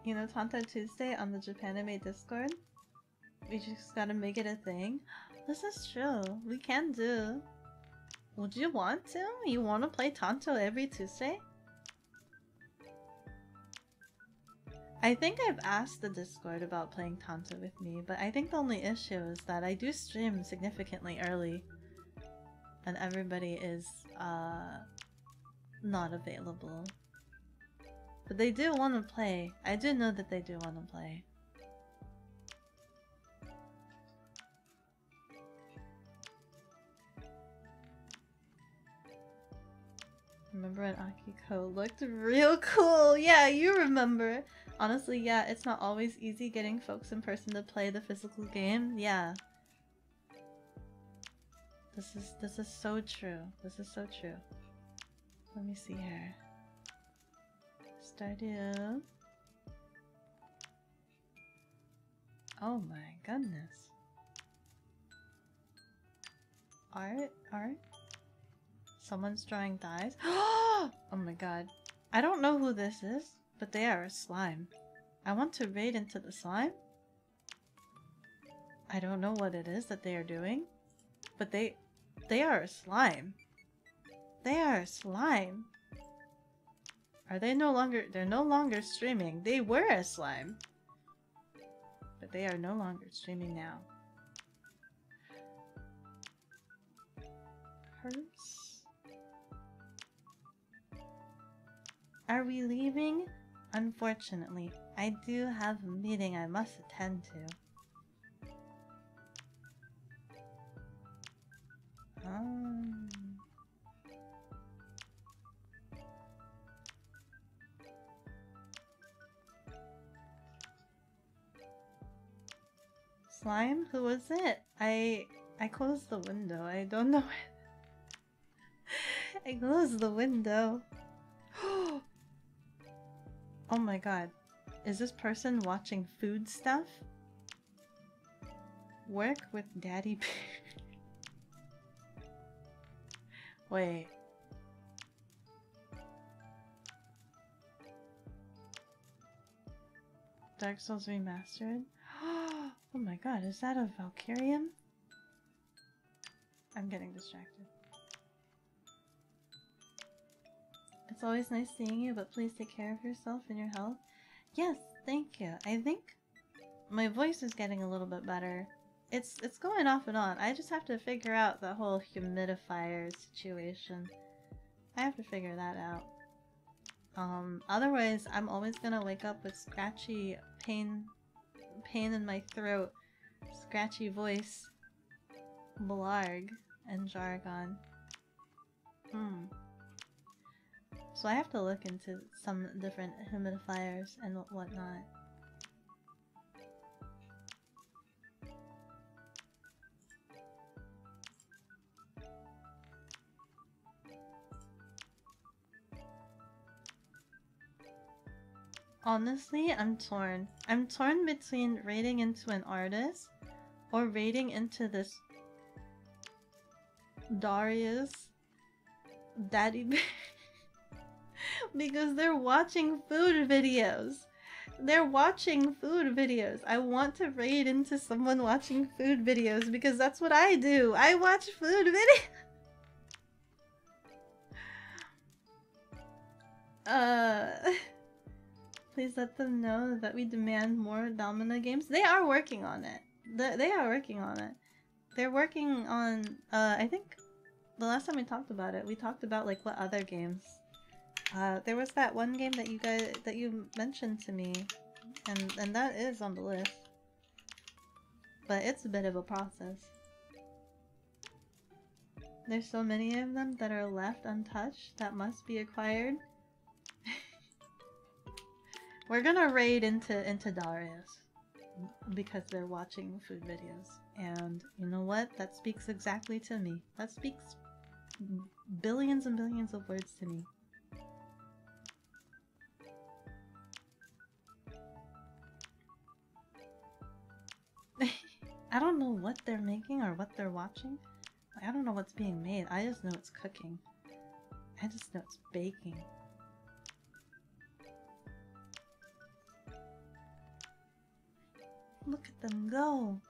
You know, Tanto Tuesday on the Japanime Discord? We just gotta make it a thing. This is true. We can do. Would you want to? You want to play Tanto every Tuesday? I think I've asked the Discord about playing Tanto with me, but I think the only issue is that I do stream significantly early. And everybody is, not available. But they do want to play. I do know that they do want to play. Remember when Akiko looked real cool? Yeah, you remember. Honestly, yeah, it's not always easy getting folks in person to play the physical game. Yeah. This is so true. This is so true. Let me see here. Stardew. Oh my goodness. Art? Someone's drawing thighs? Oh my god. I don't know who this is, but they are a slime. I want to raid into the slime. I don't know what it is that they are doing, but they are a slime. They are a slime. Are they no longer... They're no longer streaming. They were a slime. But they are no longer streaming now. Hurts? Are we leaving? Unfortunately, I do have a meeting I must attend to. Slime? Who was it? I closed the window. I don't know. I closed the window. Oh my god. Is this person watching food stuff? Work with Daddy Bear. Wait. Dark Souls Remastered? Oh my god, is that a Valkyrian? I'm getting distracted. It's always nice seeing you, but please take care of yourself and your health. Yes, thank you. I think my voice is getting a little bit better. It's going off and on. I just have to figure out the whole humidifier situation. I have to figure that out. Otherwise, I'm always gonna wake up with scratchy pain in my throat, scratchy voice, blarg, and jargon. So I have to look into some different humidifiers and whatnot. Honestly, I'm torn. I'm torn between raiding into an artist or raiding into this Darius daddy bear because they're watching food videos. They're watching food videos. I want to raid into someone watching food videos because that's what I do. I watch food videos. Please let them know that we demand more Domina games. They are working on it. They are working on it. They're working on, I think the last time we talked about it, we talked about like what other games. There was that one game that you mentioned to me, and that is on the list. But it's a bit of a process. There's so many of them that are left untouched that must be acquired. We're gonna raid into Darius because they're watching food videos. And you know what? That speaks exactly to me. That speaks billions and billions of words to me. I don't know what they're making or what they're watching. I don't know what's being made. I just know it's cooking. I just know it's baking. Look at them go.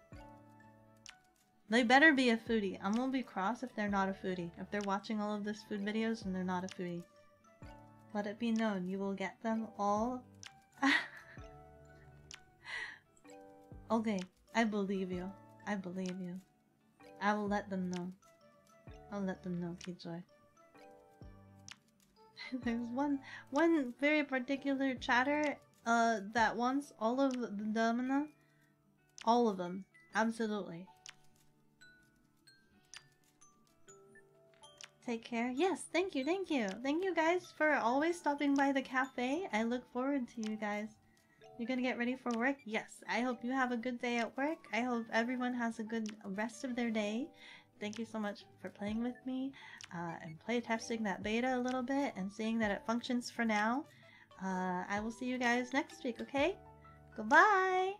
They better be a foodie. I'm gonna be cross if they're not a foodie. If they're watching all of this food videos and they're not a foodie. Let it be known, you will get them all. Okay, I believe you. I believe you. I will let them know. I'll let them know, Kijoy. There's one very particular chatter that wants all of the Domina. All of them. Absolutely. Take care. Yes, thank you, thank you. Thank you guys for always stopping by the cafe. I look forward to you guys. You're gonna get ready for work? Yes. I hope you have a good day at work. I hope everyone has a good rest of their day. Thank you so much for playing with me and playtesting that beta a little bit and seeing that it functions for now. I will see you guys next week, okay? Goodbye!